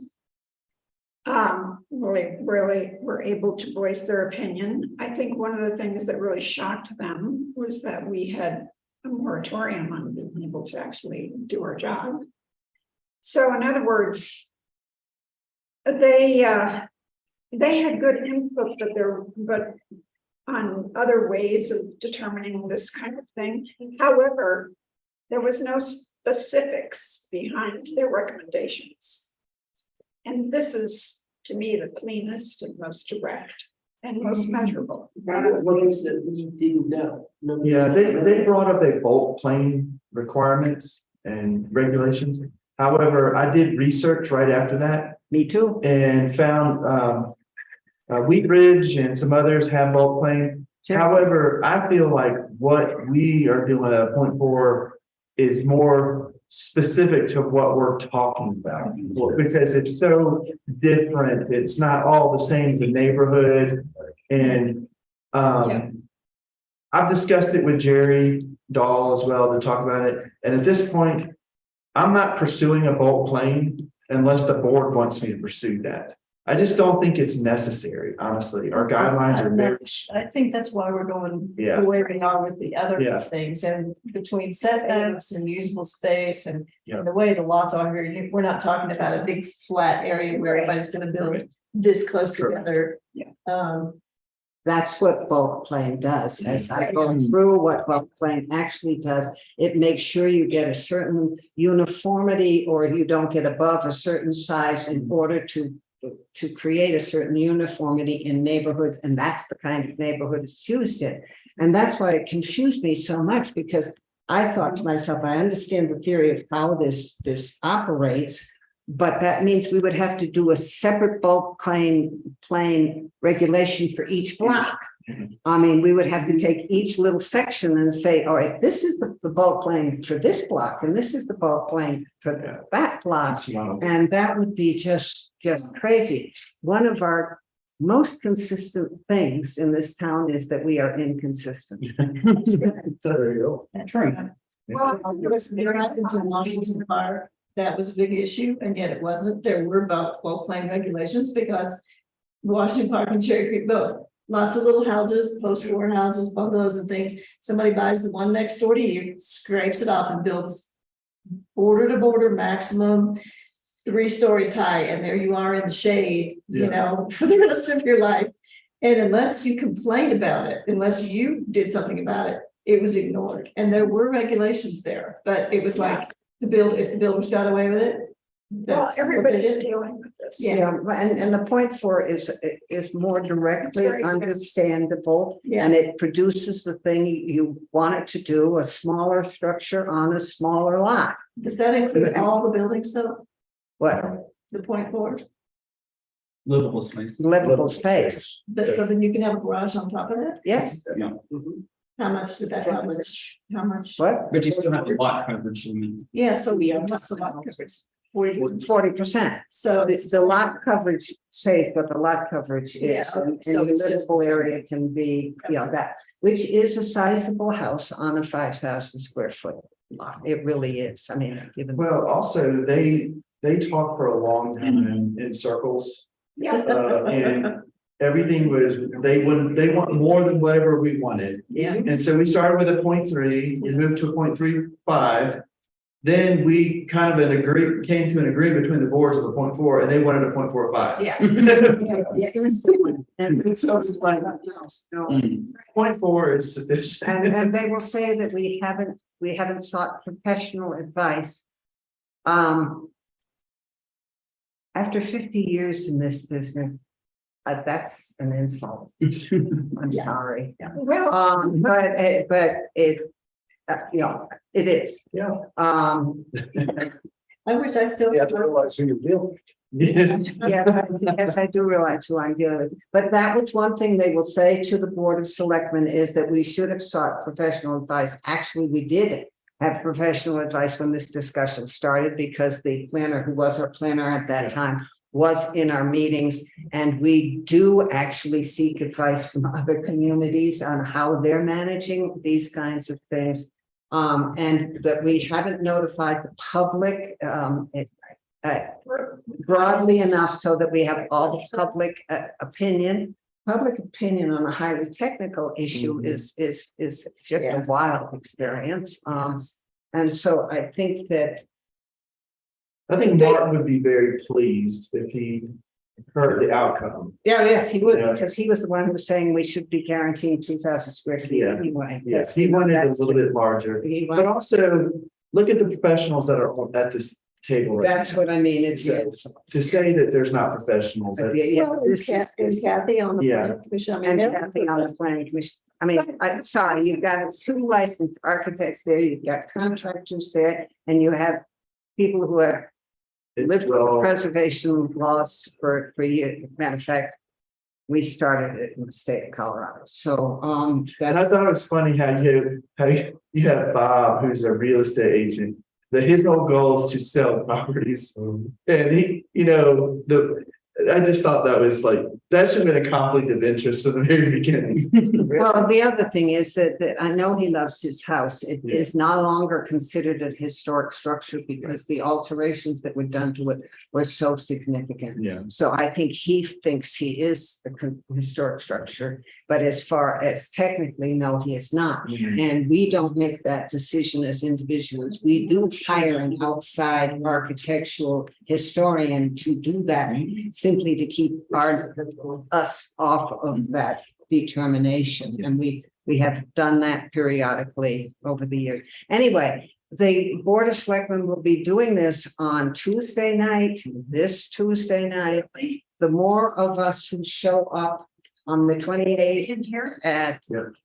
S5: really were able to voice their opinion. I think one of the things that really shocked them was that we had a moratorium on being able to actually do our job. So in other words, they had good input, but on other ways of determining this kind of thing. However, there was no specifics behind their recommendations. And this is, to me, the cleanest and most direct and most measurable.
S9: One of the things that we didn't know.
S7: Yeah, they brought up a bulk plane requirements and regulations. However, I did research right after that
S4: Me too.
S7: and found Wheat Ridge and some others have bulk plane.
S4: Sure.
S7: However, I feel like what we are doing at 0.4 is more specific to what we're talking about. Because it's so different. It's not all the same as the neighborhood. And I've discussed it with Jerry Dahl as well to talk about it. And at this point, I'm not pursuing a bulk plane unless the board wants me to pursue that. I just don't think it's necessary, honestly. Our guidelines are very.
S1: I think that's why we're going
S7: Yeah.
S1: the way we are with the other
S7: Yeah.
S1: things, and between setbacks and usable space and
S7: Yeah.
S1: the way the lots are here, we're not talking about a big flat area where everybody's gonna build this close
S7: Correct.
S1: together.
S5: Yeah.
S4: That's what bulk plane does. As I go through what bulk plane actually does, it makes sure you get a certain uniformity or you don't get above a certain size in order to create a certain uniformity in neighborhoods. And that's the kind of neighborhood it's used in. And that's why it confused me so much, because I thought to myself, I understand the theory of how this operates, but that means we would have to do a separate bulk plane regulation for each block. I mean, we would have to take each little section and say, all right, this is the bulk plane for this block, and this is the bulk plane for that block. And that would be just crazy. One of our most consistent things in this town is that we are inconsistent.
S7: There you go.
S1: That's right. Well, it was very happened to Washington Fire. That was a big issue, and yet it wasn't. There were about bulk plane regulations because Washington Park and Cherry Creek both. Lots of little houses, post-war houses, bungalows and things. Somebody buys the one next door to you, scrapes it off and builds border to border maximum 3 stories high, and there you are in the shade, you know, for the rest of your life. And unless you complained about it, unless you did something about it, it was ignored. And there were regulations there, but it was like if the builders got away with it.
S5: Well,
S1: That's what they
S5: everybody's
S1: did.
S5: dealing with this.
S4: Yeah, and the 0.4 is more directly
S5: very good.
S4: understandable.
S1: Yeah.
S4: And it produces the thing you want it to do, a smaller structure on a smaller lot.
S1: Does that include all the buildings though?
S4: What,
S1: The 0.4?
S2: Livable space.
S4: livable space?
S1: But so then you can have a garage on top of it?
S4: Yes,
S1: How much did that, how much?
S4: what?
S2: But you still have the lot coverage limit.
S1: Yeah, so what's the lot coverage?
S4: 40%.
S1: So
S4: The lot coverage stays, but the lot coverage is,
S1: Yeah,
S4: and
S1: so
S4: the
S1: it's just
S4: livable
S1: the same.
S4: area can be, that, which is a sizable house on a 5,000 square foot lot. It really is. I mean, given.
S7: Well, also, they talk for a long time in circles.
S5: Yeah.
S7: And everything was, they want more than whatever we wanted.
S1: Yeah.
S7: And so we started with a 0.3, we moved to a 0.35. Then we kind of came to an agreement between the boards of a 0.4, and they wanted a 0.45.
S1: Yeah.
S4: And
S7: So it's like, no, 0.4 is sufficient.
S4: And they will say that we haven't sought professional advice. After 50 years in this business, that's an insult. I'm sorry.
S5: Well,
S4: But it, it is.
S3: Yeah.
S1: I wish I still.
S3: You have to realize who you're dealing with.
S4: Yeah, yes, I do realize who I'm dealing with, but that was one thing they will say to the Board of Selectmen is that we should have sought professional advice. Actually, we did have professional advice when this discussion started because the planner who was our planner at that time was in our meetings. And we do actually seek advice from other communities on how they're managing these kinds of things. And that we haven't notified the public, broadly enough so that we have all the public opinion. Public opinion on a highly technical issue is just a wild experience. And so I think that.
S7: I think Martin would be very pleased if he heard the outcome.
S4: Yes, he would,
S7: Yeah.
S4: because he was the one who was saying we should be guaranteeing 2,000 square feet
S7: Yeah.
S4: anyway.
S7: Yes, he wanted it a
S4: That's-
S7: little bit larger,
S4: he
S7: but
S4: wanted-
S7: also look at the professionals that are at this table. right
S4: That's
S7: now.
S4: what I mean, it's.
S7: To say that there's not professionals, that's.
S4: Yeah,
S1: Well,
S4: this
S1: and
S4: is-
S1: Kathy on the
S7: Yeah.
S1: planning commission, I mean,
S4: And
S1: they're-
S4: Kathy on the planning commission. I mean, I'm sorry, you've got 2 licensed architects there, you've got contractors there, and you have people who have
S7: It's
S4: lived with
S7: well,
S4: preservation laws for years. Matter of fact, we started it in the state of Colorado. So,
S7: and I thought it was funny how you have Bob, who's a real estate agent, that his whole goal is to sell properties. And he, I just thought that was like, that should have been a conflict of interest from the very beginning.
S4: well, the other thing is that I know he loves his house. It is no longer considered a historic structure because the alterations that were done to it were so significant.
S7: Yeah.
S4: So I think he thinks he is a historic structure, but as far as technically, no, he is not. And we don't make that decision as individuals. We do hire an outside architectural historian to do that, simply to keep us off of that determination. And we have done that periodically over the years. Anyway, the Board of Selectmen will be doing this on Tuesday night, this Tuesday night. The more of us who show up on the 28th
S5: In here.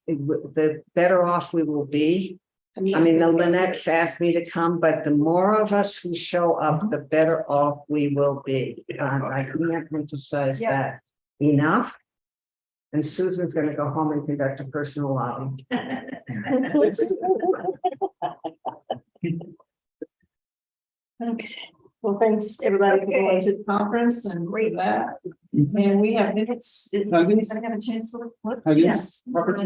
S4: the better off we will be. I mean, the Lynette's asked me to come, but the more of us who show up, the better off we will be. I can't emphasize that enough. And Susan's gonna go home and conduct a personal lobby.
S1: Okay, well, thanks, everybody, for going to the conference and great that. And we have minutes. Did I
S2: Huggins?
S1: have a chance to look?
S2: Huggins?
S1: Yes.
S2: Property?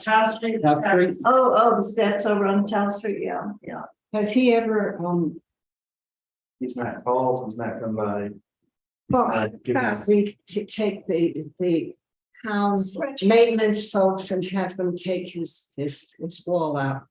S1: Town Street.
S2: Town Street?
S1: Oh, the steps over on Town Street, yeah.
S4: Has he ever,
S7: He's not called, he's not come by. He's
S4: well,
S7: not given us-
S4: we take the town's maintenance folks and have them take his wall out.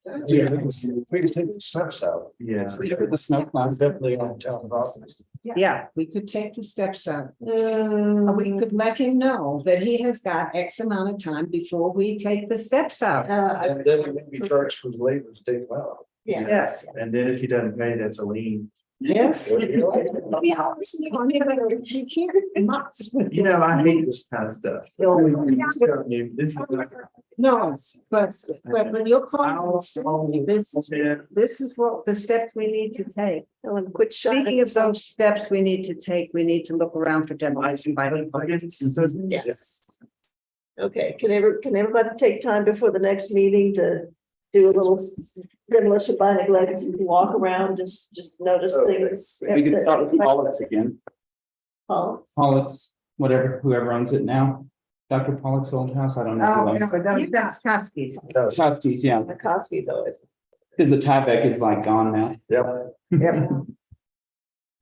S3: We could take the steps out.
S7: Yeah.
S2: The snow plow.
S3: It's definitely on town property.
S4: Yeah, we could take the steps out. We could let him know that he has got X amount of time before we take the steps out.
S3: And then we may be charged for the labor to take them out.
S1: Yeah.
S4: Yes,
S7: And then if he doesn't pay, that's a lien.
S4: yes.
S7: I hate this kind of stuff. This is not-
S4: No, but when you're calling, this is what the steps we need to take.
S1: Quit
S4: Speaking of those steps we need to take, we need to look around for demolition by the.
S1: Yes. Okay, can everybody take time before the next meeting to do a little demolition by neglect, you can walk around, just notice things.
S2: We can start with Pollock's again. Pollock's, whoever owns it now. Dr. Pollock's old house, I don't know.
S4: Oh,
S2: who owns it.
S4: no, that's Koski's.
S2: Koski's, yeah,
S1: The Koski's always,
S2: because the Tyvek is like gone now.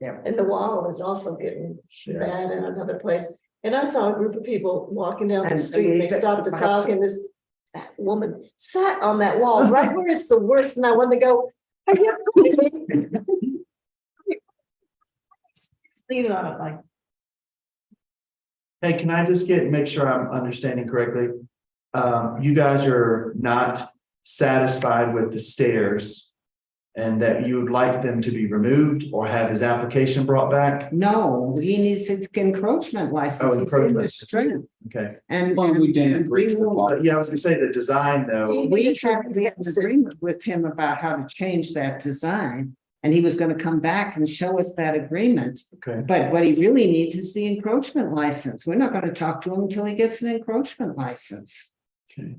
S4: Yep.
S1: and the wall is also getting bad in another place. And I saw a group of people walking down the
S4: And
S1: street, and they
S4: we-
S1: stopped to talk, and this woman sat on that wall right where it's the worst, and I wanted to go, are you crazy? Leaning on it like,
S7: Hey, can I just make sure I'm understanding correctly? You guys are not satisfied with the stairs. And that you would like them to be removed or have his application brought back?
S4: No, he needs his encroachment license.
S7: Oh,
S4: He's in
S7: encroachment.
S4: the street.
S7: Okay.
S4: And.
S2: Well, we didn't
S4: and
S2: agree to the
S4: will-
S2: law.
S7: Yeah, I was gonna say the design though.
S4: We have an agreement with him about how to change that design. And he was gonna come back and show us that agreement.
S7: Okay.
S4: But what he really needs is the encroachment license. We're not gonna talk to him until he gets an encroachment license.
S7: Okay.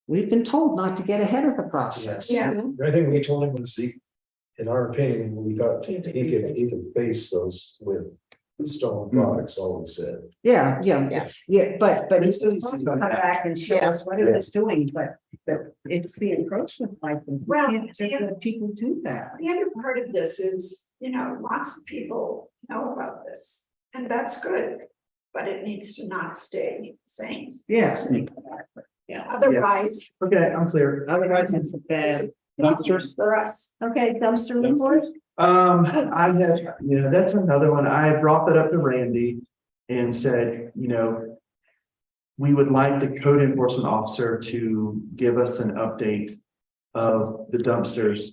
S4: We've been told not to get ahead of the process.
S1: yeah,
S3: I think we told him was in our opinion, we thought he could base those with stone products, always said.
S4: Yeah,
S1: Yeah.
S4: but
S1: It's
S4: it's supposed to come back and show us what it was doing, but it's the encroachment license. We
S5: Well,
S4: can't just let people do that.
S5: The other part of this is, lots of people know about this, and that's good, but it needs to not stay the same.
S4: Yes,
S5: Yeah, otherwise,
S7: Okay, I'm clear.
S4: otherwise it's a bad.
S2: Dumpsters?
S5: for us.
S1: Okay, dumpster report?
S7: I have, that's another one. I brought that up to Randy and said, we would like the code enforcement officer to give us an update of the dumpsters.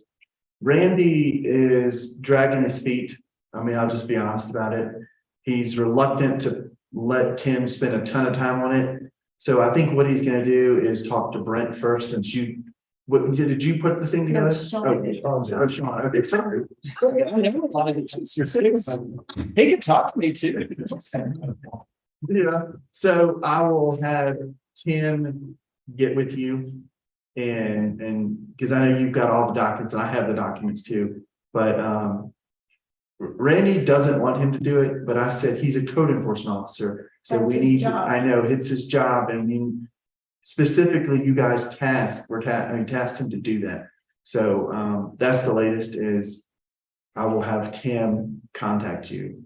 S7: Randy is dragging his feet. I mean, I'll just be honest about it. He's reluctant to let Tim spend a ton of time on it. So I think what he's gonna do is talk to Brent first, and did you put the thing together?
S4: No, Sean did.
S7: Oh, Sean, okay, sorry.
S2: He can talk to me too.
S7: Yeah, so I will have Tim get with you. And because I know you've got all the documents and I have the documents too, but Randy doesn't want him to do it, but I said he's a code enforcement officer. So
S1: That's
S7: we
S1: his
S7: need to,
S1: job.
S7: I know it's his job, and specifically you guys tasked him to do that. So that's the latest is I will have Tim contact you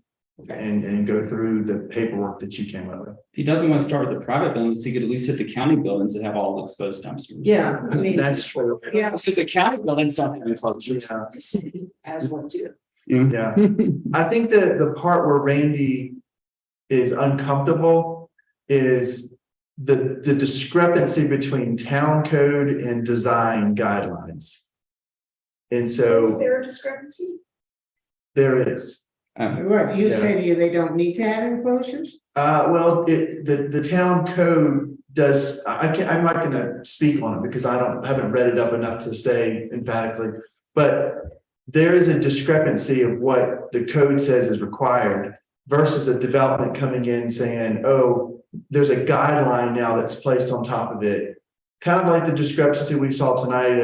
S7: and go through the paperwork that you came up with.
S2: If he doesn't want to start with the private buildings, he could at least hit the county buildings that have all the exposed dumpsters.
S4: Yeah, I mean,
S7: That's true.
S4: yeah,
S2: It's just a county building, something.
S7: Yeah.
S1: As one too.
S7: Yeah, I think that the part where Randy is uncomfortable is the discrepancy between town code and design guidelines. And
S5: Is
S7: so
S5: there a discrepancy?
S7: there is.
S4: what, you
S7: Yeah.
S4: say they don't need to have enclosures?
S7: Well, the town code does, I'm not gonna speak on it because haven't read it up enough to say emphatically. But there is a discrepancy of what the code says is required versus a development coming in saying, oh, there's a guideline now that's placed on top of it. Kind of like the discrepancy we saw tonight,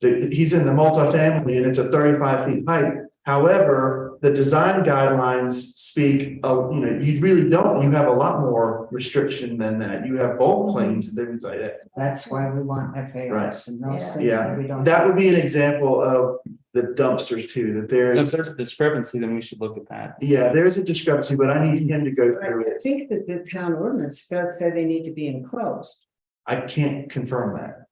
S7: he's in the multifamily and it's a 35 feet height. However, the design guidelines speak of, you really don't, you have a lot more restriction than that. You have bulk planes and things like that.
S4: That's why we want FAS and those things.
S7: Yeah,
S4: we don't.
S7: that would be an example of the dumpsters too, that
S2: If there's a discrepancy, then we should look at that.
S7: there's a discrepancy, but I need him to go through
S4: I
S7: it.
S4: think that the town ordinance does say they need to be enclosed.
S7: I can't confirm that.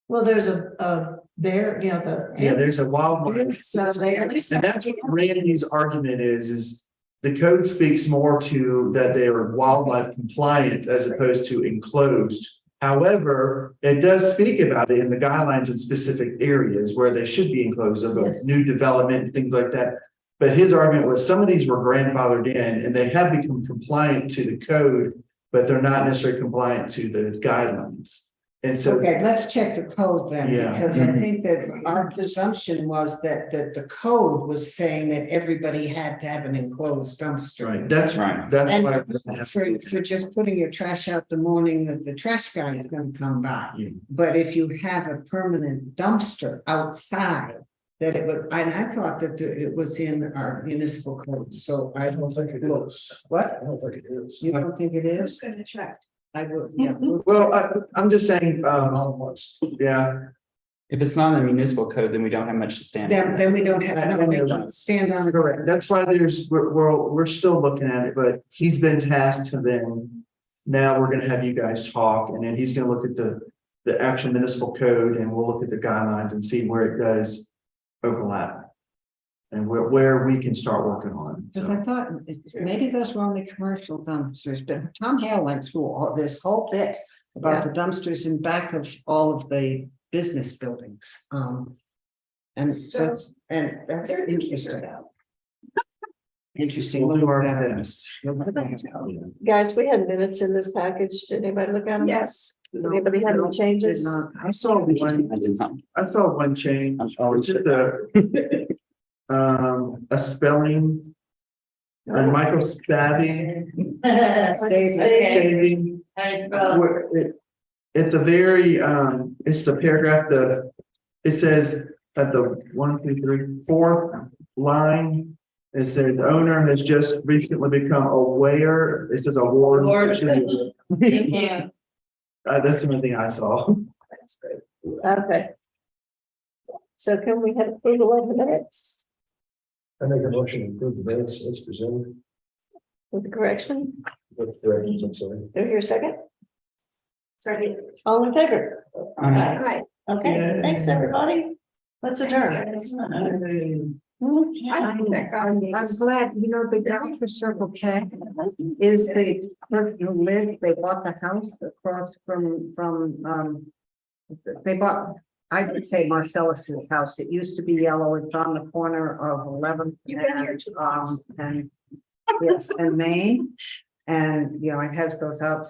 S1: Well, there's a there,
S7: Yeah, there's a wildlife.
S1: So they at least.
S7: And that's what Randy's argument is the code speaks more to that they are wildlife compliant as opposed to enclosed. However, it does speak about it in the guidelines in specific areas where they should be enclosed, of
S1: Yes.
S7: new development and things like that. But his argument was some of these were grandfathered in and they have become compliant to the code, but they're not necessarily compliant to the guidelines. And so,
S4: Okay, let's check the code then,
S7: Yeah.
S4: because I think that our presumption was that the code was saying that everybody had to have an enclosed dumpster.
S7: right, that's
S2: Right.
S7: that's
S4: And
S7: why.
S4: for just putting your trash out the morning that the trash guy is gonna come by.
S7: Yeah.
S4: But if you have a permanent dumpster outside, that it was, and I thought that it was in our municipal code, so I don't think it is. What?
S3: I don't think it is.
S4: You don't think it
S5: Who's
S4: is?
S5: gonna check?
S4: I would, yeah.
S7: Well, I'm just saying, yeah,
S2: If it's not in the municipal code, then we don't have much to stand on.
S4: Then we don't have, no, we don't stand on the.
S7: correct. That's why we're still looking at it, but he's been tasked to then. Now we're gonna have you guys talk, and then he's gonna look at the actual municipal code, and we'll look at the guidelines and see where it does overlap. And where we can start working on.
S4: Because
S7: So,
S4: I thought maybe those were only commercial dumpsters, but Tom Hale went through all this whole bit about the dumpsters in back of all of the business buildings. And
S5: So,
S4: that's
S5: They're gonna figure
S4: interesting.
S5: it out.
S4: Interesting.
S7: we'll do our
S4: Look at that.
S7: best.
S1: Guys, we had minutes in this package. Did anybody look at them?
S5: Yes,
S1: Did anybody have any changes?
S4: Did not.
S7: I saw one change. It's just a spelling. And Michael Stabby. Staving. At the very, it's the paragraph, it says, at the 1, 2, 3, 4th line. It said the owner has just recently become aware, it says award.
S1: Yeah.
S7: That's the only thing I saw.
S1: That's great. Okay. So can we have approval of the minutes
S3: I make a motion to approve the minutes as presented.
S1: with the correction?
S3: With corrections, I'm sorry.
S1: Do I hear a second? Second. All in favor?
S5: Right.
S1: Okay, thanks, everybody. Let's adjourn.
S4: I'm glad, you know, the guy for Circle K is the person who lived, they bought the house across from, they bought, I would say Marcellus's house. It used to be yellow. It's on the corner of 11th
S5: You've been here too long.
S4: and yes, and Main. And, you know, it has those outside